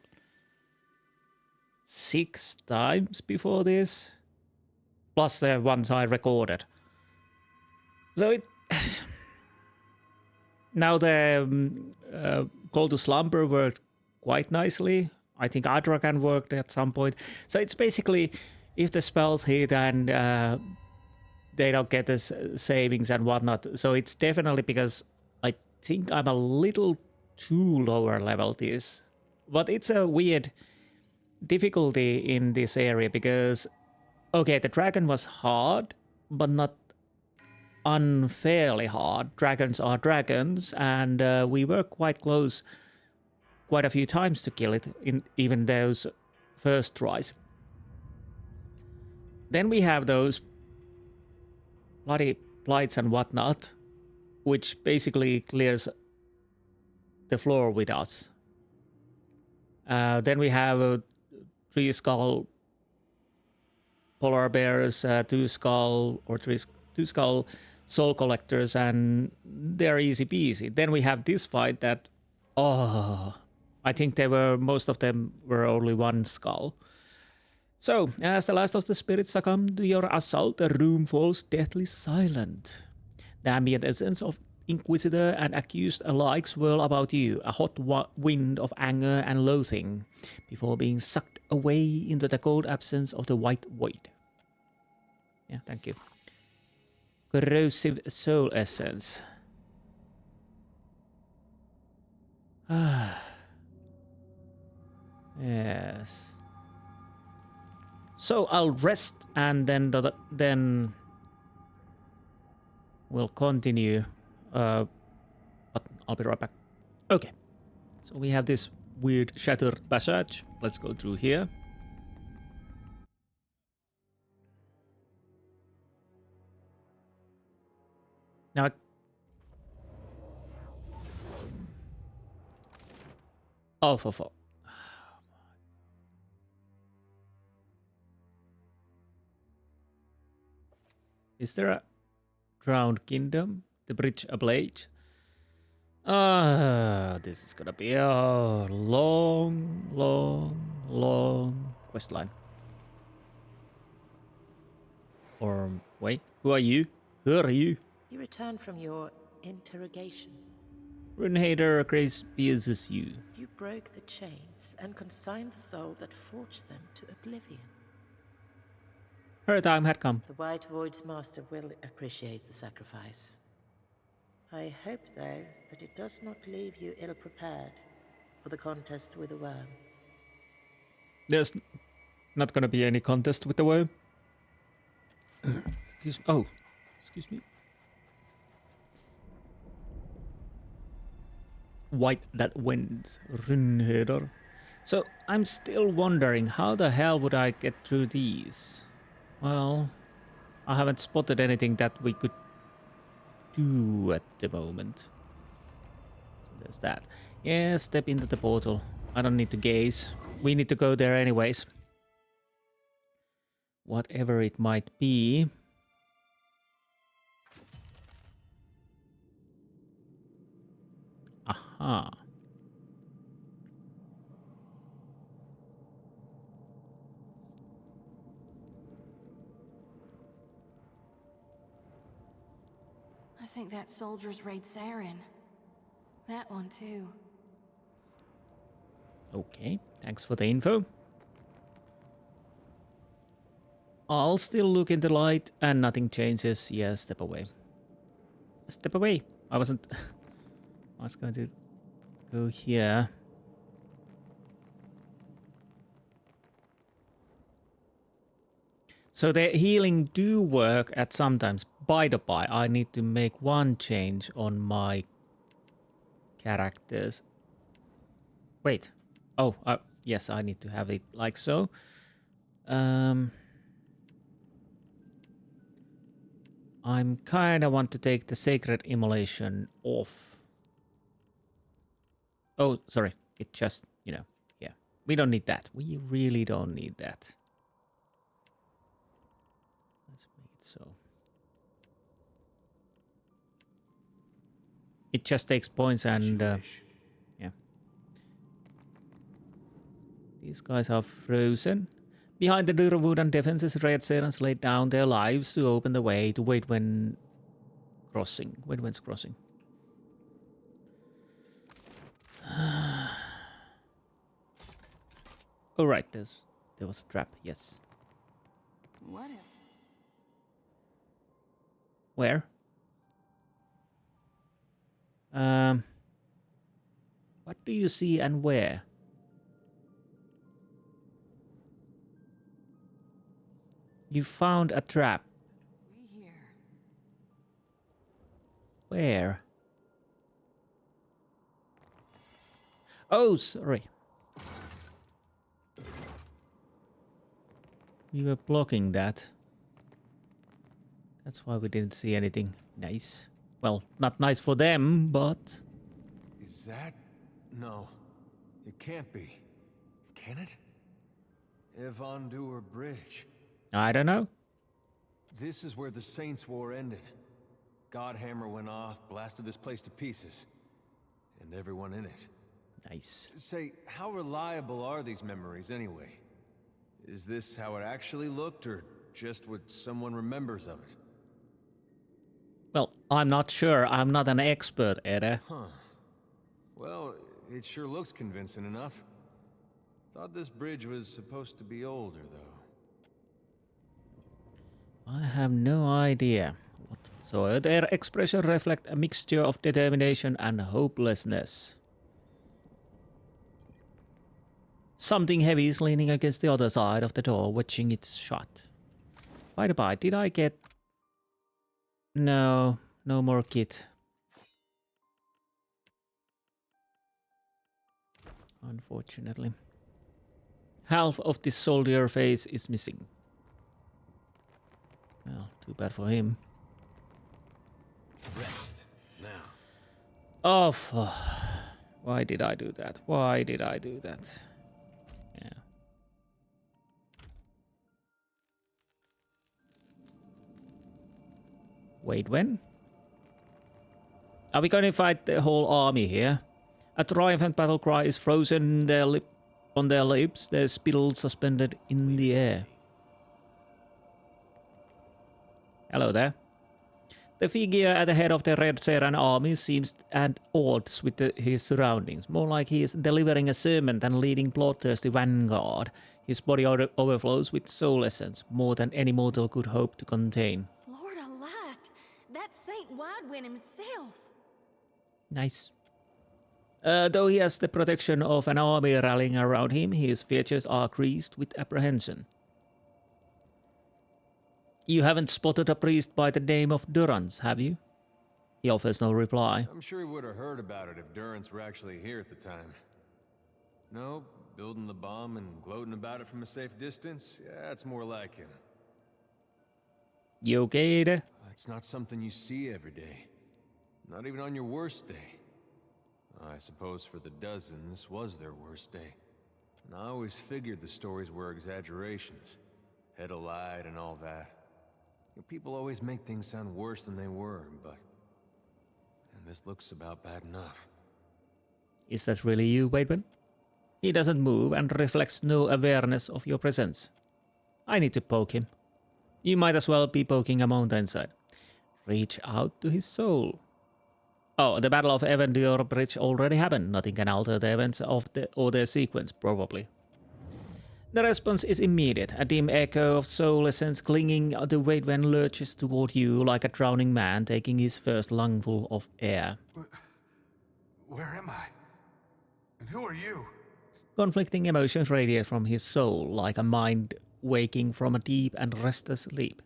[SPEAKER 1] 6 times before this, plus the ones I recorded. So it... Now the Call to Slumber worked quite nicely. I think Adrakan worked at some point. So it's basically if the spells hit and they don't get the savings and whatnot. So it's definitely because I think I'm a little too lower level this. But it's a weird difficulty in this area because, okay, the dragon was hard, but not unfairly hard. Dragons are dragons, and we were quite close quite a few times to kill it in even those first tries. Then we have those bloody blights and whatnot, which basically clears the floor with us. Then we have 3 skull polar bears, 2 skull or 2 skull soul collectors, and they're easy peasy. Then we have this fight that, I think most of them were only 1 skull. So, as the last of the spirits succumb to your assault, the room falls deathly silent. The ambient essence of Inquisitor and accused alike swirl about you, a hot wind of anger and loathing, before being sucked away into the cold absence of the white void. Yeah, thank you. Corrosive soul essence. Yes. So I'll rest and then we'll continue. But I'll be right back. Okay. So we have this weird shattered passage. Let's go through here. Now, oh, for fuck. Is there a drowned kingdom? The bridge ablaze? This is gonna be a long quest line. Or wait, who are you? Who are you?
[SPEAKER 8] You returned from your interrogation.
[SPEAKER 1] Runhader Grace pierces you.
[SPEAKER 8] You broke the chains and consigned the soul that forged them to oblivion.
[SPEAKER 1] Her time had come.
[SPEAKER 8] The White Void's master will appreciate the sacrifice. I hope, though, that it does not leave you ill-prepared for the contest with the worm.
[SPEAKER 1] There's not gonna be any contest with the worm. Excuse me. White that wins, Runhader. So I'm still wondering, how the hell would I get through these? Well, I haven't spotted anything that we could do at the moment. So There's that. Yeah, step into the portal. I don't need to gaze. We need to go there anyways. Whatever it might be. Aha.
[SPEAKER 4] I think that soldier's raid Saren. That one too.
[SPEAKER 1] Okay, thanks for the info. I'll still look in the light and nothing changes. Yeah, step away. Step away. I was going to go here. So the healing do work at sometimes. By the by, I need to make one change on my characters. Wait. Oh, yes, I need to have it like so. I'm kinda want to take the sacred immolation off. Oh, sorry. It just, you know, yeah. We don't need that. We really don't need that. Let's make it so. It just takes points and yeah. These guys are frozen. Behind the Dura wooden defenses, Red Serans laid down their lives to open the way to wait when crossing. Wait when's crossing. Oh right, there was a trap, yes.
[SPEAKER 9] What?
[SPEAKER 1] Where? What do you see and where? You found a trap.
[SPEAKER 9] We here.
[SPEAKER 1] Where? Oh, sorry. We were blocking that. That's why we didn't see anything nice. Well, not nice for them, but...
[SPEAKER 2] Is that? No. It can't be. Can it? Eothas Bridge.
[SPEAKER 1] I don't know.
[SPEAKER 2] This is where the Saints' War ended. Godhammer went off, blasted this place to pieces. And everyone in it.
[SPEAKER 1] Nice.
[SPEAKER 2] Say, how reliable are these memories anyway? Is this how it actually looked, or just what someone remembers of it?
[SPEAKER 1] Well, I'm not sure. I'm not an expert, Eda.
[SPEAKER 2] Huh. Well, it sure looks convincing enough. Thought this bridge was supposed to be older, though.
[SPEAKER 1] I have no idea. So their expression reflect a mixture of determination and hopelessness. Something heavy is leaning against the other side of the door, watching it shut. By the by, did I get... No, no more kit. Unfortunately. Half of this soldier face is missing. Well, too bad for him.
[SPEAKER 12] Rest now.
[SPEAKER 1] Oh, why did I do that? Why did I do that? Yeah. Wait, when? Are we gonna fight the whole army here? A triumphant battle cry is frozen on their lips, their spittle suspended in the air. Hello there. The figure at the head of the Red Seran army seems at odds with his surroundings, more like he is delivering a sermon than leading bloodthirsty vanguard. His body overflows with soul essence, more than any mortal could hope to contain.
[SPEAKER 4] Lord alack, that's Saint Widewin himself.
[SPEAKER 1] Nice. Though he has the protection of an army rallying around him, his features are creased with apprehension. You haven't spotted a priest by the name of Durance, have you? He offers no reply.
[SPEAKER 2] I'm sure he would have heard about it if Durance were actually here at the time. No, building the bomb and gloating about it from a safe distance? Yeah, that's more like him.
[SPEAKER 1] You okay, Eda?
[SPEAKER 2] It's not something you see every day. Not even on your worst day. I suppose for the dozen, this was their worst day. And I always figured the stories were exaggerations. Head alight and all that. You know, people always make things sound worse than they were, but... And this looks about bad enough.
[SPEAKER 1] Is that really you, Waidwen? He doesn't move and reflects no awareness of your presence. I need to poke him. You might as well be poking a mountainside. Reach out to his soul. Oh, the Battle of Evendur Bridge already happened. Nothing can alter the events of their sequence, probably. The response is immediate. A dim echo of soul essence clinging to Waidwen lurches toward you like a drowning man taking his first lungful of air.
[SPEAKER 14] Where am I? And who are you?
[SPEAKER 1] Conflicting emotions radiate from his soul like a mind waking from a deep and restless sleep.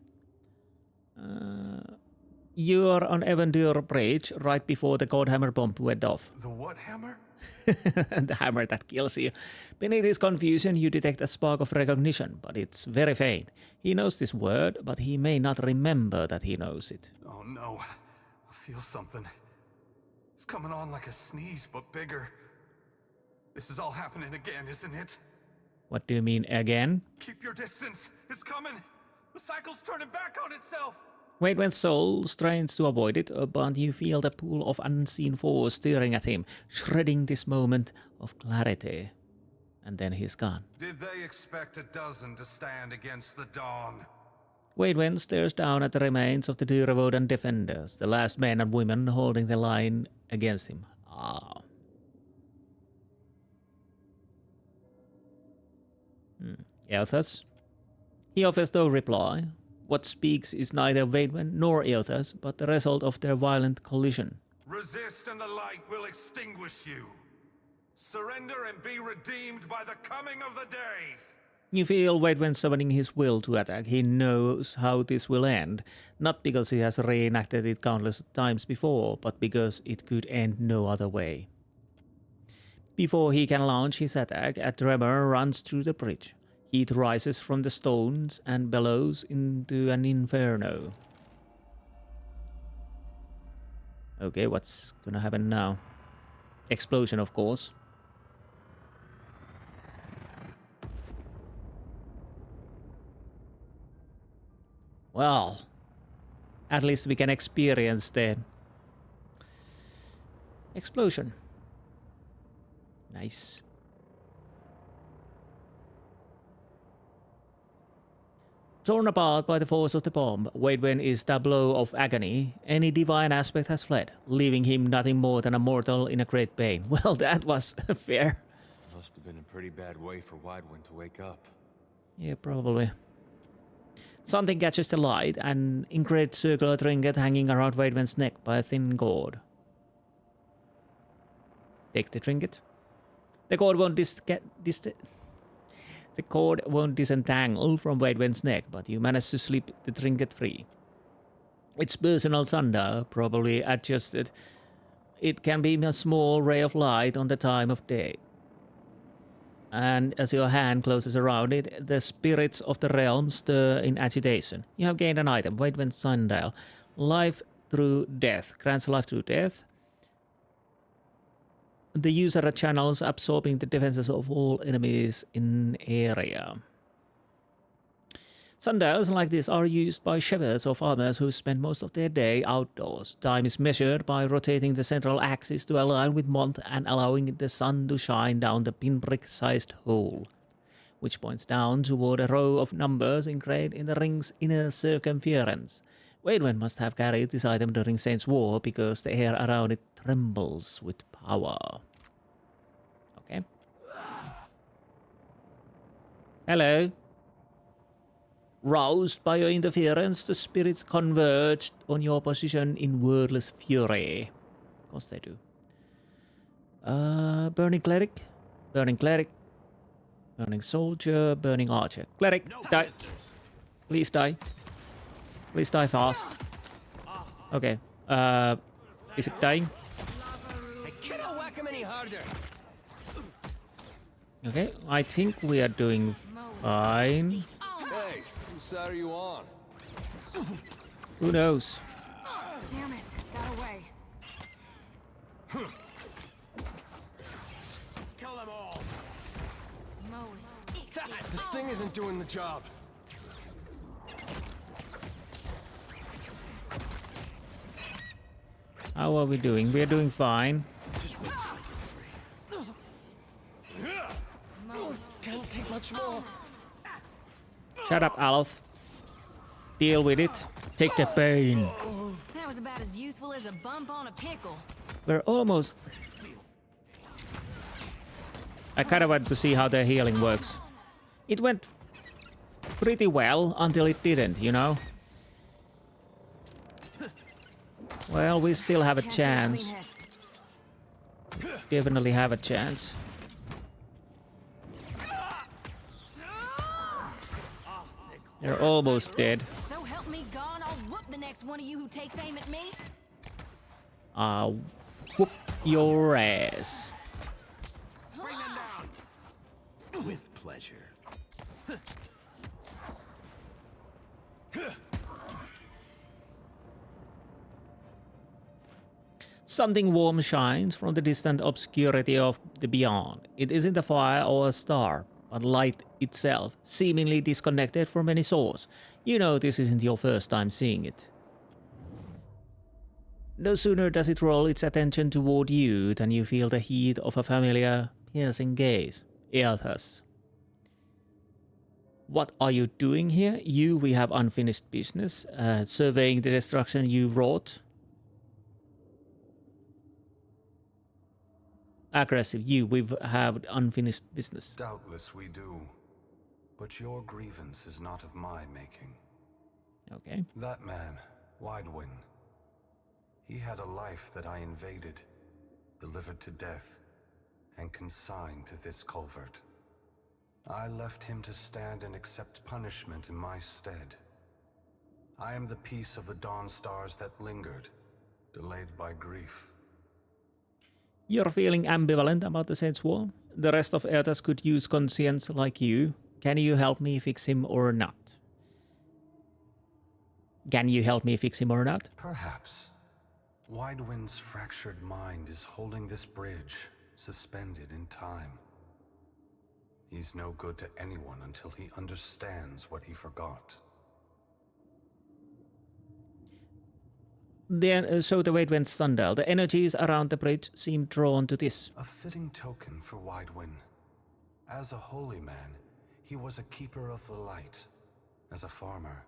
[SPEAKER 1] You are on Evendur Bridge right before the Godhammer bomb went off.
[SPEAKER 14] The what hammer?
[SPEAKER 1] The hammer that kills you. Beneath his confusion, you detect a spark of recognition, but it's very faint. He knows this word, but he may not remember that he knows it.
[SPEAKER 14] Oh no, I feel something. It's coming on like a sneeze, but bigger. This is all happening again, isn't it?
[SPEAKER 1] What do you mean, again?
[SPEAKER 14] Keep your distance. It's coming. The cycle's turning back on itself.
[SPEAKER 1] Waidwen's soul strains to avoid it, but you feel the pull of unseen force staring at him, shredding this moment of clarity. And then he's gone.
[SPEAKER 14] Did they expect a dozen to stand against the dawn?
[SPEAKER 1] Waidwen stares down at the remains of the Durevodan defenders, the last men and women holding the line against him. Ah. Eothas? He offers no reply. What speaks is neither Waidwen nor Eothas, but the result of their violent collision.
[SPEAKER 14] Resist and the light will extinguish you. Surrender and be redeemed by the coming of the day.
[SPEAKER 1] You feel Waidwen summoning his will to attack. He knows how this will end, not because he has reenacted it countless times before, but because it could end no other way. Before he can launch his attack, a tremor runs through the bridge. Heat rises from the stones and bellows into an inferno. Okay, what's gonna happen now? Explosion, of course. Well, at least we can experience the explosion. Nice. Torn apart by the force of the bomb, Waidwen is tableau of agony. Any divine aspect has fled, leaving him nothing more than a mortal in a great pain. Well, that was fair.
[SPEAKER 2] Must have been a pretty bad way for Waidwen to wake up.
[SPEAKER 1] Yeah, probably. Something catches the light, an engraved circular trinket hanging around Waidwen's neck by a thin cord. Take the trinket. The cord won't disentangle from Waidwen's neck, but you manage to slip the trinket free. It's personal sundial, probably adjusted. It can be a small ray of light on the time of day. And as your hand closes around it, the spirits of the realm stir in agitation. You have gained an item, Waidwen's sundial. Life through death. Grants life through death. The user channels absorbing the defenses of all enemies in area. Sundials like this are used by shepherds or farmers who spend most of their day outdoors. Time is measured by rotating the central axis to align with month and allowing the sun to shine down the pinprick-sized hole, which points down toward a row of numbers engraved in the ring's inner circumference. Waidwen must have carried this item during Saint's War because the air around it trembles with power. Okay. Hello. Roused by your interference, the spirits converged on your position in wordless fury. Of course they do. Burning cleric, burning cleric, burning soldier, burning archer. Cleric, die. Please die. Please die fast. Okay. Is it dying? Okay, I think we are doing fine.
[SPEAKER 2] Hey, whose side are you on?
[SPEAKER 1] Who knows?
[SPEAKER 4] Damn it, got away.
[SPEAKER 3] This thing isn't doing the job.
[SPEAKER 1] How are we doing? We are doing fine.
[SPEAKER 12] Just wait till I get free.
[SPEAKER 3] Can't take much more.
[SPEAKER 1] Shut up, Aloth. Deal with it. Take the pain.
[SPEAKER 4] That was about as useful as a bump on a pickle.
[SPEAKER 1] We're almost... I kind of want to see how the healing works. It went pretty well until it didn't, you know? Well, we still have a chance. Definitely have a chance. They're almost dead.
[SPEAKER 4] So help me God, I'll whoop the next one of you who takes aim at me.
[SPEAKER 1] I'll whoop your ass.
[SPEAKER 12] Bring them down. With pleasure.
[SPEAKER 1] Something warm shines from the distant obscurity of the beyond. It isn't a fire or a star, but light itself, seemingly disconnected from any source. You know this isn't your first time seeing it. No sooner does it roll its attention toward you than you feel the heat of a familiar, piercing gaze. Eothas. What are you doing here? We have unfinished business. Surveying the destruction you wrought. Aggressive, we have unfinished business.
[SPEAKER 6] Doubtless we do. But your grievance is not of my making.
[SPEAKER 1] Okay.
[SPEAKER 6] That man, Widewind, he had a life that I invaded, delivered to death, and consigned to this culvert. I left him to stand and accept punishment in my stead. I am the piece of the dawn stars that lingered, delayed by grief.
[SPEAKER 1] You're feeling ambivalent about the Saint's War? The rest of Eothas could use conscience like you. Can you help me fix him or not? Can you help me fix him or not?
[SPEAKER 6] Perhaps. Widewind's fractured mind is holding this bridge, suspended in time. He's no good to anyone until he understands what he forgot.
[SPEAKER 1] Then, so the weight went sundial. The energies around the bridge seem drawn to this.
[SPEAKER 6] A fitting token for Widewind. As a holy man, he was a keeper of the light. As a farmer,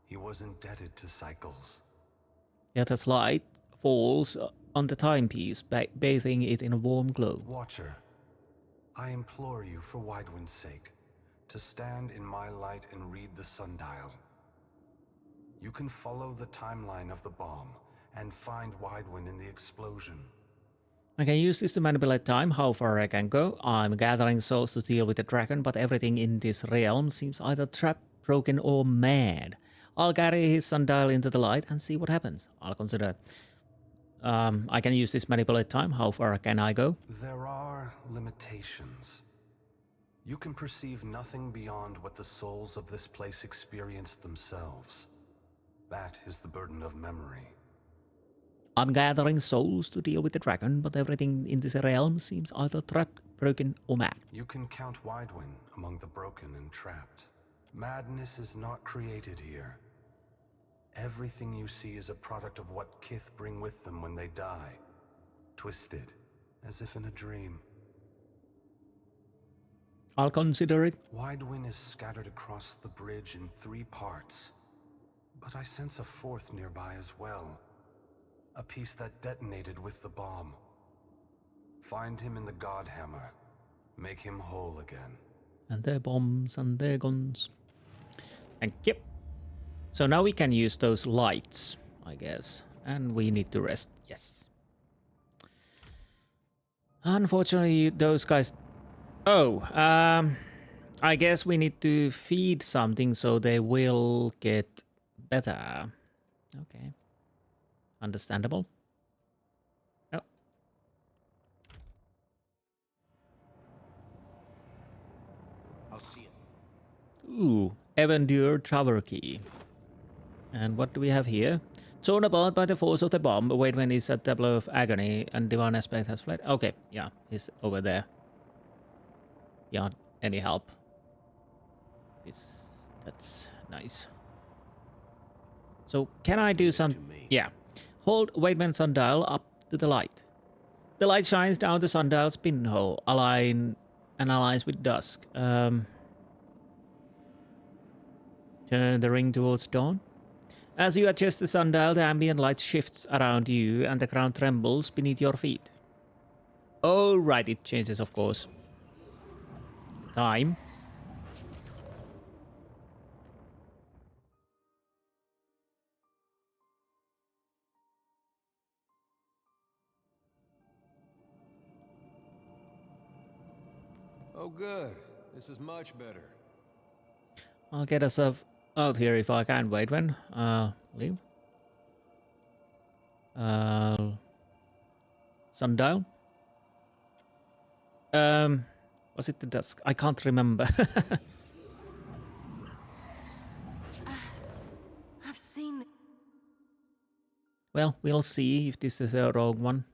[SPEAKER 6] he was indebted to cycles.
[SPEAKER 1] Eothas' light falls on the timepiece, bathing it in a warm glow.
[SPEAKER 6] Watcher, I implore you for Widewind's sake, to stand in my light and read the sundial. You can follow the timeline of the bomb and find Widewind in the explosion.
[SPEAKER 1] I can use this to manipulate time, how far I can go. I'm gathering souls to deal with the dragon, but everything in this realm seems either trapped, broken, or mad. I'll carry his sundial into the light and see what happens. I'll consider. I can use this manipulate time. How far can I go?
[SPEAKER 6] There are limitations. You can perceive nothing beyond what the souls of this place experienced themselves. That is the burden of memory.
[SPEAKER 1] I'm gathering souls to deal with the dragon, but everything in this realm seems either trapped, broken, or mad.
[SPEAKER 6] You can count Widewind among the broken and trapped. Madness is not created here. Everything you see is a product of what Kith bring with them when they die. Twisted, as if in a dream.
[SPEAKER 1] I'll consider it.
[SPEAKER 6] Widewind is scattered across the bridge in 3 parts. But I sense a 4th nearby as well. A piece that detonated with the bomb. Find him in the Godhammer. Make him whole again.
[SPEAKER 1] And their bombs and their guns. Thank you. So now we can use those lights, I guess. And we need to rest. Yes. Unfortunately, those guys... Oh, I guess we need to feed something so they will get better. Okay. Understandable. Oh.
[SPEAKER 12] I'll see it.
[SPEAKER 1] Ooh, Evendur Tower Key. And what do we have here? Torn apart by the force of the bomb, Waitman is at the blow of agony and divine aspect has fled. Okay, yeah, he's over there. Beyond any help. That's nice. So can I do some? Yeah. Hold Waitman sundial up to the light. The light shines down the sundial's pinhole, aligns with dusk. Turn the ring towards dawn. As you adjust the sundial, the ambient light shifts around you and the ground trembles beneath your feet. Oh, right, it changes, of course. Time.
[SPEAKER 2] Oh, good. This is much better.
[SPEAKER 1] I'll get us out here if I can. Wait, when? Leave. Sundial. Was it the dusk? I can't remember.
[SPEAKER 9] I've seen.
[SPEAKER 1] Well, we'll see if this is the wrong one.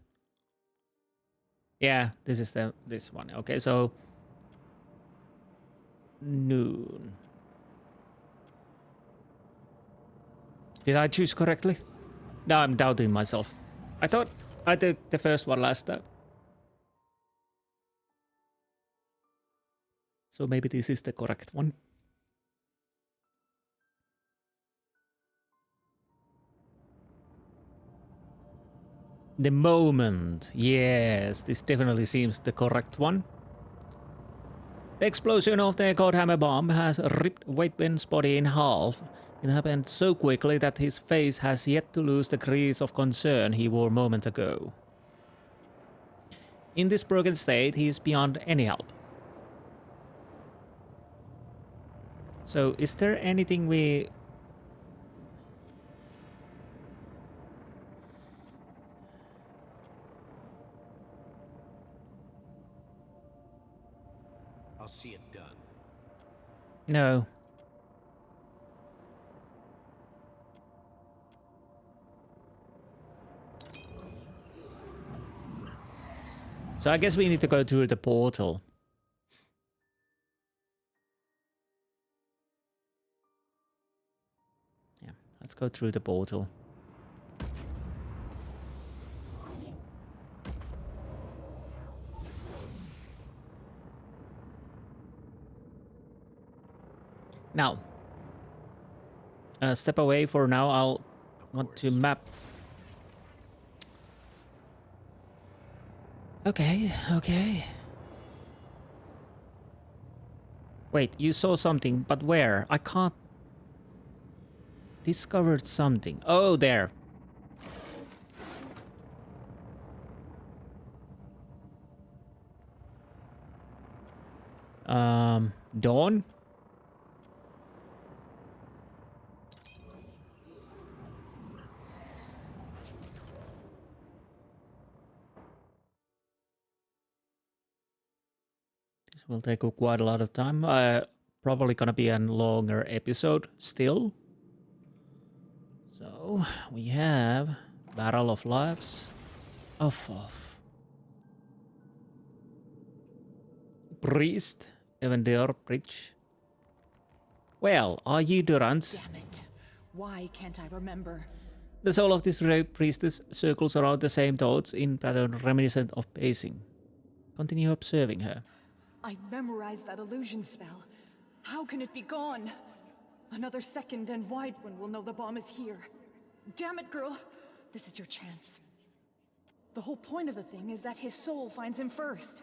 [SPEAKER 1] Yeah, this is this one. Okay, so noon. Did I choose correctly? Now I'm doubting myself. I thought I took the first one last time. So maybe this is the correct one. The moment. Yes, this definitely seems the correct one. The explosion of the Godhammer bomb has ripped Waitman's body in half. It happened so quickly that his face has yet to lose the grease of concern he wore moments ago. In this broken state, he is beyond any help. So, is there anything we...
[SPEAKER 12] I'll see it done.
[SPEAKER 1] No. So I guess we need to go through the portal. Yeah, let's go through the portal. Now, step away for now. I'll want to map. Okay, okay. Wait, you saw something, but where? I can't... Discovered something. Oh, there. Dawn? Will take quite a lot of time. Probably gonna be a longer episode still. So we have Battle of Lives. Off. Priest, Evendior Bridge. Well, are you Durance?
[SPEAKER 15] Damn it. Why can't I remember?
[SPEAKER 1] The soul of this rogue priestess circles around the same thoughts in pattern reminiscent of pacing. Continue observing her.
[SPEAKER 15] I memorized that illusion spell. How can it be gone? Another second and Whitewind will know the bomb is here. Damn it, girl. This is your chance. The whole point of the thing is that his soul finds him first.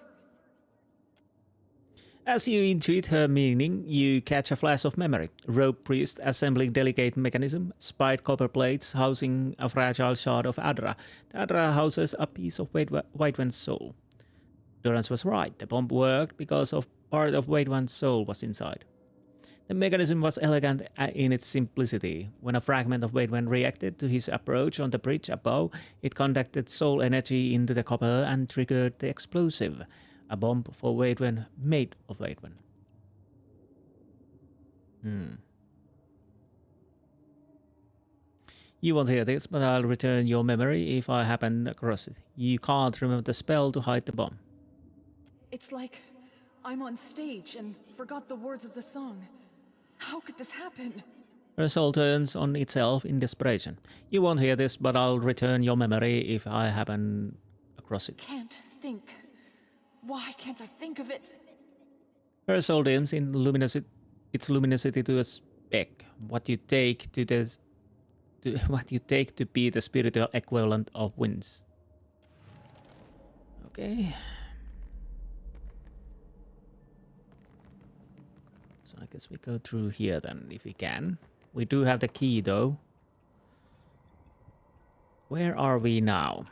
[SPEAKER 1] As you intuit her meaning, you catch a flash of memory. Rogue priest assembling delicate mechanism, spied copper plates housing a fragile shard of Adra. The Adra houses a piece of Whitewind's soul. Durance was right. The bomb worked because of part of Waitman's soul was inside. The mechanism was elegant in its simplicity. When a fragment of Waitman reacted to his approach on the bridge above, it conducted soul energy into the copper and triggered the explosive. A bomb for Waitman made of Waitman. You won't hear this, but I'll return your memory if I happen across it. You can't remember the spell to hide the bomb.
[SPEAKER 15] It's like I'm on stage and forgot the words of the song. How could this happen?
[SPEAKER 1] Her soul turns on itself in desperation. You won't hear this, but I'll return your memory if I happen across it.
[SPEAKER 15] Can't think. Why can't I think of it?
[SPEAKER 1] Her soul dims in its luminosity to a speck. What you take to be the spiritual equivalent of winds. Okay. So I guess we go through here then, if we can. We do have the key though. Where are we now?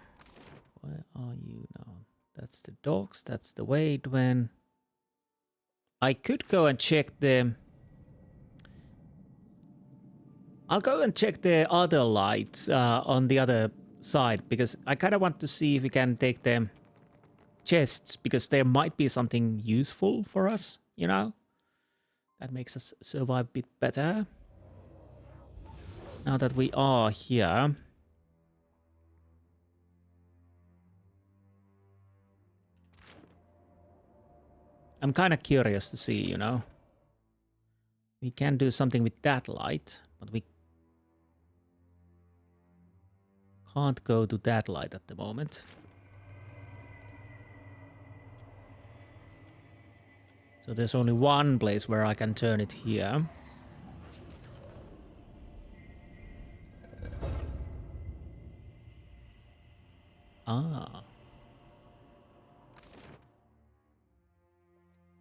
[SPEAKER 1] Where are you now? That's the docks, that's the way it went. I could go and check the... I'll go and check the other lights on the other side, because I kind of want to see if we can take the chests, because there might be something useful for us, you know? That makes us survive a bit better. Now that we are here... I'm kind of curious to see, you know. We can do something with that light, but we can't go to that light at the moment. So there's only one place where I can turn it here. Ah.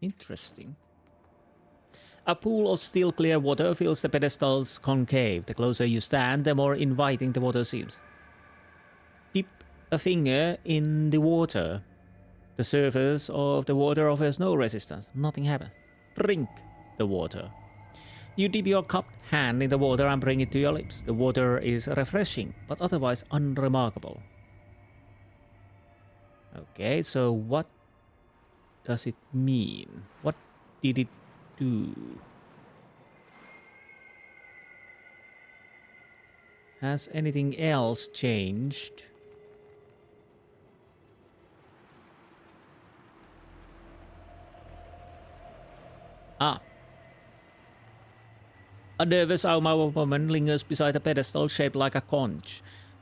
[SPEAKER 1] Interesting. A pool of still clear water fills the pedestal's concave. The closer you stand, the more inviting the water seems. Dip a finger in the water. The surface of the water offers no resistance. Nothing happens. Drink the water. You dip your cupped hand in the water and bring it to your lips. The water is refreshing, but otherwise unremarkable. Okay, so what does it mean? What did it do? Has anything else changed? Ah. A nervous Aumau woman lingers beside a pedestal shaped like a conch.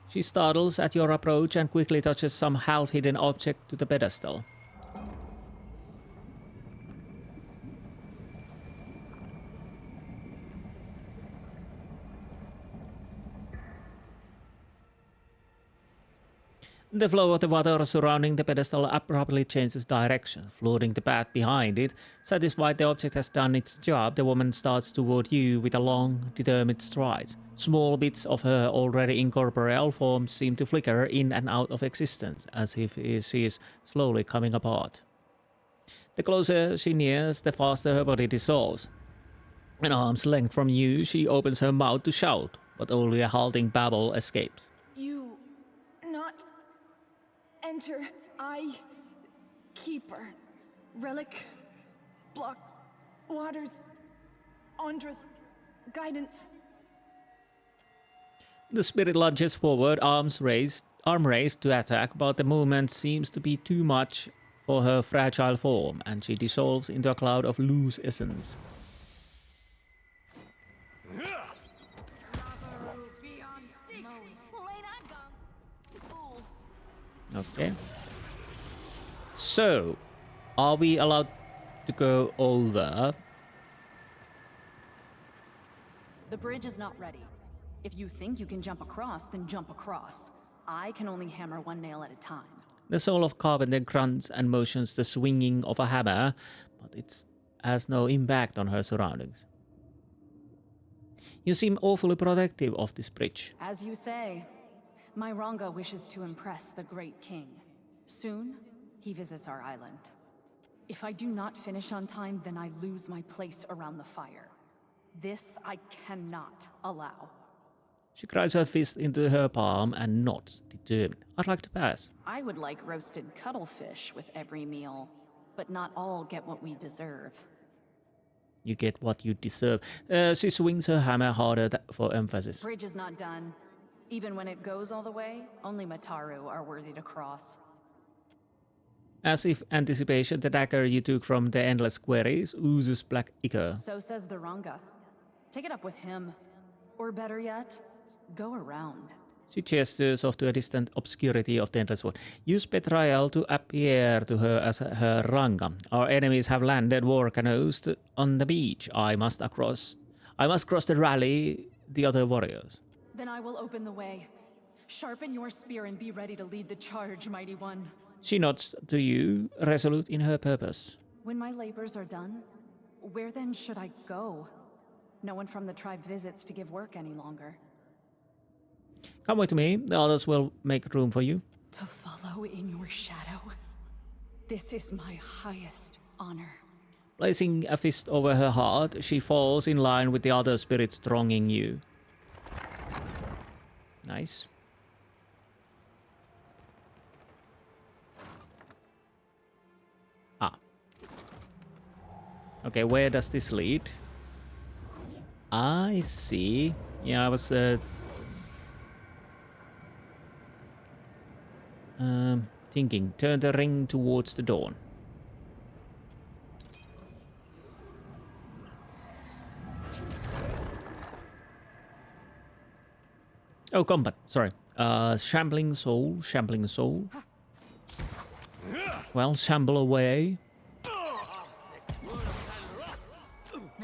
[SPEAKER 1] She startles at your approach and quickly touches some half-hidden object to the pedestal. The flow of the water surrounding the pedestal abruptly changes direction, flooding the path behind it. Satisfied the object has done its job, the woman starts toward you with a long, determined stride. Small bits of her already incorporeal form seem to flicker in and out of existence, as if she is slowly coming apart. The closer she nears, the faster her body dissolves. An arm's length from you, she opens her mouth to shout, but only a halting babble escapes.
[SPEAKER 15] You... not... enter... I... keeper... relic... block... waters... Andras... guidance...
[SPEAKER 1] The spirit lunges forward, arm raised to attack, but the movement seems to be too much for her fragile form, and she dissolves into a cloud of loose essence. Okay. So, are we allowed to go over?
[SPEAKER 16] The bridge is not ready. If you think you can jump across, then jump across. I can only hammer one nail at a time.
[SPEAKER 1] The soul of Carpenter grunts and motions the swinging of a hammer, but it has no impact on her surroundings. You seem awfully protective of this bridge.
[SPEAKER 16] As you say, my Ranga wishes to impress the great king. Soon, he visits our island. If I do not finish on time, then I lose my place around the fire. This I cannot allow.
[SPEAKER 1] She cries her fist into her palm and nods, determined. I'd like to pass.
[SPEAKER 16] I would like roasted cuttlefish with every meal, but not all get what we deserve.
[SPEAKER 1] You get what you deserve. She swings her hammer harder for emphasis.
[SPEAKER 16] Bridge is not done. Even when it goes all the way, only Mataru are worthy to cross.
[SPEAKER 1] As if anticipation, the dagger you took from the endless queries oozes black ichor.
[SPEAKER 16] So says the Ranga. Take it up with him. Or better yet, go around.
[SPEAKER 1] She gestures off to a distant obscurity of the endless world. Use betrayal to appear to her as her Ranga. Our enemies have landed war canoes on the beach. I must cross the rally the other warriors.
[SPEAKER 16] Then I will open the way. Sharpen your spear and be ready to lead the charge, mighty one.
[SPEAKER 1] She nods to you, resolute in her purpose.
[SPEAKER 16] When my labors are done, where then should I go? No one from the tribe visits to give work any longer.
[SPEAKER 1] Come with me, the others will make room for you.
[SPEAKER 16] To follow in your shadow. This is my highest honor.
[SPEAKER 1] Placing a fist over her heart, she falls in line with the other spirits thronging you. Nice. Ah. Okay, where does this lead? I see. Yeah, I was thinking. Turn the ring towards the dawn. Oh, combat. Sorry. Shambling soul. Shambling soul. Well, shamble away.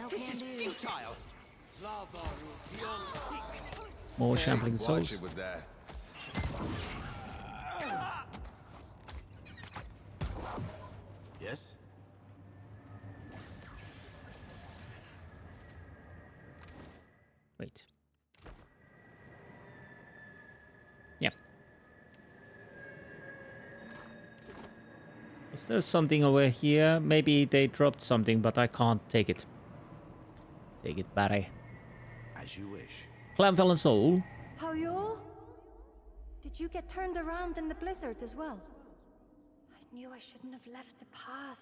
[SPEAKER 12] This is futile.
[SPEAKER 1] More shambling souls.
[SPEAKER 2] With that.
[SPEAKER 12] Yes?
[SPEAKER 1] Wait. Yeah. Is there something over here? Maybe they dropped something, but I can't take it. Take it, Barry.
[SPEAKER 12] As you wish.
[SPEAKER 1] Clamfell soul.
[SPEAKER 5] How you all? Did you get turned around in the blizzard as well? I knew I shouldn't have left the path.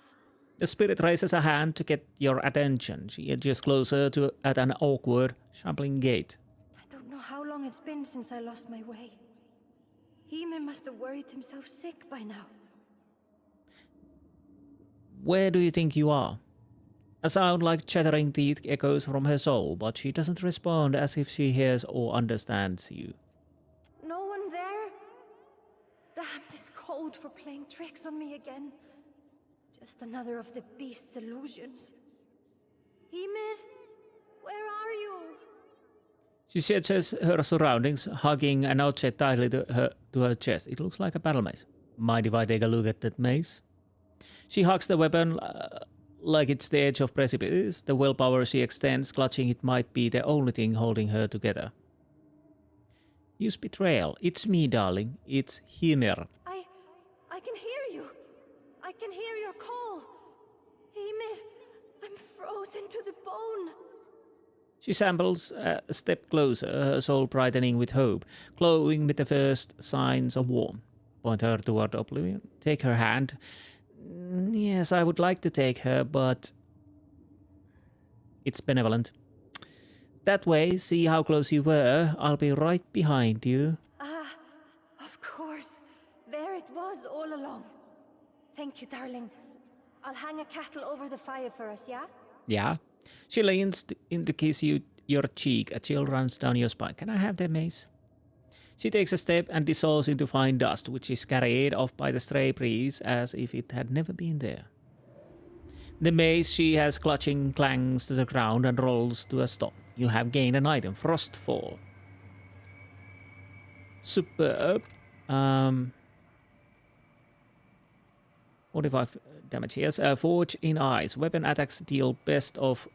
[SPEAKER 1] The spirit raises a hand to get your attention. She edges closer at an awkward, shambling gait.
[SPEAKER 5] I don't know how long it's been since I lost my way. Ymir must have worried himself sick by now.
[SPEAKER 1] Where do you think you are? A sound like chattering teeth echoes from her soul, but she doesn't respond as if she hears or understands you.
[SPEAKER 5] No one there? Damn this cold for playing tricks on me again. Just another of the beast's illusions. Ymir, where are you?
[SPEAKER 1] She searches her surroundings, hugging an object tightly to her chest. It looks like a battle mace. Mind if I take a look at that mace? She hugs the weapon like it's the edge of precipice. The willpower she extends, clutching it might be the only thing holding her together. Use betrayal. It's me, darling. It's Ymir.
[SPEAKER 5] I can hear you. I can hear your call. Ymir, I'm frozen to the bone.
[SPEAKER 1] She shambles a step closer, her soul brightening with hope, glowing with the first signs of warmth. Point her toward oblivion. Take her hand. Yes, I would like to take her, but it's benevolent. That way, see how close you were. I'll be right behind you.
[SPEAKER 5] Ah, of course. There it was all along. Thank you, darling. I'll hang a kettle over the fire for us, yeah?
[SPEAKER 1] Yeah. She leans in to kiss your cheek. A chill runs down your spine. Can I have the mace? She takes a step and dissolves into fine dust, which is carried off by the stray breeze as if it had never been there. The mace she has clutching clangs to the ground and rolls to a stop. You have gained an item, Frostfall. Superb. 45 damage. Yes, Forge in Ice. Weapon attacks deal best of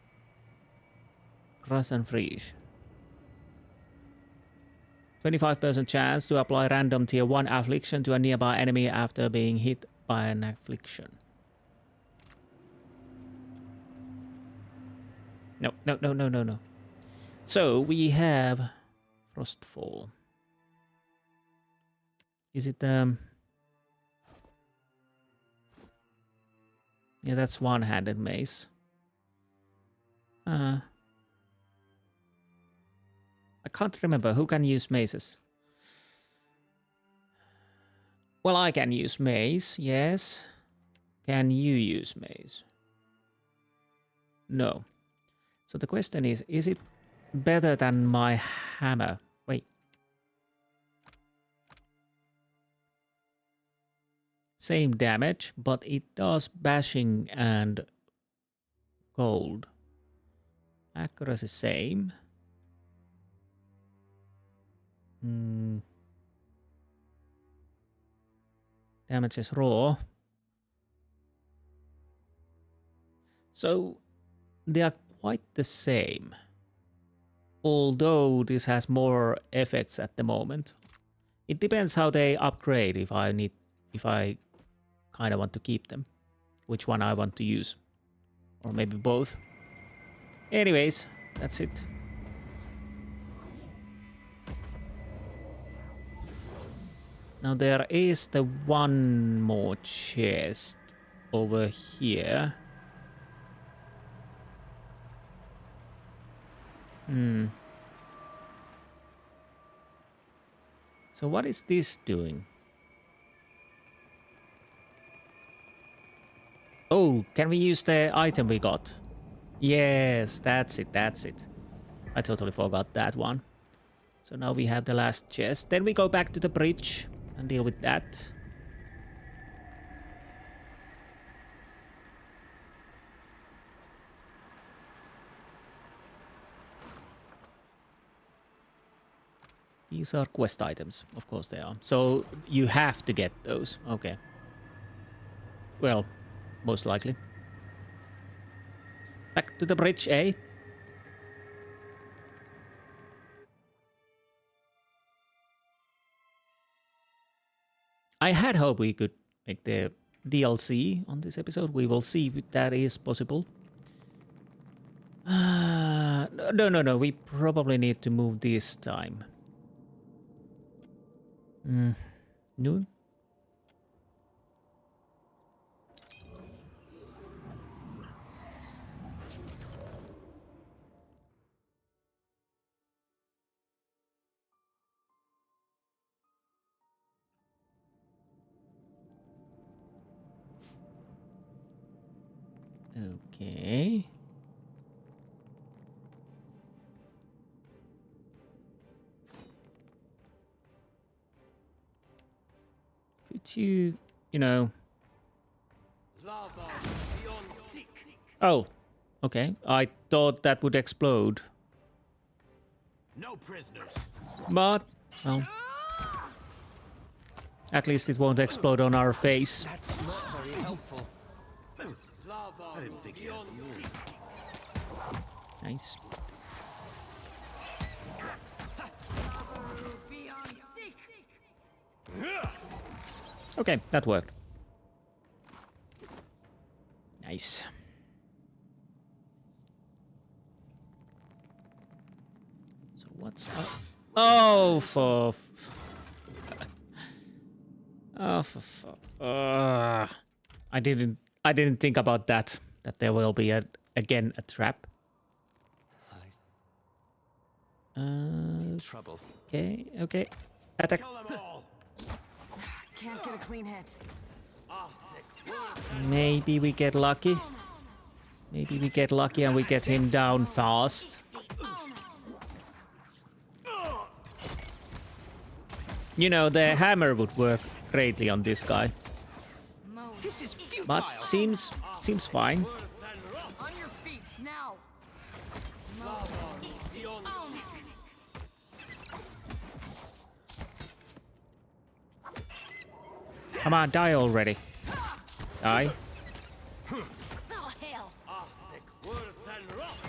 [SPEAKER 1] Crush and Freeze. 25% chance to apply random tier 1 affliction to a nearby enemy after being hit by an affliction. No. So we have Frostfall. Is it yeah, that's one-handed mace. I can't remember who can use maces. Well, I can use mace, yes. Can you use mace? No. So the question is it better than my hammer. Wait. Same damage, but it does bashing and cold. Accuracy same. Damage is raw. So they are quite the same. Although this has more effects at the moment. It depends how they upgrade if I kind of want to keep them. Which one I want to use. Or maybe both. Anyways, that's it. Now there is the one more chest over here. So what is this doing? Oh, can we use the item we got? Yes, that's it, that's it. I totally forgot that one. So now we have the last chest. Then we go back to the bridge and deal with that. These are quest items, of course they are. So you have to get those. Okay. Well, most likely. Back to the bridge, eh? I had hoped we could make the DLC on this episode. We will see if that is possible. No. We probably need to move this time. Noon? Okay. Could you know... Oh, okay. I thought that would explode.
[SPEAKER 12] No prisoners.
[SPEAKER 1] But, well... At least it won't explode on our face.
[SPEAKER 12] That's not very helpful. I didn't think you had the moon.
[SPEAKER 1] Nice. Okay, that worked. Nice. So what's up? Oh, for... Oh, for fuck. I didn't think about that. That there will be again a trap.
[SPEAKER 12] Trouble.
[SPEAKER 1] Okay. Attack.
[SPEAKER 11] Can't get a clean hit.
[SPEAKER 1] Maybe we get lucky. Maybe we get lucky and we get him down fast. You know, the hammer would work greatly on this guy. But seems fine.
[SPEAKER 11] On your feet now.
[SPEAKER 1] Come on, die already. Die.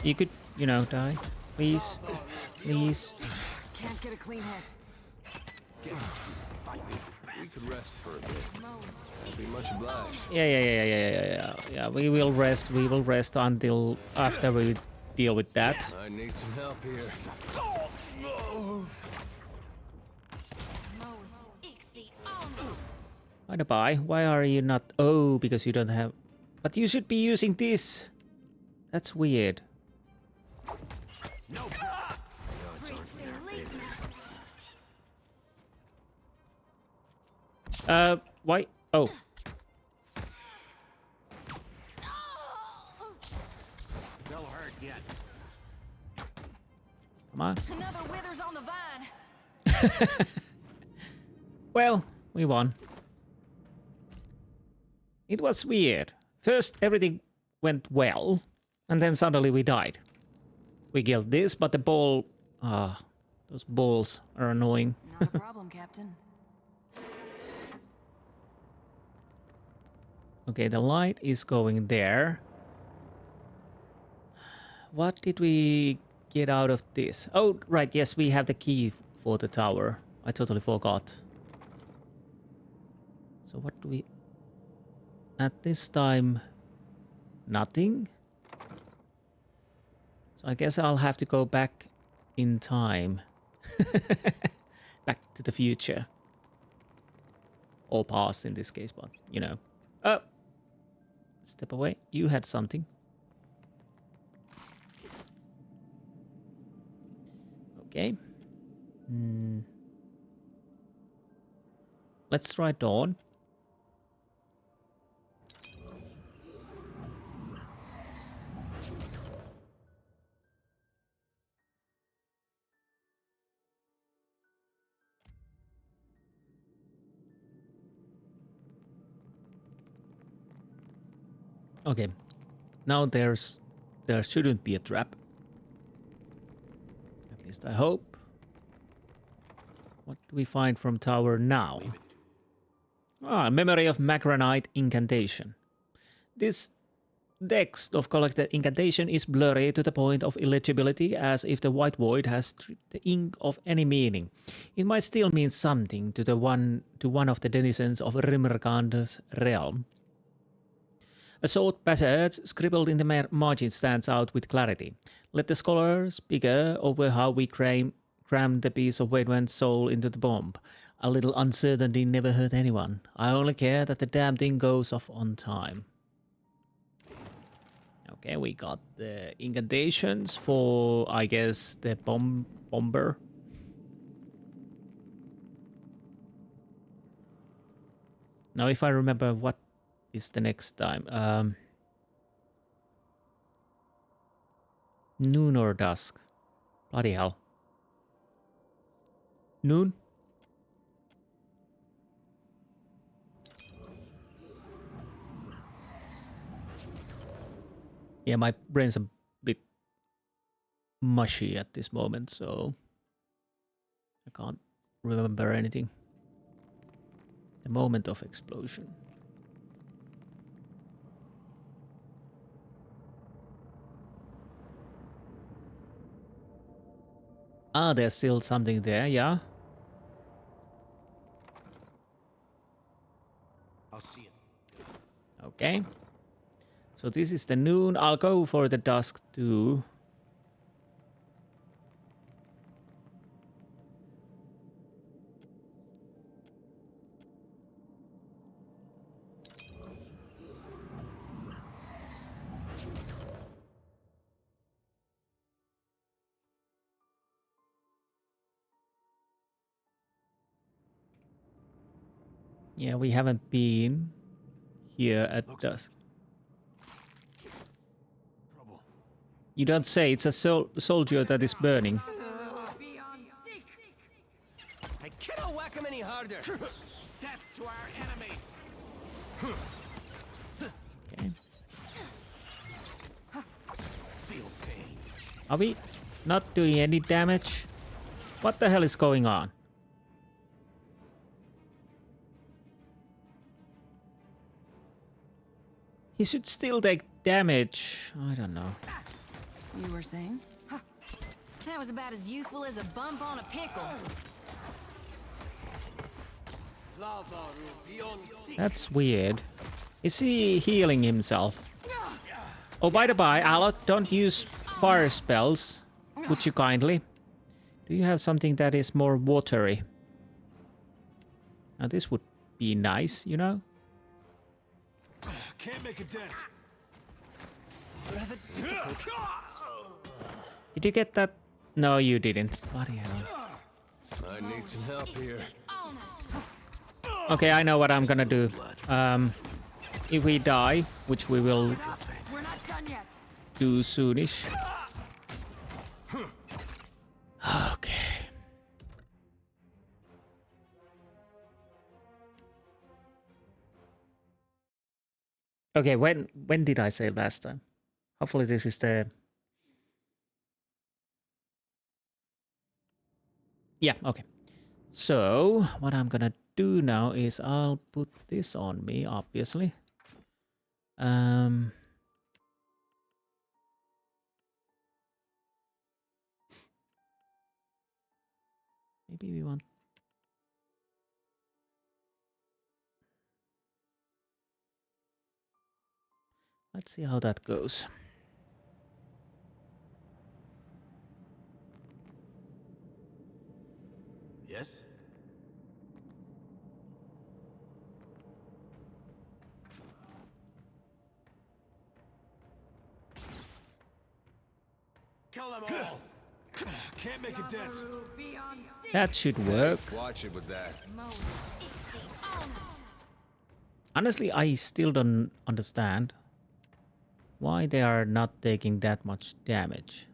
[SPEAKER 1] You could, die. Please. Please.
[SPEAKER 11] Can't get a clean hit.
[SPEAKER 2] We could rest for a bit. I'd be much obliged.
[SPEAKER 1] Yeah. We will rest. We will rest until after we deal with that.
[SPEAKER 2] I need some help here.
[SPEAKER 1] Bye. Why are you not? Oh, because you don't have. But you should be using this. That's weird.
[SPEAKER 12] No.
[SPEAKER 1] Why? Oh.
[SPEAKER 12] No hurt yet.
[SPEAKER 1] Come on.
[SPEAKER 4] Another withers on the vine.
[SPEAKER 1] Well, we won. It was weird. First, everything went well, and then suddenly we died. We killed this, but the ball... those balls are annoying.
[SPEAKER 4] Not a problem, Captain.
[SPEAKER 1] Okay, the light is going there. What did we get out of this? Oh, right, yes, we have the key for the tower. I totally forgot. So what do we... At this time, nothing? So I guess I'll have to go back in time. Back to the future. Or past in this case, but, you know. Oh! Step away. You had something. Okay. Let's try Dawn. Okay. Now there shouldn't be a trap. At least I hope. What do we find from tower now? Memory of Macronite incantation. This text of collected incantation is blurry to the point of illegibility, as if the white void has stripped the ink of any meaning. It might still mean something to one of the denizens of Rimmergander's realm. A short passage scribbled in the margin stands out with clarity. Let the scholars bicker over how we cram the piece of Wademan's soul into the bomb. A little uncertainty never hurt anyone. I only care that the damn thing goes off on time. Okay, we got the incantations for, I guess, the bomber. Now, if I remember what is the next time. Noon or dusk? Bloody hell. Noon? Yeah, my brain's a bit mushy at this moment, so I can't remember anything. The moment of explosion. There's still something there, yeah?
[SPEAKER 12] I'll see it.
[SPEAKER 1] Okay. So this is the noon. I'll go for the dusk too. Yeah, we haven't been here at dusk. You don't say. It's a soldier that is burning.
[SPEAKER 12] I cannot whack him any harder. Death to our enemies.
[SPEAKER 1] Okay.
[SPEAKER 12] Feel pain.
[SPEAKER 1] Are we not doing any damage? What the hell is going on? He should still take damage. I don't know.
[SPEAKER 4] You were saying? Huh. That was about as useful as a bump on a pickle.
[SPEAKER 1] That's weird. Is he healing himself? Oh, by the by, Alot, don't use fire spells. Would you kindly? Do you have something that is more watery? Now this would be nice, you know?
[SPEAKER 12] Can't make a dent.
[SPEAKER 1] Did you get that? No, you didn't. Bloody hell.
[SPEAKER 2] I need some help here.
[SPEAKER 1] Okay, I know what I'm gonna do. If we die, which we will do soonish. Okay, when did I say last time? Hopefully this is the... Yeah, okay. So, what I'm gonna do now is I'll put this on me, obviously. Maybe we want... Let's see how that goes.
[SPEAKER 12] Yes? Kill them all!
[SPEAKER 2] Can't make a dent.
[SPEAKER 1] That should work.
[SPEAKER 2] Watch it with that.
[SPEAKER 1] Honestly, I still don't understand why they are not taking that much damage.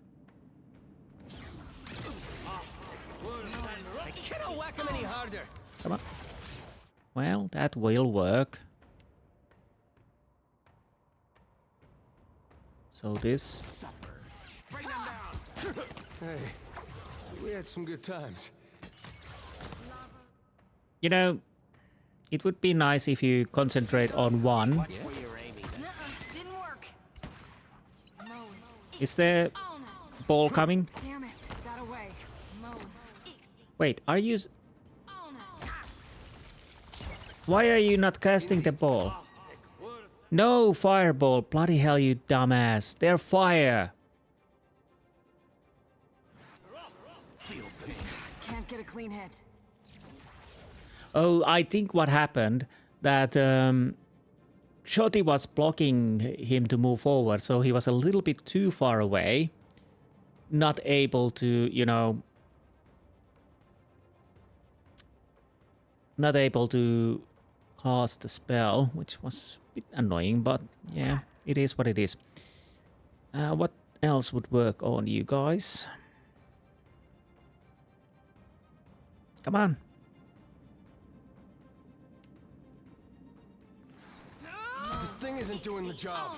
[SPEAKER 12] I cannot whack him any harder.
[SPEAKER 1] Come on. Well, that will work. So this...
[SPEAKER 2] Hey, we had some good times.
[SPEAKER 1] You know, it would be nice if you concentrate on one.
[SPEAKER 4] Didn't work.
[SPEAKER 1] Is the ball coming?
[SPEAKER 4] Damn it, got away.
[SPEAKER 1] Wait, are you... Why are you not casting the ball? No, fireball. Bloody hell, you dumbass. They're fire.
[SPEAKER 4] Can't get a clean hit.
[SPEAKER 1] Oh, I think what happened that Shoti was blocking him to move forward, so he was a little bit too far away, not able to, you know, not able to cast the spell, which was a bit annoying, but yeah, it is what it is. What else would work on you guys? Come on.
[SPEAKER 2] This thing isn't doing the job.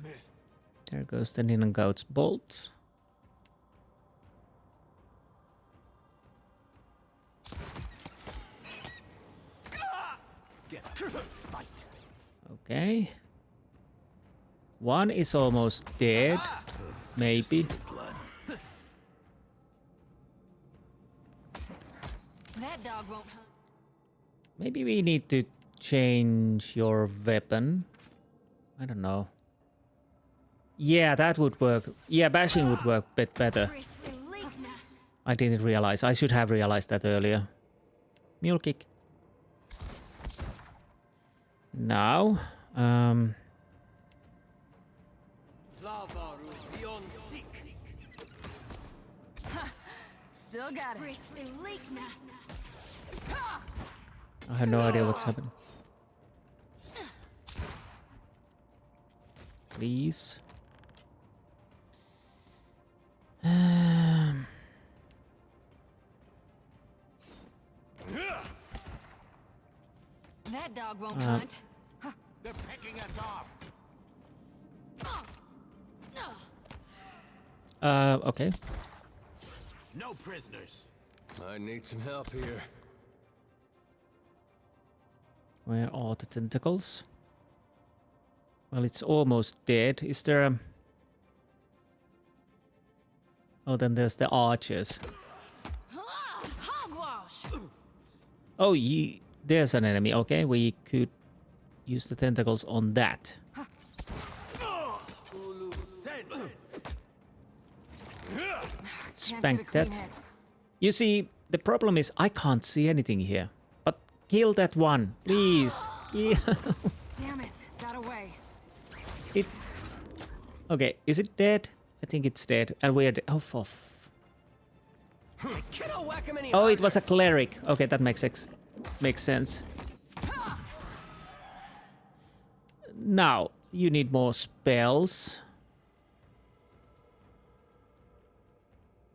[SPEAKER 2] Missed.
[SPEAKER 1] There goes the Ninengoat's bolt. Okay. One is almost dead. Maybe.
[SPEAKER 4] That dog won't hunt.
[SPEAKER 1] Maybe we need to change your weapon. I don't know. Yeah, that would work. Yeah, bashing would work a bit better. I didn't realize. I should have realized that earlier. Mule kick. Now,
[SPEAKER 4] Still got it.
[SPEAKER 1] I have no idea what's happening. Please.
[SPEAKER 4] That dog won't hunt.
[SPEAKER 12] They're picking us off.
[SPEAKER 1] Okay.
[SPEAKER 12] No prisoners.
[SPEAKER 2] I need some help here.
[SPEAKER 1] Where are the tentacles? Well, it's almost dead. Is there a... Oh, then there's the archers.
[SPEAKER 4] Hogwash.
[SPEAKER 1] Oh, there's an enemy. Okay, we could use the tentacles on that. Spank that. You see, the problem is I can't see anything here. But kill that one, please. Yeah.
[SPEAKER 4] Damn it, got away.
[SPEAKER 1] Okay, is it dead? I think it's dead. And we're dead. Oh, it was a cleric. Okay, that makes sense. Now, you need more spells.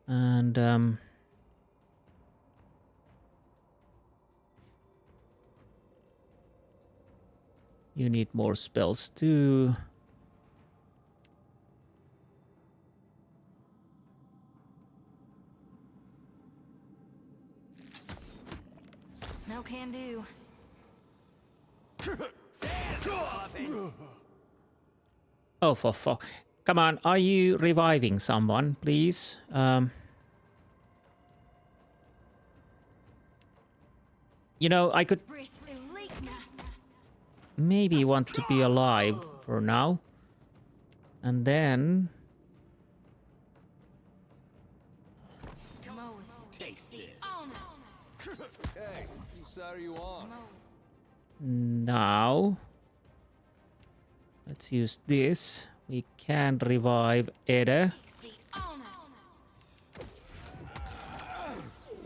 [SPEAKER 1] And, You need more spells too.
[SPEAKER 4] No can do.
[SPEAKER 1] Oh, for fuck. Come on, are you reviving someone, please? You know, I could maybe want to be alive for now. And then...
[SPEAKER 2] Hey, whose side are you on?
[SPEAKER 1] Now... Let's use this. We can revive Eda.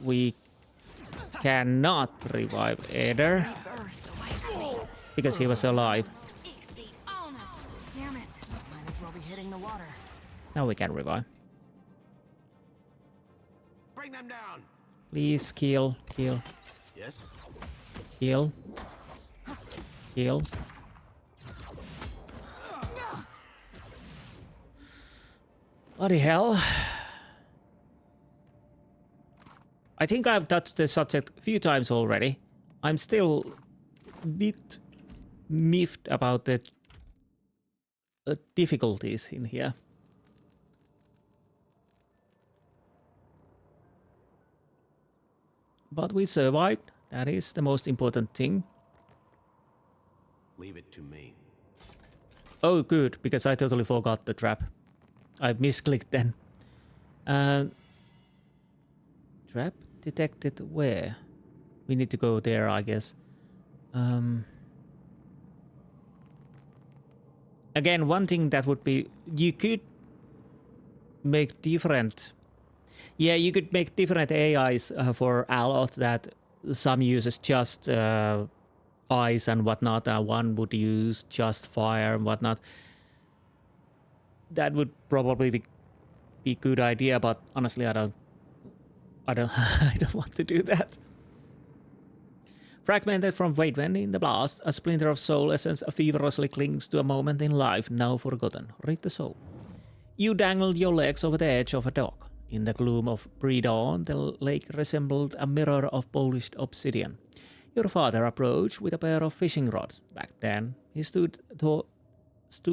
[SPEAKER 1] We cannot revive Eder because he was alive.
[SPEAKER 5] Damn it. Might as well be hitting the water.
[SPEAKER 1] Now we can revive.
[SPEAKER 12] Bring them down.
[SPEAKER 1] Please kill.
[SPEAKER 12] Yes.
[SPEAKER 1] Kill. Bloody hell. I think I've touched the subject a few times already. I'm still a bit miffed about the difficulties in here. But we survived. That is the most important thing.
[SPEAKER 12] Leave it to me.
[SPEAKER 1] Oh, good, because I totally forgot the trap. I misclicked then. Trap detected where? We need to go there, I guess. Again, one thing that would be... You could make different... Yeah, you could make different AIs for Aloth that some uses just ice and whatnot, and one would use just fire and whatnot. That would probably be a good idea, but honestly, I don't I don't want to do that. Fragmented from Waidwen in the blast, a splinter of soul essence feverishly clings to a moment in life now forgotten. Read the soul. You dangled your legs over the edge of a dock. In the gloom of pre-dawn, the lake resembled a mirror of polished obsidian. Your father approached with a pair of fishing rods. Back then, he stood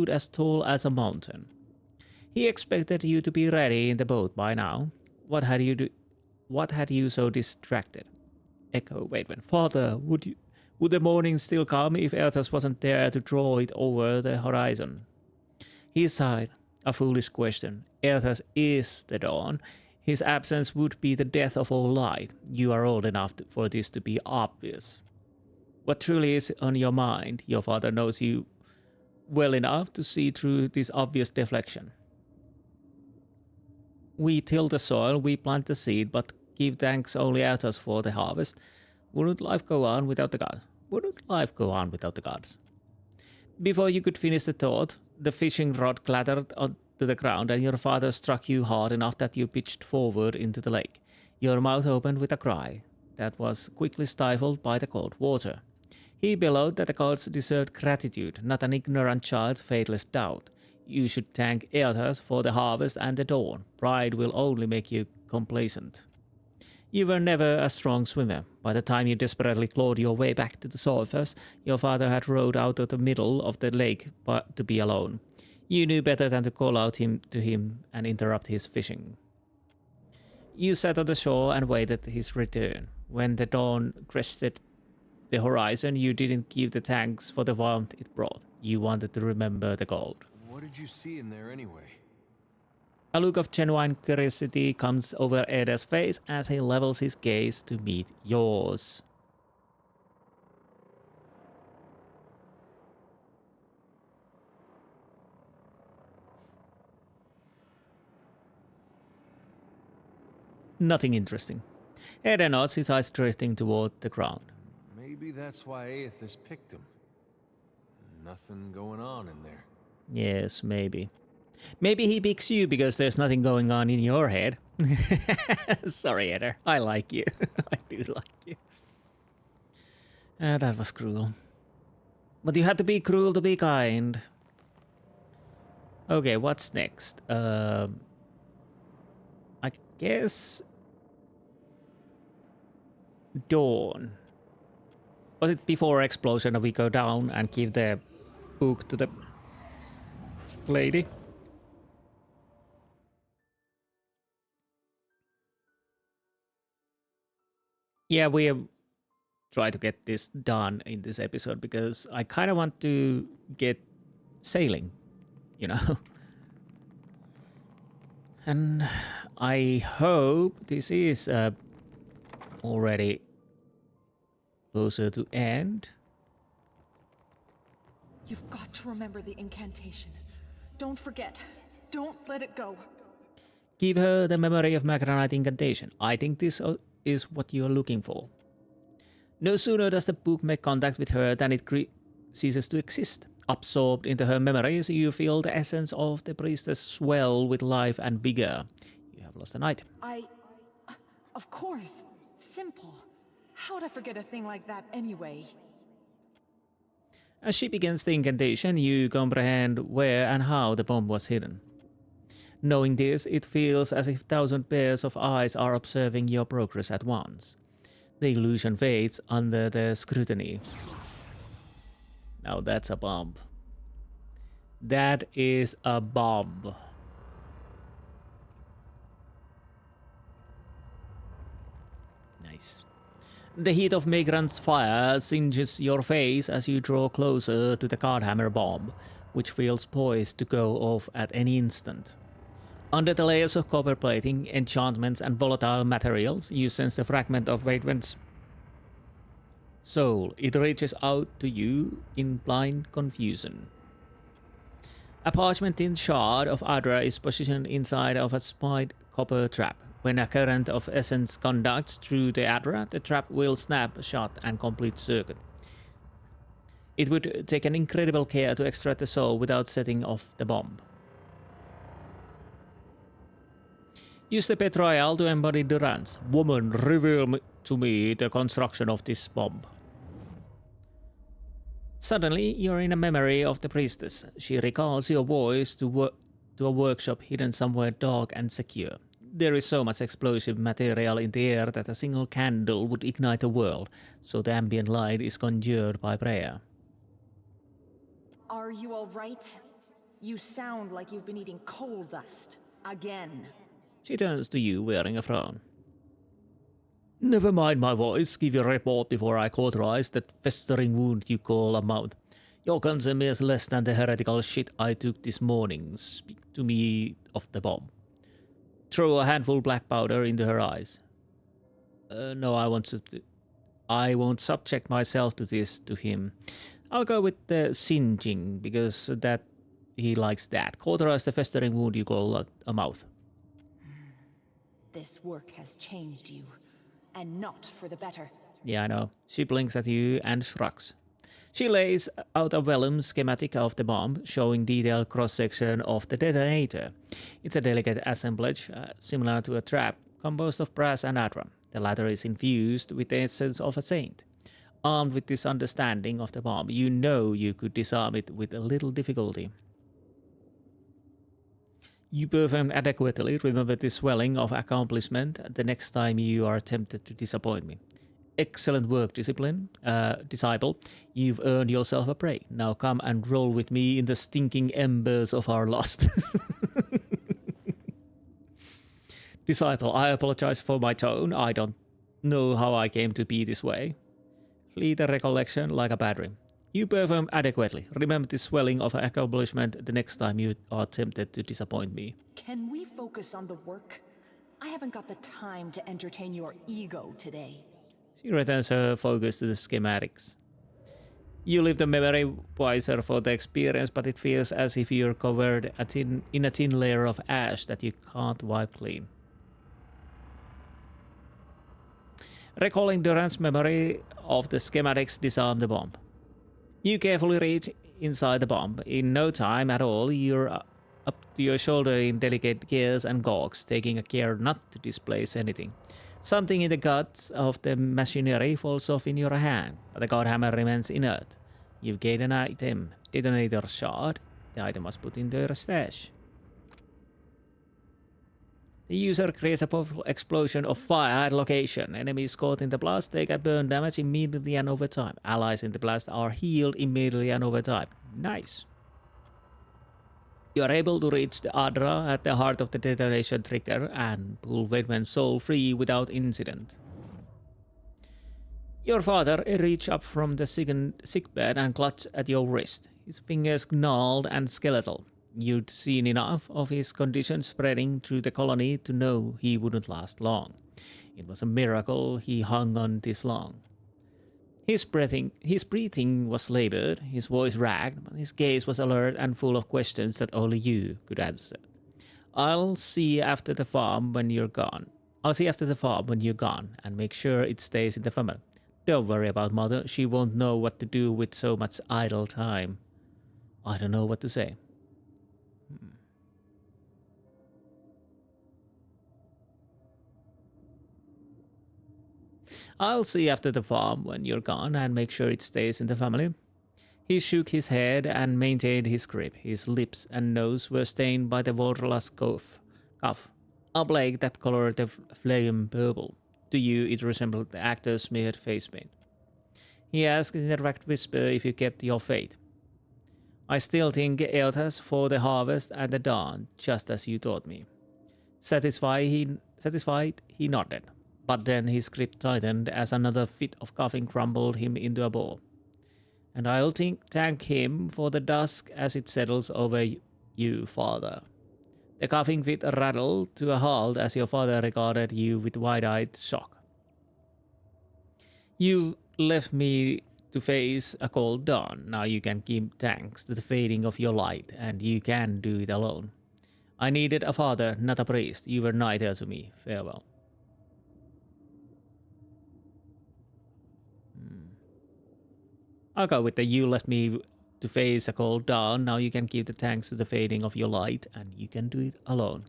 [SPEAKER 1] as tall as a mountain. He expected you to be ready in the boat by now. What had you so distracted? Echo Waidwen. Father, would the morning still come if Eothas wasn't there to draw it over the horizon? He sighed. A foolish question. Eothas is the dawn. His absence would be the death of all light. You are old enough for this to be obvious. What truly is on your mind? Your father knows you well enough to see through this obvious deflection. We till the soil, we plant the seed, but give thanks only Eothas for the harvest. Wouldn't life go on without the gods? Wouldn't life go on without the gods? Before you could finish the thought, the fishing rod clattered onto the ground and your father struck you hard enough that you pitched forward into the lake. Your mouth opened with a cry that was quickly stifled by the cold water. He bellowed that the gods deserved gratitude, not an ignorant child's faithless doubt. You should thank Eothas for the harvest and the dawn. Pride will only make you complacent. You were never a strong swimmer. By the time you desperately clawed your way back to the surface, your father had rowed out of the middle of the lake to be alone. You knew better than to call out to him and interrupt his fishing. You sat on the shore and waited his return. When the dawn crested the horizon, you didn't give the thanks for the warmth it brought. You wanted to remember the gold.
[SPEAKER 2] What did you see in there anyway?
[SPEAKER 1] A look of genuine curiosity comes over Eda's face as he levels his gaze to meet yours. Nothing interesting. Eda nods, his eyes drifting toward the ground.
[SPEAKER 2] Maybe that's why Eothas picked him. Nothing going on in there.
[SPEAKER 1] Yes, maybe. Maybe he picks you because there's nothing going on in your head. Sorry, Eder. I like you. I do like you. That was cruel. But you had to be cruel to be kind. Okay, what's next? I guess... Dawn. Was it before explosion that we go down and give the book to the lady? Yeah, we have tried to get this done in this episode because I kind of want to get sailing, you know. And I hope this is already closer to end.
[SPEAKER 15] You've got to remember the incantation. Don't forget. Don't let it go.
[SPEAKER 1] Give her the memory of Magranite incantation. I think this is what you're looking for. No sooner does the book make contact with her than it ceases to exist. Absorbed into her memories, you feel the essence of the priestess swell with life and vigor. You have lost an item.
[SPEAKER 15] Of course. Simple. How'd I forget a thing like that anyway?
[SPEAKER 1] As she begins the incantation, you comprehend where and how the bomb was hidden. Knowing this, it feels as if 1,000 pairs of eyes are observing your progress at once. The illusion fades under the scrutiny. Now that's a bomb. That is a bomb. Nice. The heat of Migrant's fire singes your face as you draw closer to the Godhammer bomb, which feels poised to go off at any instant. Under the layers of copper plating, enchantments, and volatile materials, you sense the fragment of Waitwen's soul. It reaches out to you in blind confusion. A parchment-thin shard of Adra is positioned inside of a spiked copper trap. When a current of essence conducts through the Adra, the trap will snap shut and complete circuit. It would take an incredible care to extract the soul without setting off the bomb. Use the betrayal to embody Durance. Woman, reveal to me the construction of this bomb. Suddenly, you're in a memory of the priestess. She recalls your voice to a workshop hidden somewhere dark and secure. There is so much explosive material in the air that a single candle would ignite a world, so the ambient light is conjured by prayer.
[SPEAKER 15] Are you all right? You sound like you've been eating coal dust. Again.
[SPEAKER 1] She turns to you wearing a frown. Never mind my voice. Give your report before I cauterize that festering wound you call a mouth. Your concern is less than the heretical shit I took this morning. Speak to me of the bomb. Throw a handful black powder into her eyes. No, I won't subject myself to this to him. I'll go with the singeing, because that he likes that. Cauterize the festering wound you call a mouth.
[SPEAKER 15] This work has changed you, and not for the better.
[SPEAKER 1] Yeah, I know. She blinks at you and shrugs. She lays out a vellum schematic of the bomb, showing detailed cross-section of the detonator. It's a delicate assemblage, similar to a trap, composed of brass and adra. The latter is infused with the essence of a saint. Armed with this understanding of the bomb, you know you could disarm it with a little difficulty. You perform adequately. Remember the swelling of accomplishment the next time you are tempted to disappoint me. Excellent work, disciple. You've earned yourself a break. Now come and roll with me in the stinking embers of our lust. Disciple, I apologize for my tone. I don't know how I came to be this way. Flee the recollection like a bad dream. You perform adequately. Remember the swelling of accomplishment the next time you are tempted to disappoint me.
[SPEAKER 15] Can we focus on the work? I haven't got the time to entertain your ego today.
[SPEAKER 1] She returns her focus to the schematics. You leave the memory wiser for the experience, but it feels as if you're covered in a thin layer of ash that you can't wipe clean. Recalling Duran's memory of the schematics disarm the bomb. You carefully reach inside the bomb. In no time at all, you're up to your shoulder in delicate gears and cogs, taking care not to displace anything. Something in the guts of the machinery falls off in your hand, but the Godhammer remains inert. You've gained an item. Detonator shard. The item was put in their stash. The user creates a powerful explosion of fire at location. Enemies caught in the blast take a burn damage immediately and over time. Allies in the blast are healed immediately and over time. Nice. You are able to reach the Adra at the heart of the detonation trigger and pull Wademan's soul free without incident. Your father reached up from the sickbed and clutched at your wrist. His fingers gnarled and skeletal. You'd seen enough of his condition spreading through the colony to know he wouldn't last long. It was a miracle he hung on this long. His breathing was labored, his voice ragged, but his gaze was alert and full of questions that only you could answer. I'll see after the farm when you're gone, and make sure it stays in the family. Don't worry about Mother, she won't know what to do with so much idle time. I don't know what to say. I'll see after the farm when you're gone and make sure it stays in the family. He shook his head and maintained his grip. His lips and nose were stained by the Vorla's cough, a plague that colored the flame purple. To you, it resembled the actor's smeared face paint. He asked in a direct whisper if you kept your faith. I still think Eothas for the harvest and the dawn, just as you taught me. Satisfied, he nodded. But then his grip tightened as another fit of coughing crumbled him into a ball. And I'll thank him for the dusk as it settles over you, father. The coughing fit rattled to a halt as your father regarded you with wide-eyed shock. You left me to face a cold dawn. Now you can give thanks to the fading of your light, and you can do it alone. I needed a father, not a priest. You were neither to me. Farewell. I'll go with the you left me to face a cold dawn. Now you can give the thanks to the fading of your light, and you can do it alone.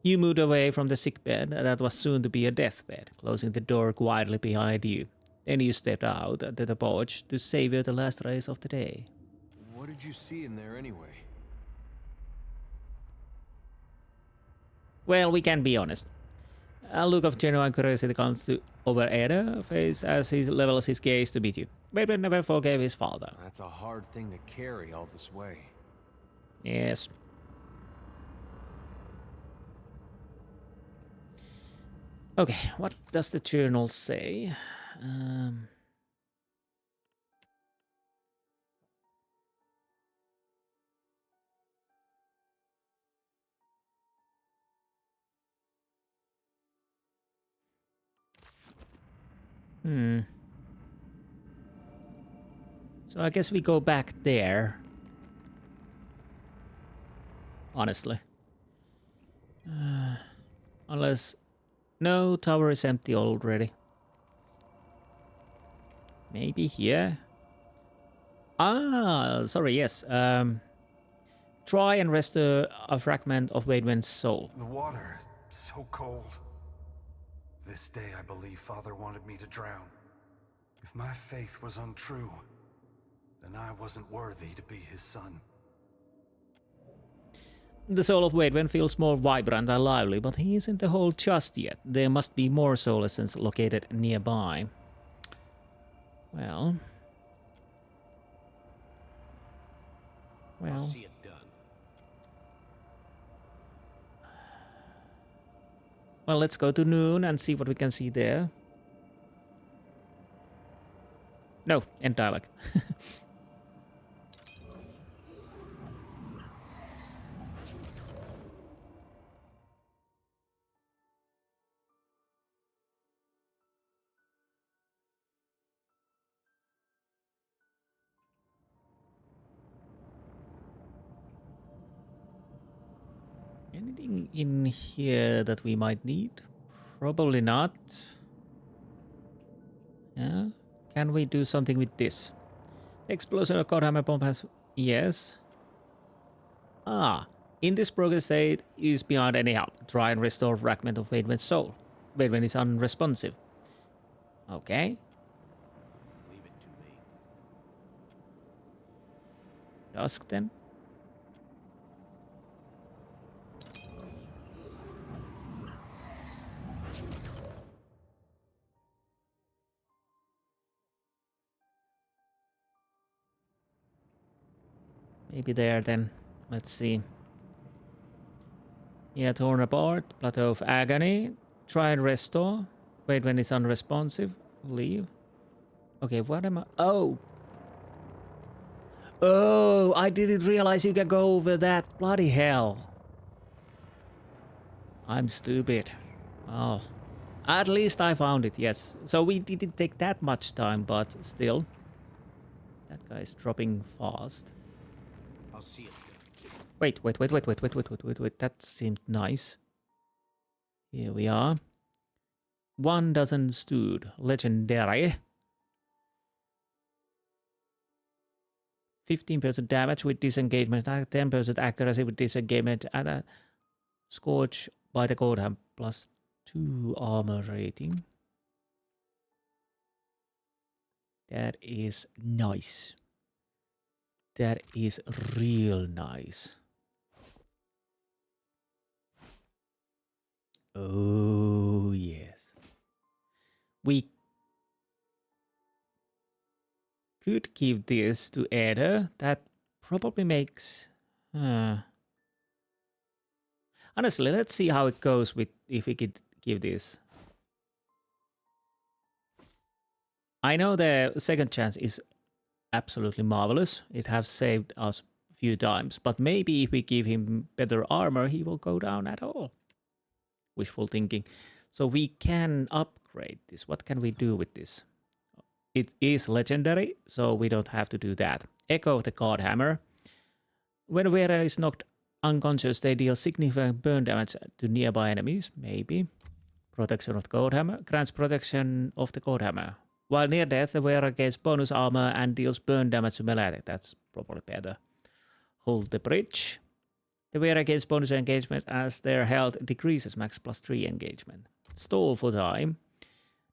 [SPEAKER 1] You moved away from the sickbed that was soon to be a deathbed, closing the door quietly behind you. Then you stepped out to the porch to savor the last rays of the day.
[SPEAKER 2] What did you see in there anyway?
[SPEAKER 1] Well, we can be honest. A look of genuine curiosity comes over Eda's face as he levels his gaze to meet you. Wademan never forgave his father.
[SPEAKER 2] That's a hard thing to carry all this way.
[SPEAKER 1] Yes. Okay, what does the journal say? So I guess we go back there. Honestly. Unless... No, tower is empty already. Maybe here? Ah, sorry, yes. Try and restore a fragment of Wademan's soul.
[SPEAKER 14] The water is so cold. This day I believe Father wanted me to drown. If my faith was untrue, then I wasn't worthy to be his son.
[SPEAKER 1] The soul of Wademan feels more vibrant and lively, but he isn't the whole just yet. There must be more soul essence located nearby. Well...
[SPEAKER 12] I'll see it done.
[SPEAKER 1] Well, let's go to noon and see what we can see there. No, end dialogue. Anything in here that we might need? Probably not. Yeah. Can we do something with this? The explosion of Godhammer bomb has... Yes. Ah. In this broken state is beyond any help. Try and restore fragment of Wademan's soul. Wademan is unresponsive. Okay.
[SPEAKER 12] Leave it to me.
[SPEAKER 1] Dusk then. Maybe there then. Let's see. Yeah, torn apart. Plateau of Agony. Try and restore. Wait when it's unresponsive. Leave. Okay, what am I? Oh! Oh, I didn't realize you can go over that. Bloody hell. I'm stupid. Oh. At least I found it, yes. So we didn't take that much time, but still. That guy's dropping fast.
[SPEAKER 12] I'll see it.
[SPEAKER 1] Wait. That seemed nice. Here we are. 1 dozen stewed. Legendary. 15% damage with disengagement, 10% accuracy with disengagement, and a Scorch by the Godhammer plus 2 armor rating. That is nice. That is real nice. Oh, yes. We could give this to Ada. That probably makes... Honestly, let's see how it goes with if we could give this. I know the second chance is absolutely marvelous. It has saved us a few times. But maybe if we give him better armor, he will go down at all. Wishful thinking. So we can upgrade this. What can we do with this? It is legendary, so we don't have to do that. Echo of the Godhammer. When a wearer is knocked unconscious, they deal significant burn damage to nearby enemies. Maybe. Protection of the Godhammer. Grants protection of the Godhammer. While near death, the wearer gains bonus armor and deals burn damage to melee. That's probably better. Hold the bridge. The wearer gains bonus engagement as their health decreases, max plus 3 engagement. Stall for time.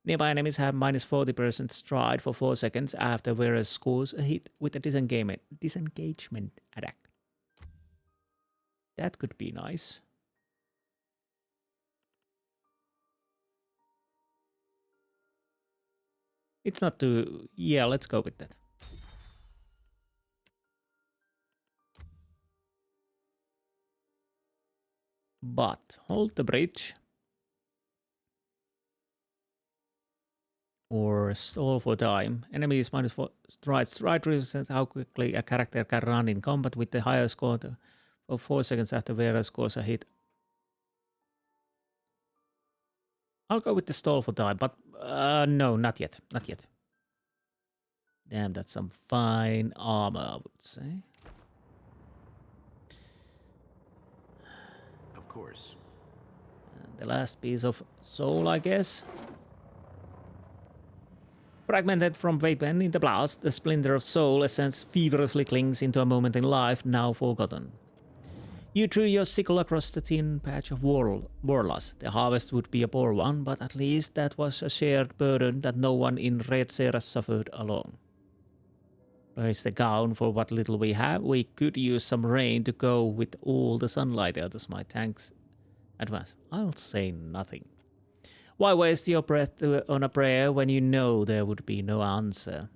[SPEAKER 1] Nearby enemies have minus 40% stride for 4 seconds after wearer scores a hit with a disengagement attack. That could be nice. It's not too... Yeah, let's go with that. But hold the bridge. Or stall for time. Enemies minus 4 stride. Stride represents how quickly a character can run in combat with the higher score for 4 seconds after wearer scores a hit. I'll go with the stall for time, but no, not yet. Not yet. Damn, that's some fine armor, I would say.
[SPEAKER 12] Of course.
[SPEAKER 1] And the last piece of soul, I guess. Fragmented from Vapen in the blast, the splinter of soul essence feverishly clings into a moment in life now forgotten. You threw your sickle across the thin patch of warlust. The harvest would be a poor one, but at least that was a shared burden that no one in Red Serra suffered alone. Where is the gown for what little we have? We could use some rain to go with all the sunlight out of my tanks. Advance. I'll say nothing. Why waste your breath on a prayer when you know there would be no answer?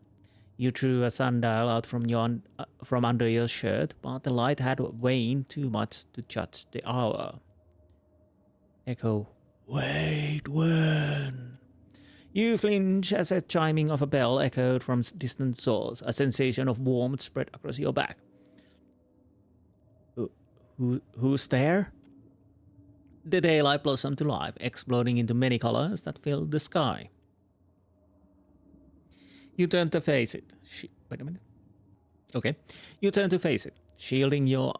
[SPEAKER 1] You drew a sundial out from under your shirt, but the light had waned too much to judge the hour. Echo. Wait, when? You flinch as a chiming of a bell echoed from distant source. A sensation of warmth spread across your back. Who's there? The daylight blossomed to life, exploding into many colors that filled the sky. You turn to face it. Wait a minute. Okay. You turn to face it, shielding your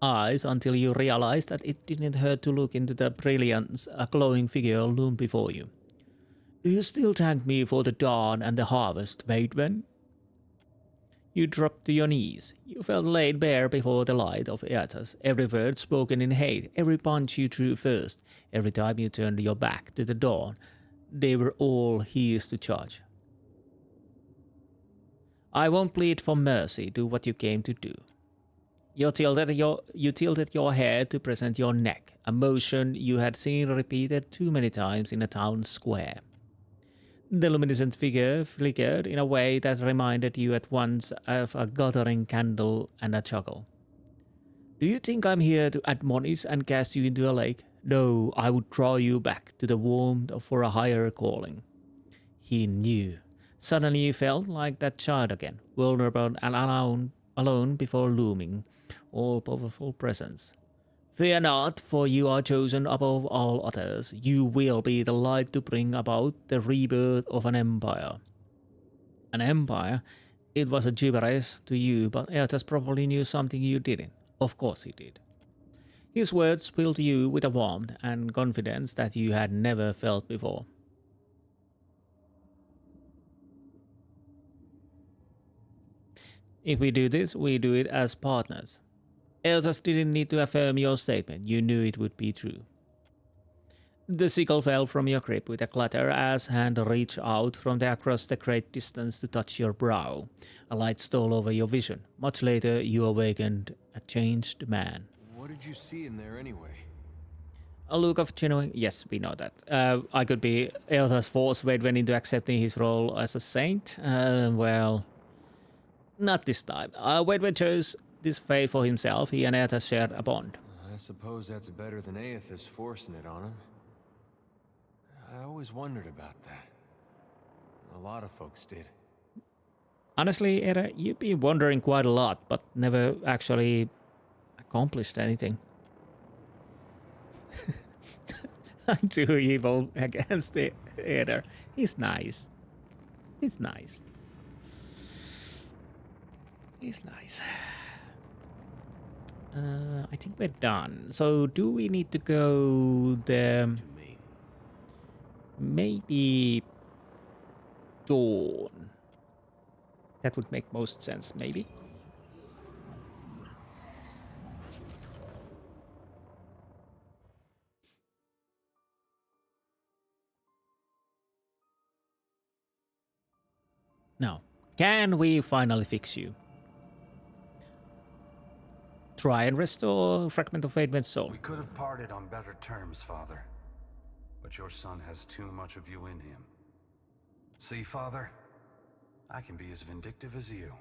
[SPEAKER 1] eyes until you realize that it didn't hurt to look into the brilliance a glowing figure loomed before you. Do you still thank me for the dawn and the harvest, Vaidwen? You dropped to your knees. You felt laid bare before the light of Eothas, every word spoken in hate, every punch you threw first, every time you turned your back to the dawn. They were all his to judge. I won't plead for mercy, do what you came to do. You tilted your head to present your neck, a motion you had seen repeated too many times in a town square. The luminescent figure flickered in a way that reminded you at once of a guttering candle and a chuckle. Do you think I'm here to admonish and cast you into a lake? No, I would draw you back to the warmth for a higher calling. He knew. Suddenly he felt like that child again, vulnerable and alone before looming, all-powerful presence. Fear not, for you are chosen above all others. You will be the light to bring about the rebirth of an empire. An empire? It was a gibberish to you, but Eothas probably knew something you didn't. Of course he did. His words filled you with a warmth and confidence that you had never felt before. If we do this, we do it as partners. Eothas didn't need to affirm your statement, you knew it would be true. The sickle fell from your grip with a clatter as hand reached out from across the great distance to touch your brow. A light stole over your vision. Much later, you awakened a changed man.
[SPEAKER 2] What did you see in there anyway?
[SPEAKER 1] A look of genuine... Yes, we know that. I could be Eothas' force went into accepting his role as a saint. Well, not this time. Wedwin chose this fate for himself. He and Eothas shared a bond.
[SPEAKER 2] I suppose that's better than Eothas forcing it on him. I always wondered about that. A lot of folks did.
[SPEAKER 1] Honestly, Era, you've been wondering quite a lot, but never actually accomplished anything. I'm too evil against the Era. He's nice. He's nice. He's nice. I think we're done. So do we need to go there? Maybe dawn. That would make most sense, maybe. Now, can we finally fix you? Try and restore Fragment of Fatement's soul.
[SPEAKER 14] We could have parted on better terms, Father. But your son has too much of you in him. See, Father? I can be as vindictive as you.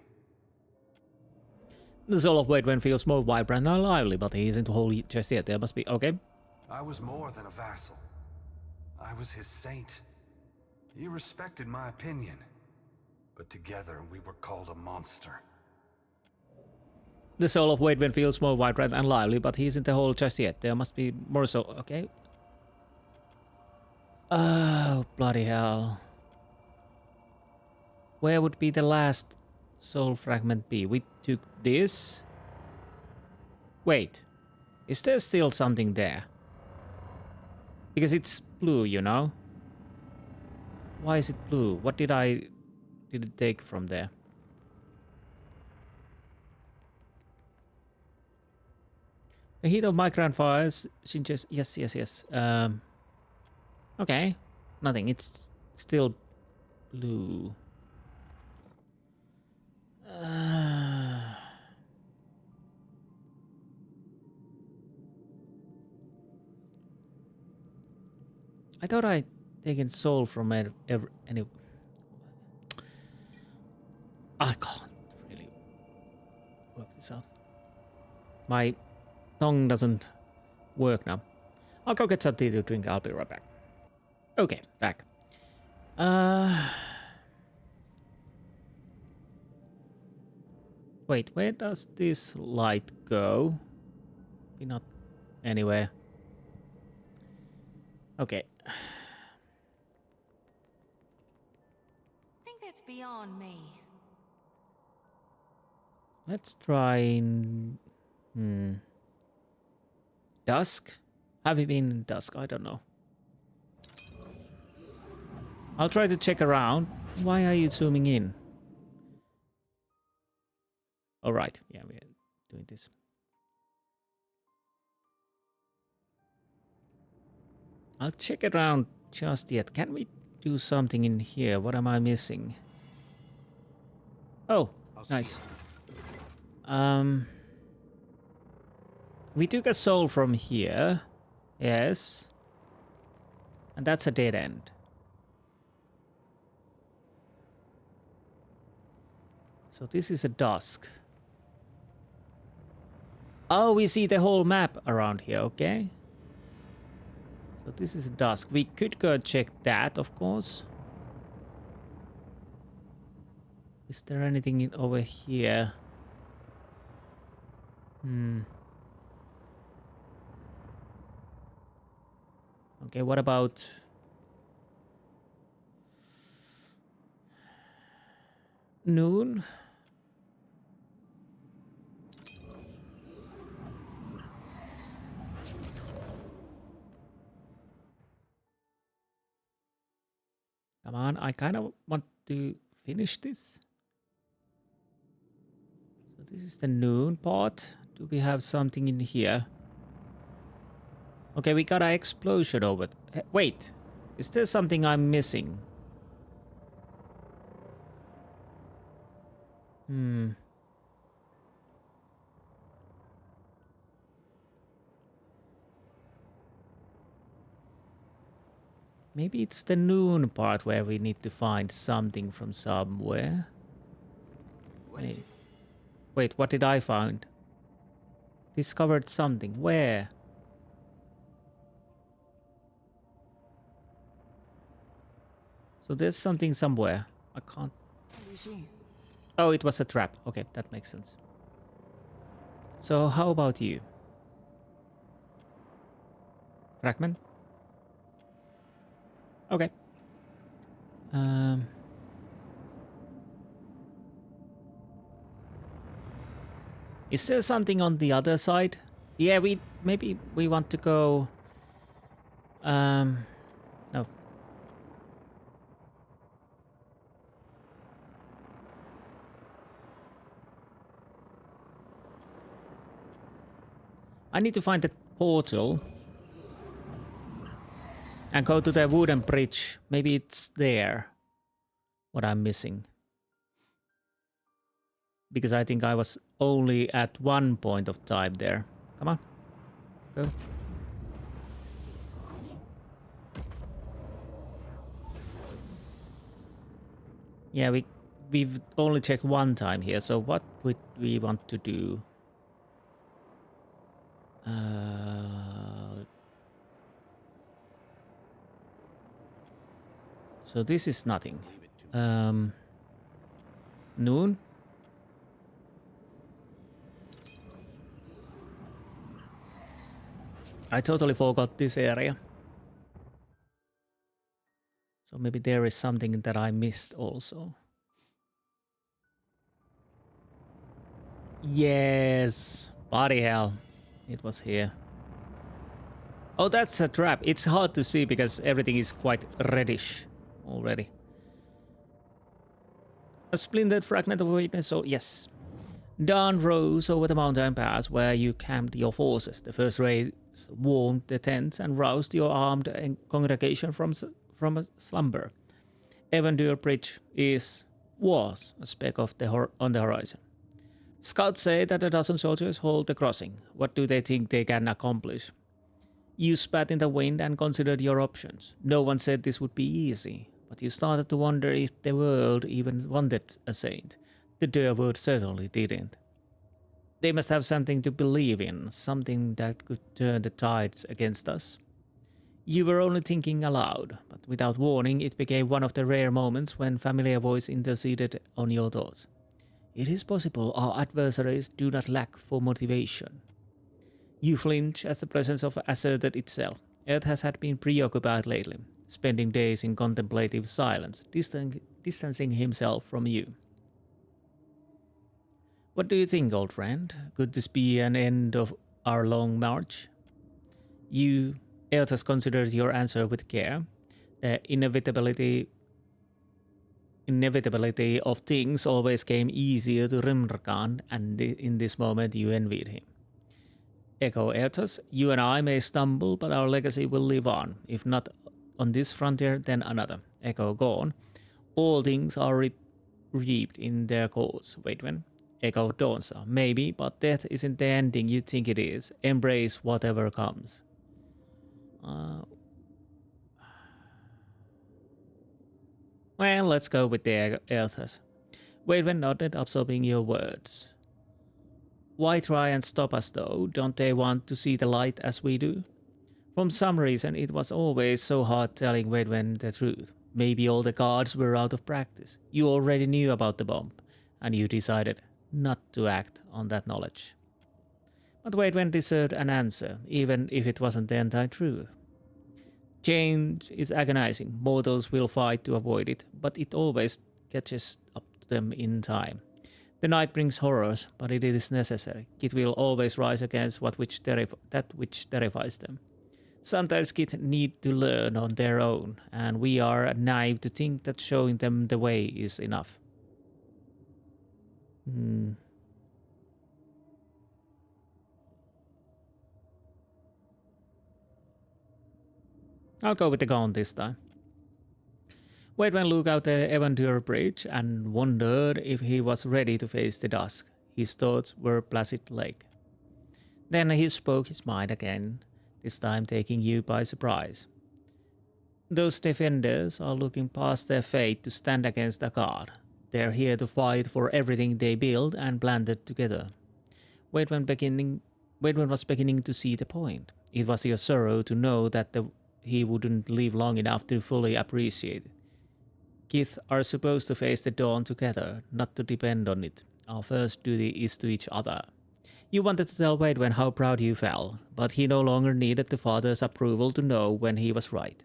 [SPEAKER 1] The soul of Waidwen feels more vibrant and lively, but he isn't whole just yet. There must be... Okay.
[SPEAKER 14] I was more than a vassal. I was his saint. He respected my opinion. But together we were called a monster.
[SPEAKER 1] The soul of Waidwen feels more vibrant and lively, but he isn't whole just yet. There must be more soul... Okay. Oh, bloody hell. Where would be the last soul fragment be? We took this. Wait. Is there still something there? Because it's blue, you know? Why is it blue? What did it take from there? The heat of my grandfather's Shinjas. Yes. Okay. Nothing. It's still blue. I thought I'd taken soul from any... I can't really work this out. My tongue doesn't work now. I'll go get some tea to drink. I'll be right back. Okay, back. Wait, where does this light go? Maybe not anywhere. Okay.
[SPEAKER 4] I think that's beyond me.
[SPEAKER 1] Let's try... Dusk? Have you been in dusk? I don't know. I'll try to check around. Why are you zooming in? All right. Yeah, we're doing this. I'll check around just yet. Can we do something in here? What am I missing? Oh, nice. We took a soul from here. Yes. And that's a dead end. So this is a dusk. Oh, we see the whole map around here, okay. So this is a dusk. We could go check that, of course. Is there anything over here? Okay, what about... noon? Come on, I kind of want to finish this. So this is the noon part. Do we have something in here? Okay, we got an explosion over. Wait, is there something I'm missing? Maybe it's the noon part where we need to find something from somewhere. Wait, what did I find? Discovered something. Where? So there's something somewhere. I can't... Oh, it was a trap. Okay, that makes sense. So how about you? Fragment? Okay. Is there something on the other side? Yeah, maybe we want to go... no. I need to find the portal and go to the wooden bridge. Maybe it's there. What I'm missing. Because I think I was only at one point of time there. Come on. Go. Yeah, we've only checked one time here. So what would we want to do? So this is nothing. Noon? I totally forgot this area. So maybe there is something that I missed also. Yes, bloody hell. It was here. Oh, that's a trap. It's hard to see because everything is quite reddish already. A splintered fragment of weakness, so yes. Dawn rose over the mountain pass where you camped your forces. The first rays warmed the tents and roused your armed congregation from a slumber. Evendur Bridge was a speck of on the horizon. Scouts say that a dozen soldiers hold the crossing. What do they think they can accomplish? You spat in the wind and considered your options. No one said this would be easy, but you started to wonder if the world even wanted a saint. The Durwood certainly didn't. They must have something to believe in, something that could turn the tides against us. You were only thinking aloud, but without warning it became one of the rare moments when familiar voice interceded on your thoughts. It is possible our adversaries do not lack for motivation. You flinch as the presence of asserted itself. Eothas had been preoccupied lately, spending days in contemplative silence, distancing himself from you. What do you think, old friend? Could this be an end of our long march? Eothas considered your answer with care. The inevitability of things always came easier to Rimrakan, and in this moment you envied him. Echo Eothas, you and I may stumble, but our legacy will live on. If not on this frontier, then another. Echo Gorn, all things are reaped in their course. Waitwen, echoed Dawnsa. Maybe, but death isn't the ending you think it is. Embrace whatever comes. Well, let's go with the Eothas. Waitwen nodded, absorbing your words. Why try and stop us though? Don't they want to see the light as we do? From some reason, it was always so hard telling Waitwen the truth. Maybe all the guards were out of practice. You already knew about the bomb, and you decided not to act on that knowledge. But Waitwen deserved an answer, even if it wasn't the entire truth. Change is agonizing. Mortals will fight to avoid it, but it always catches up to them in time. The night brings horrors, but it is necessary. It will always rise against that which terrifies them. Sometimes kids need to learn on their own, and we are naive to think that showing them the way is enough. I'll go with the gun this time. Waitwen looked out the Evandur bridge and wondered if he was ready to face the dusk. His thoughts were placid lake. Then he spoke his mind again, this time taking you by surprise. Those defenders are looking past their fate to stand against the guard. They're here to fight for everything they built and planted together. Waitwen was beginning to see the point. It was your sorrow to know that he wouldn't live long enough to fully appreciate it. Kids are supposed to face the dawn together, not to depend on it. Our first duty is to each other. You wanted to tell Waitwen how proud you felt, but he no longer needed the father's approval to know when he was right.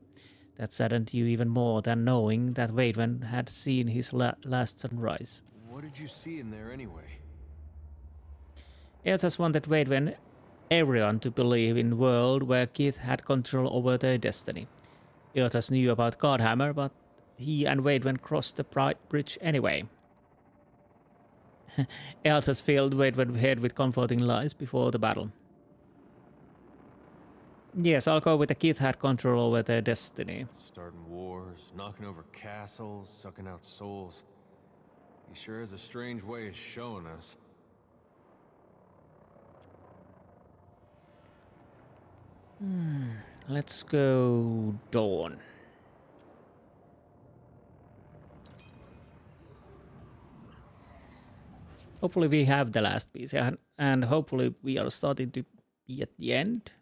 [SPEAKER 1] That saddened you even more than knowing that Waitwen had seen his last sunrise.
[SPEAKER 2] What did you see in there anyway?
[SPEAKER 1] Eothas wanted Waitwen, everyone, to believe in a world where kids had control over their destiny. Eothas knew about Godhammer, but he and Waitwen crossed the bridge anyway. Eothas filled Waitwen's head with comforting lies before the battle. Yes, I'll go with the kids had control over their destiny.
[SPEAKER 2] Starting wars, knocking over castles, sucking out souls. He sure has a strange way of showing us.
[SPEAKER 1] Let's go Dawn. Hopefully we have the last piece, and hopefully we are starting to be at the end.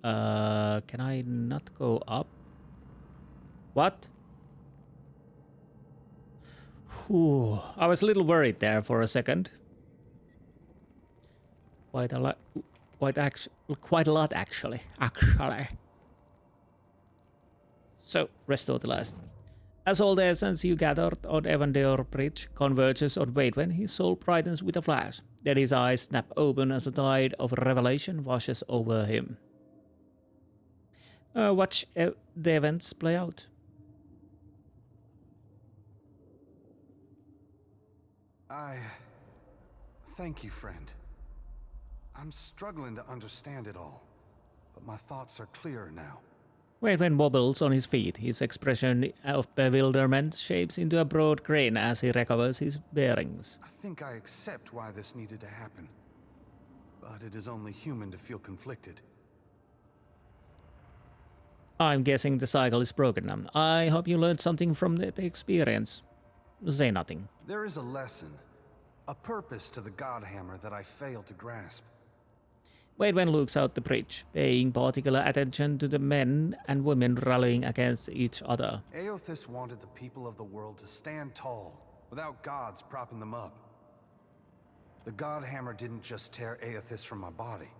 [SPEAKER 1] Can I not go up? What? Whew. I was a little worried there for a second. Quite a lot actually. So, restore the last. As all the essence you gathered on Evandur Bridge converges on Waitwen, his soul brightens with a flash. Then his eyes snap open as a tide of revelation washes over him. Watch the events play out.
[SPEAKER 14] Thank you, friend. I'm struggling to understand it all, but my thoughts are clearer now.
[SPEAKER 1] Waitwen wobbles on his feet. His expression of bewilderment shapes into a broad grin as he recovers his bearings.
[SPEAKER 14] I think I accept why this needed to happen, but it is only human to feel conflicted.
[SPEAKER 1] I'm guessing the cycle is broken now. I hope you learned something from the experience. Say nothing.
[SPEAKER 14] There is a lesson, a purpose to the Godhammer that I failed to grasp.
[SPEAKER 1] Waitwen looks out the bridge, paying particular attention to the men and women rallying against each other.
[SPEAKER 14] Eothas wanted the people of the world to stand tall, without gods propping them up. The Godhammer didn't just tear Eothas from my body.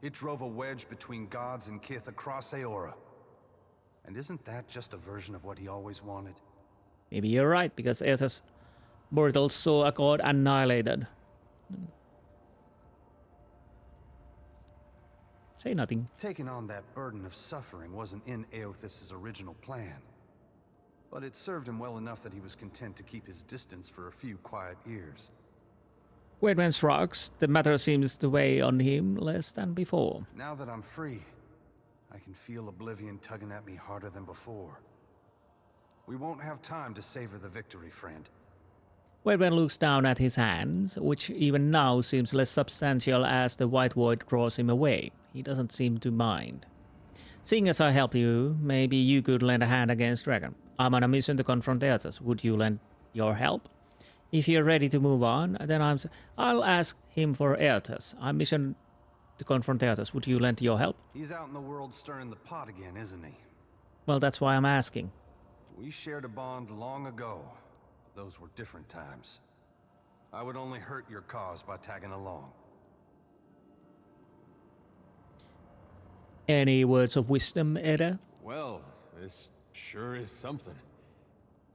[SPEAKER 14] It drove a wedge between gods and kith across Eora. And isn't that just a version of what he always wanted?
[SPEAKER 1] Maybe you're right, because Eothas' mortals saw a god annihilated. Say nothing.
[SPEAKER 14] Taking on that burden of suffering wasn't in Eothas' original plan. But it served him well enough that he was content to keep his distance for a few quiet years.
[SPEAKER 1] Waitwen shrugs. The matter seems to weigh on him less than before.
[SPEAKER 14] Now that I'm free, I can feel oblivion tugging at me harder than before. We won't have time to savor the victory, friend.
[SPEAKER 1] Wedwen looks down at his hands, which even now seems less substantial as the white void draws him away. He doesn't seem to mind. Seeing as I help you, maybe you could lend a hand against Dragon. I'm on a mission to confront Eothas. Would you lend your help? If you're ready to move on, then I'll ask him for Eothas. I'm mission to confront Eothas. Would you lend your help?
[SPEAKER 14] He's out in the world stirring the pot again, isn't he?
[SPEAKER 1] Well, that's why I'm asking.
[SPEAKER 14] We shared a bond long ago. Those were different times. I would only hurt your cause by tagging along.
[SPEAKER 1] Any words of wisdom, Edda?
[SPEAKER 2] Well, this sure is something.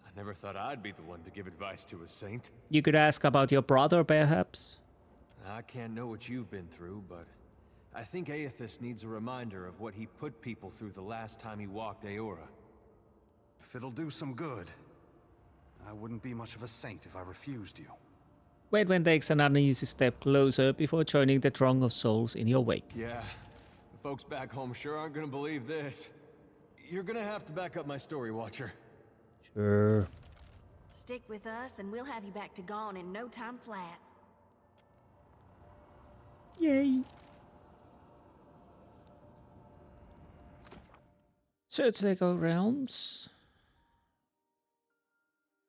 [SPEAKER 2] I never thought I'd be the one to give advice to a saint.
[SPEAKER 1] You could ask about your brother, perhaps?
[SPEAKER 2] I can't know what you've been through, but I think Eothas needs a reminder of what he put people through the last time he walked Eora.
[SPEAKER 14] If it'll do some good, I wouldn't be much of a saint if I refused you.
[SPEAKER 1] Wedwen takes an uneasy step closer before joining the throng of souls in your wake.
[SPEAKER 2] Yeah, the folks back home sure aren't gonna believe this. You're gonna have to back up my story, Watcher.
[SPEAKER 1] Sure.
[SPEAKER 4] Stick with us and we'll have you back to Gone in no time flat.
[SPEAKER 1] Yay. Search Echo Realms.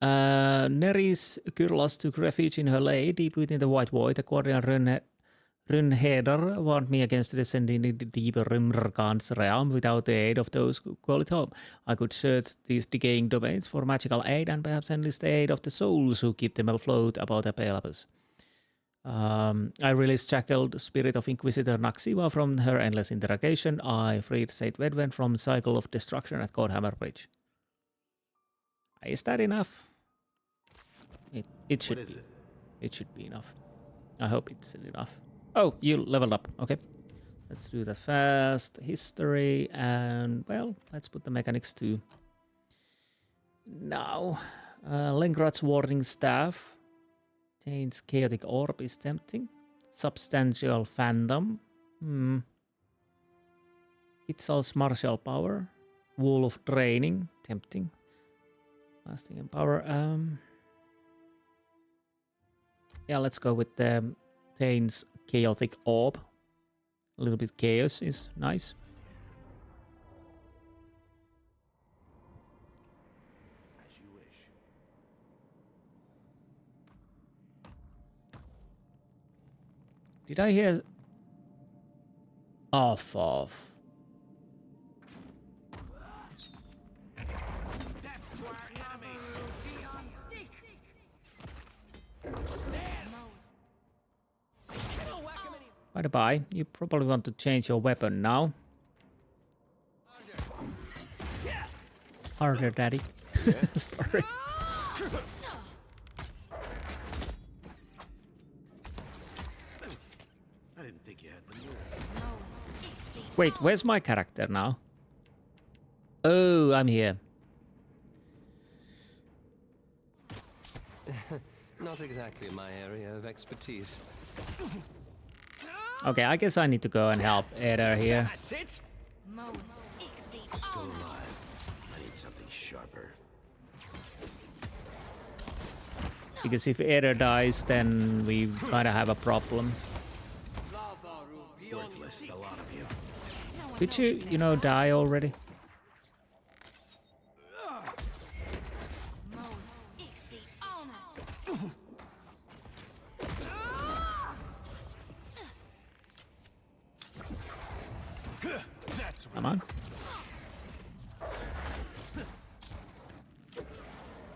[SPEAKER 1] Neris Kyrlas took refuge in her lay deep within the White Void. The Guardian Runheder warned me against descending into the deeper Rimrgan's realm without the aid of those who call it home. I could search these decaying domains for magical aid and perhaps enlist the aid of the souls who keep them afloat about the Pelopus. I released shackled spirit of Inquisitor Naxiva from her endless interrogation. I freed Saint Wedwen from the cycle of destruction at Godhammer Bridge. Is that enough? It should be. It should be enough. I hope it's enough. Oh, you leveled up. Okay. Let's do that fast. History and, well, let's put the mechanics too. Now, Lengrad's Warning Staff. Tain's Chaotic Orb is tempting. Substantial Phantom. Itzal's Martial Power. Wall of Training. Tempting. Lasting in power. Yeah, let's go with the Tain's Chaotic Orb. A little bit chaos is nice.
[SPEAKER 12] As you wish.
[SPEAKER 1] Did I hear? Off. By the by, you probably want to change your weapon now. Harder, Daddy. Sorry.
[SPEAKER 12] I didn't think you had the nerve.
[SPEAKER 1] Wait, where's my character now? Oh, I'm here.
[SPEAKER 17] Not exactly my area of expertise.
[SPEAKER 1] Okay, I guess I need to go and help Eder here.
[SPEAKER 12] That's it. Still alive. I need something sharper.
[SPEAKER 1] Because if Eder dies, then we kind of have a problem.
[SPEAKER 12] Worthless, the lot of you.
[SPEAKER 1] Did you know, die already? Come on.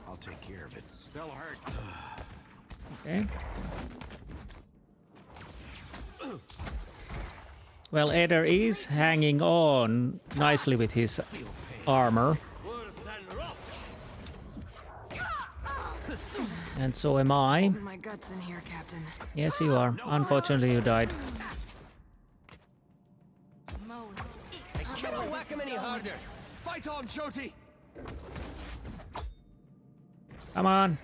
[SPEAKER 12] I'll take care of it. They'll hurt.
[SPEAKER 1] Okay. Well, Eder is hanging on nicely with his armor. And so am I.
[SPEAKER 11] My guts in here, Captain.
[SPEAKER 1] Yes, you are. Unfortunately, you died.
[SPEAKER 3] Don't whack him any harder. Fight on, Joti.
[SPEAKER 1] Come on.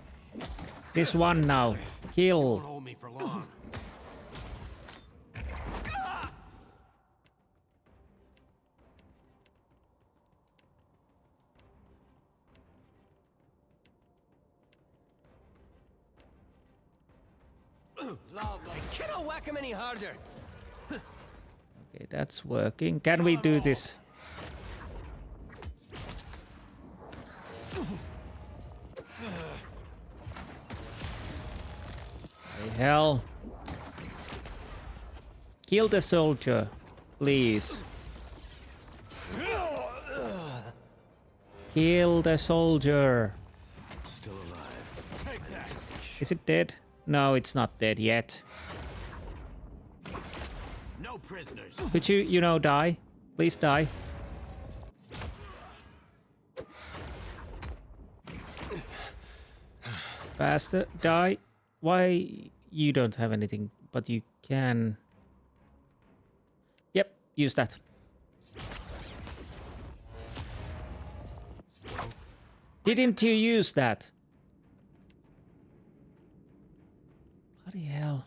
[SPEAKER 1] This one now. Kill.
[SPEAKER 12] Won't hold me for long. I cannot whack him any harder.
[SPEAKER 1] Okay, that's working. Can we do this? The hell. Kill the soldier, please. Kill the soldier.
[SPEAKER 12] Still alive. Take that.
[SPEAKER 1] Is it dead? No, it's not dead yet.
[SPEAKER 12] No prisoners.
[SPEAKER 1] Could you know, die? Please die. Faster, die. Why you don't have anything, but you can. Yep, use that. Didn't you use that? Bloody hell.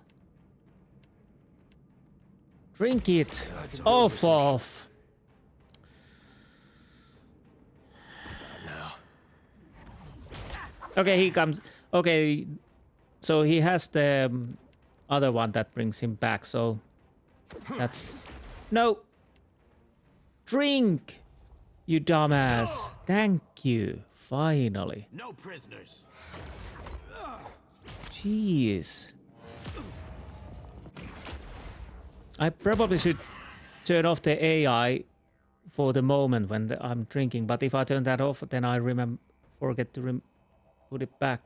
[SPEAKER 1] Drink it. Off. Okay, he comes. Okay, so he has the other one that brings him back, so that's... No! Drink! You dumbass. Thank you. Finally.
[SPEAKER 12] No prisoners.
[SPEAKER 1] Jeez. I probably should turn off the AI for the moment when I'm drinking, but if I turn that off, then I forget to put it back.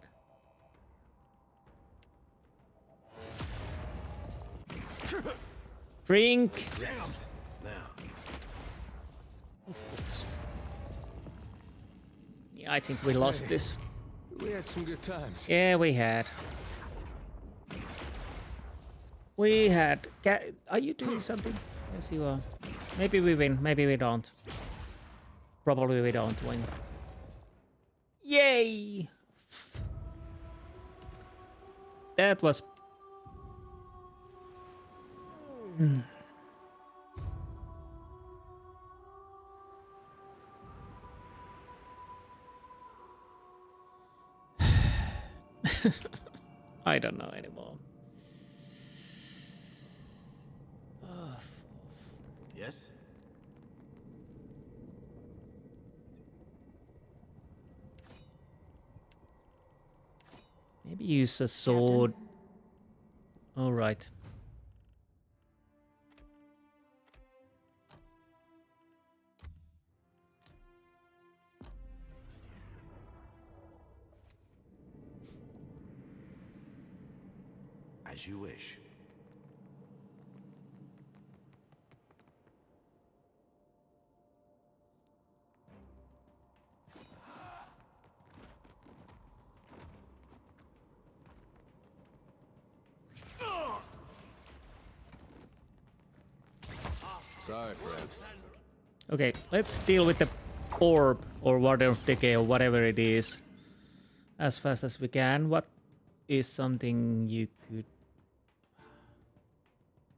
[SPEAKER 1] Drink.
[SPEAKER 12] Now.
[SPEAKER 1] Of course. Yeah, I think we lost this.
[SPEAKER 2] We had some good times.
[SPEAKER 1] Yeah, we had. We had. Are you doing something? Yes, you are. Maybe we win. Maybe we don't. Probably we don't win. Yay! That was... I don't know anymore.
[SPEAKER 12] Yes?
[SPEAKER 1] Maybe use a sword. All right.
[SPEAKER 12] As you wish.
[SPEAKER 2] Sorry, friend.
[SPEAKER 1] Okay, let's deal with the orb or water of decay or whatever it is as fast as we can. What is something you could...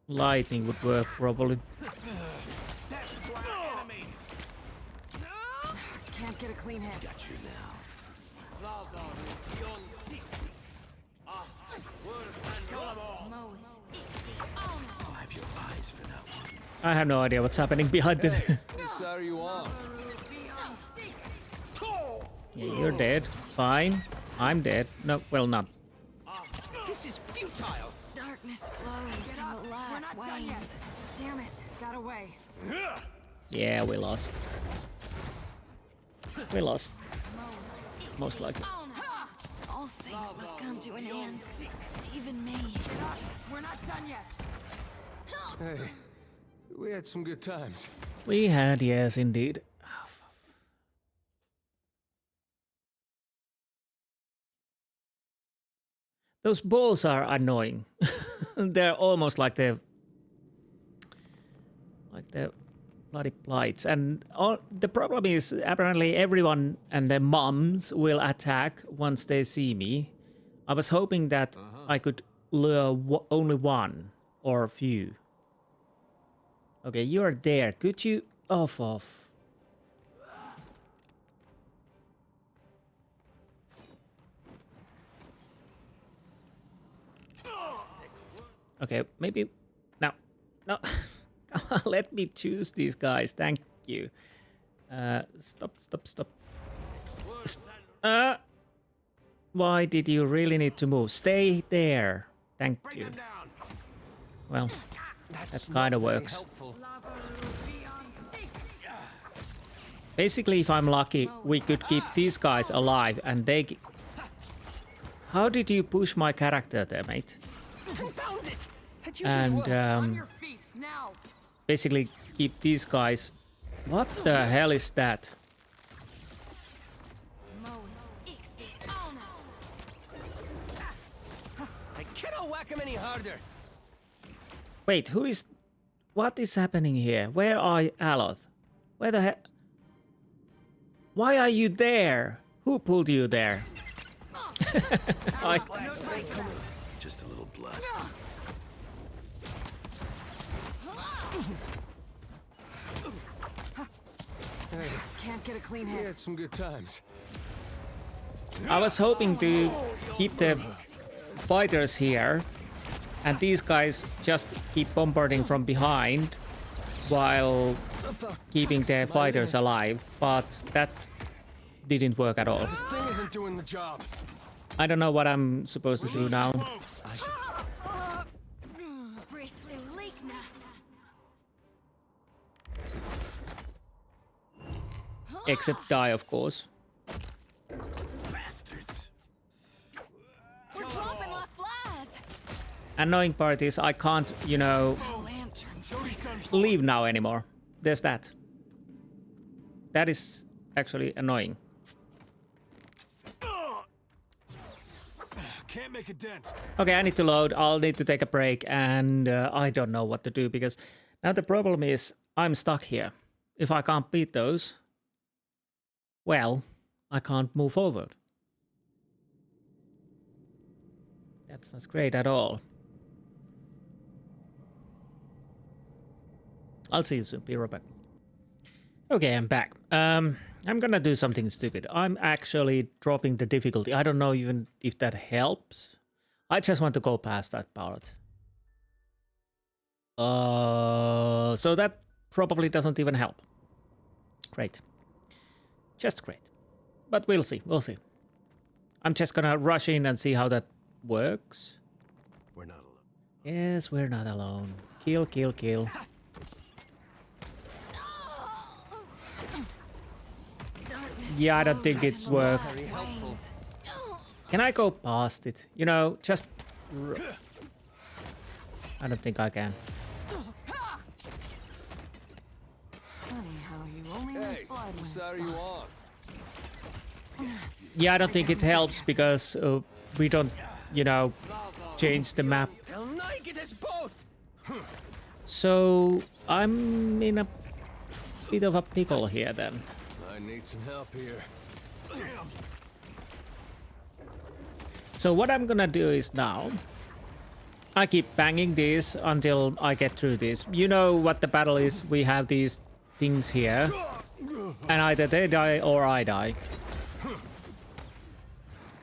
[SPEAKER 1] Lightning would work probably.
[SPEAKER 11] Can't get a clean hit.
[SPEAKER 12] Got you now. I'll have your eyes for that one.
[SPEAKER 1] I have no idea what's happening behind it.
[SPEAKER 2] Whose side are you on?
[SPEAKER 1] Yeah, you're dead. Fine. I'm dead. No, well, not.
[SPEAKER 12] This is futile.
[SPEAKER 4] Darkness flows and the light wanes.
[SPEAKER 11] Damn it, got away.
[SPEAKER 1] Yeah, we lost. We lost. Most likely.
[SPEAKER 4] All things must come to an end. Even me.
[SPEAKER 11] We're not done yet.
[SPEAKER 2] Hey, we had some good times.
[SPEAKER 1] We had, yes, indeed. Those balls are annoying. They're almost like the bloody blights. And the problem is apparently everyone and their mums will attack once they see me. I was hoping that I could lure only one or a few. Okay, you're there. Could you off? Okay, maybe... No. No. Come on, let me choose these guys. Thank you. Stop. Why did you really need to move? Stay there. Thank you. Well, that kind of works. Basically, if I'm lucky, we could keep these guys alive and they... How did you push my character there, mate? And basically keep these guys... What the hell is that?
[SPEAKER 12] I cannot whack him any harder.
[SPEAKER 1] Wait, who is... What is happening here? Where are Eothas? Where the hell... Why are you there? Who pulled you there?
[SPEAKER 12] Just a little blood.
[SPEAKER 11] Can't get a clean hit.
[SPEAKER 2] We had some good times.
[SPEAKER 1] I was hoping to keep the fighters here and these guys just keep bombarding from behind while keeping their fighters alive, but that didn't work at all.
[SPEAKER 2] This thing isn't doing the job.
[SPEAKER 1] I don't know what I'm supposed to do now. Except die, of course.
[SPEAKER 4] We're dropping like flies.
[SPEAKER 1] Annoying part is I can't, you know, leave now anymore. There's that. That is actually annoying.
[SPEAKER 10] Can't make a dent.
[SPEAKER 1] Okay, I need to load. I'll need to take a break, and I don't know what to do because now the problem is I'm stuck here. If I can't beat those, well, I can't move forward. That's not great at all. I'll see you soon. Be right back. Okay, I'm back. I'm gonna do something stupid. I'm actually dropping the difficulty. I don't know even if that helps. I just want to go past that part. So that probably doesn't even help. Great. Just great. But we'll see. We'll see. I'm just gonna rush in and see how that works.
[SPEAKER 2] We're not alone.
[SPEAKER 1] Yes, we're not alone. Kill, kill, kill. Yeah, I don't think it worked. Can I go past it? You know, just... I don't think I can. Yeah, I don't think it helps because we don't, you know, change the map. So I'm in a bit of a pickle here then.
[SPEAKER 2] I need some help here.
[SPEAKER 1] So what I'm gonna do is now I keep banging this until I get through this. You know what the battle is. We have these things here and either they die or I die.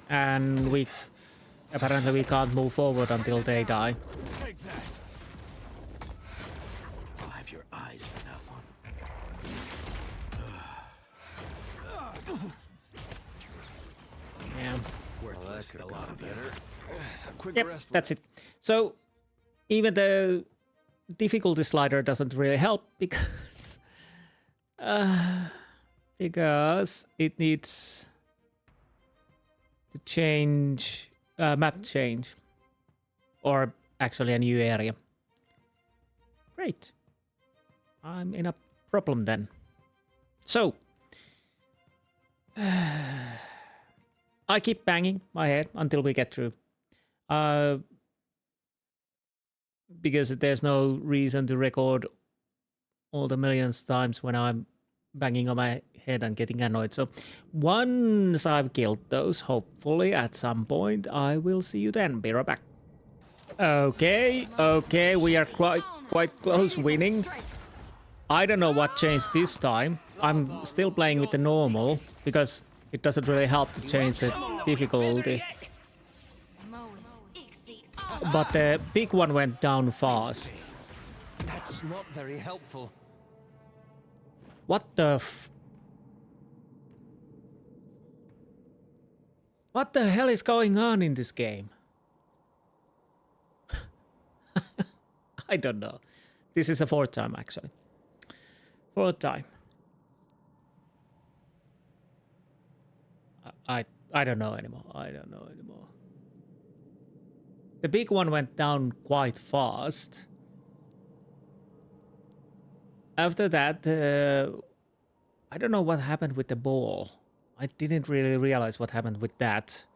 [SPEAKER 1] And we apparently we can't move forward until they die.
[SPEAKER 12] Take that. I'll have your eyes for that one.
[SPEAKER 1] Yeah.
[SPEAKER 2] Well, that could have gone better.
[SPEAKER 1] Yep, that's it. So even the difficulty slider doesn't really help because it needs to change map change, or actually a new area. Great. I'm in a problem then. So I keep banging my head until we get through. Because there's no reason to record all the millions times when I'm banging on my head and getting annoyed. So once I've killed those, hopefully at some point, I will see you then. Be right back. Okay, we are quite close winning. I don't know what changed this time. I'm still playing with the normal because it doesn't really help to change the difficulty. but the big one went down fast.
[SPEAKER 17] That's not very helpful.
[SPEAKER 1] What the What the hell is going on in this game? I don't know. This is the fourth time, actually. Fourth time. I don't know anymore. I don't know anymore. The big one went down quite fast. After that, I don't know what happened with the ball. I didn't really realize what happened with that.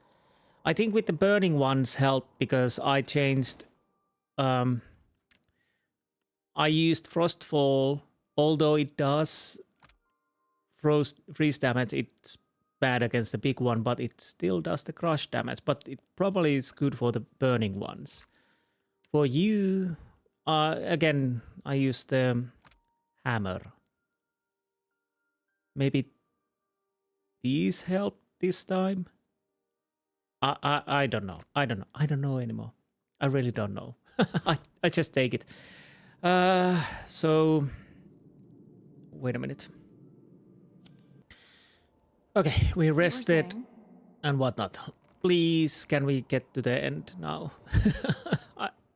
[SPEAKER 1] I think with the burning ones helped because I changed... I used Frostfall, although it does freeze damage, it's bad against the big one, but it still does the crush damage, but it probably is good for the burning ones. For you, again, I used the hammer. Maybe these help this time? I don't know. I don't know anymore. I really don't know. I just take it. So wait a minute. Okay, we rested and whatnot. Please, can we get to the end now?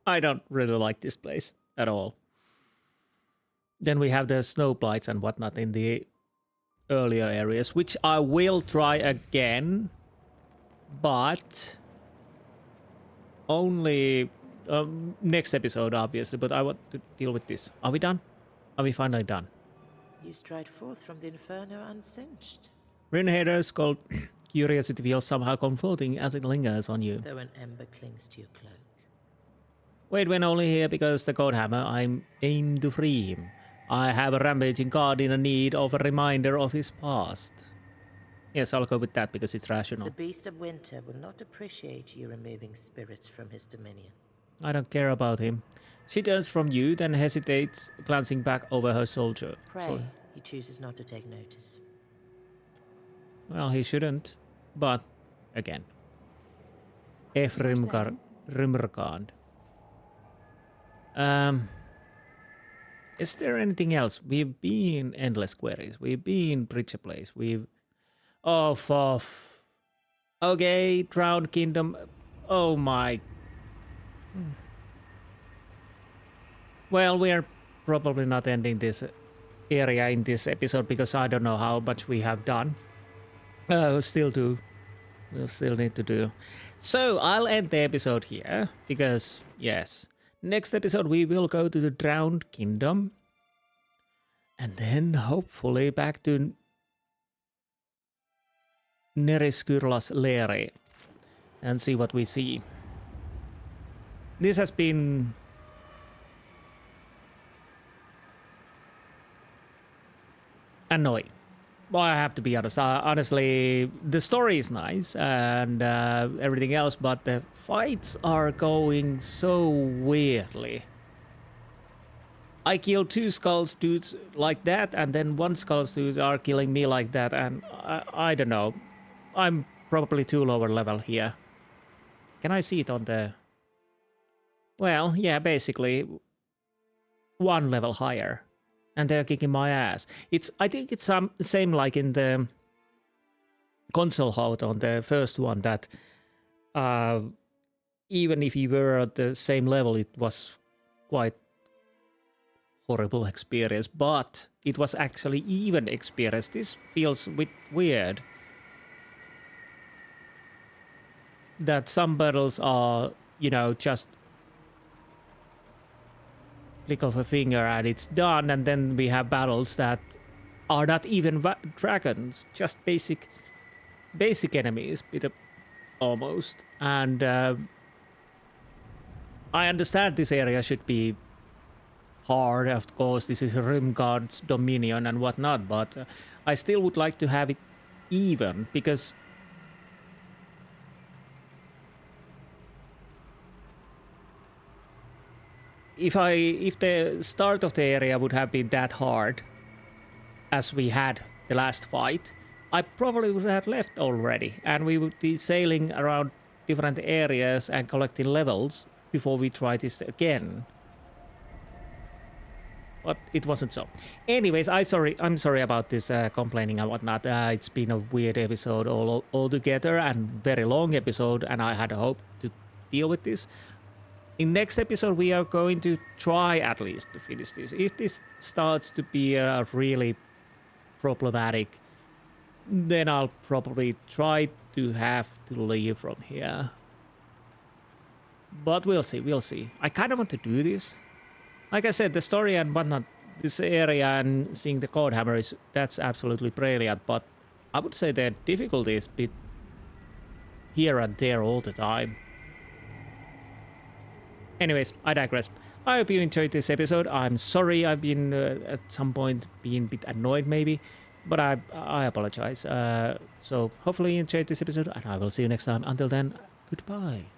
[SPEAKER 1] I don't really like this place at all. Then we have the snow blights and whatnot in the earlier areas, which I will try again, but only next episode, obviously. But I want to deal with this. Are we done? Are we finally done?
[SPEAKER 8] You stride forth from the inferno unsinged.
[SPEAKER 1] Rinhader's cold curiosity feels somehow comforting as it lingers on you.
[SPEAKER 8] Though an ember clings to your cloak.
[SPEAKER 1] Wait, when only here because the Godhammer, I'm aimed to free him. I have a rampaging god in need of a reminder of his past. Yes, I'll go with that because it's rational.
[SPEAKER 8] The beast of winter will not appreciate you removing spirits from his dominion.
[SPEAKER 1] I don't care about him. She turns from you, then hesitates, glancing back over her soldier.
[SPEAKER 8] Pray, he chooses not to take notice.
[SPEAKER 1] Well, he shouldn't, but again. Rimmerkand. Is there anything else? We've been Endless Queries. We've been Bridge Place. We've... Okay, Drowned Kingdom. Oh my... Well, we are probably not ending this area in this episode because I don't know how much we have done. We'll still need to do. So I'll end the episode here because, yes, next episode we will go to the Drowned Kingdom and then hopefully back to Neriskurlas Leiri and see what we see. This has been annoying. Well, I have to be honest. Honestly, the story is nice and everything else, but the fights are going so weirdly. I killed 2 Skulls dudes like that, and then 1 Skulls dudes are killing me like that, and I don't know. I'm probably too lower level here. Can I see it on the... Well, yeah, basically 1 level higher. And they're kicking my ass. I think it's same like in the console HUD on the first one, that even if you were at the same level, it was quite horrible experience, but it was actually even experience. This feels a bit weird. That some battles are, you know, just click of a finger and it's done, and then we have battles that are not even dragons, just basic enemies, almost. And I understand this area should be hard, of course, this is Rimgard's dominion and whatnot, but I still would like to have it even, because if the start of the area would have been that hard as we had the last fight, I probably would have left already, and we would be sailing around different areas and collecting levels before we try this again. But it wasn't so. Anyways, I'm sorry about this complaining and whatnot. It's been a weird episode altogether and very long episode, and I had a hope to deal with this. In next episode, we are going to try at least to finish this. If this starts to be really problematic, then I'll probably try to have to leave from here. But we'll see. I kind of want to do this. Like I said, the story and whatnot, this area and seeing the Godhammer that's absolutely brilliant, but I would say the difficulty is a bit here and there all the time. Anyways, I digress. I hope you enjoyed this episode. I'm sorry I've been at some point being a bit annoyed maybe, but I apologize. So hopefully you enjoyed this episode, and I will see you next time. Until then, goodbye.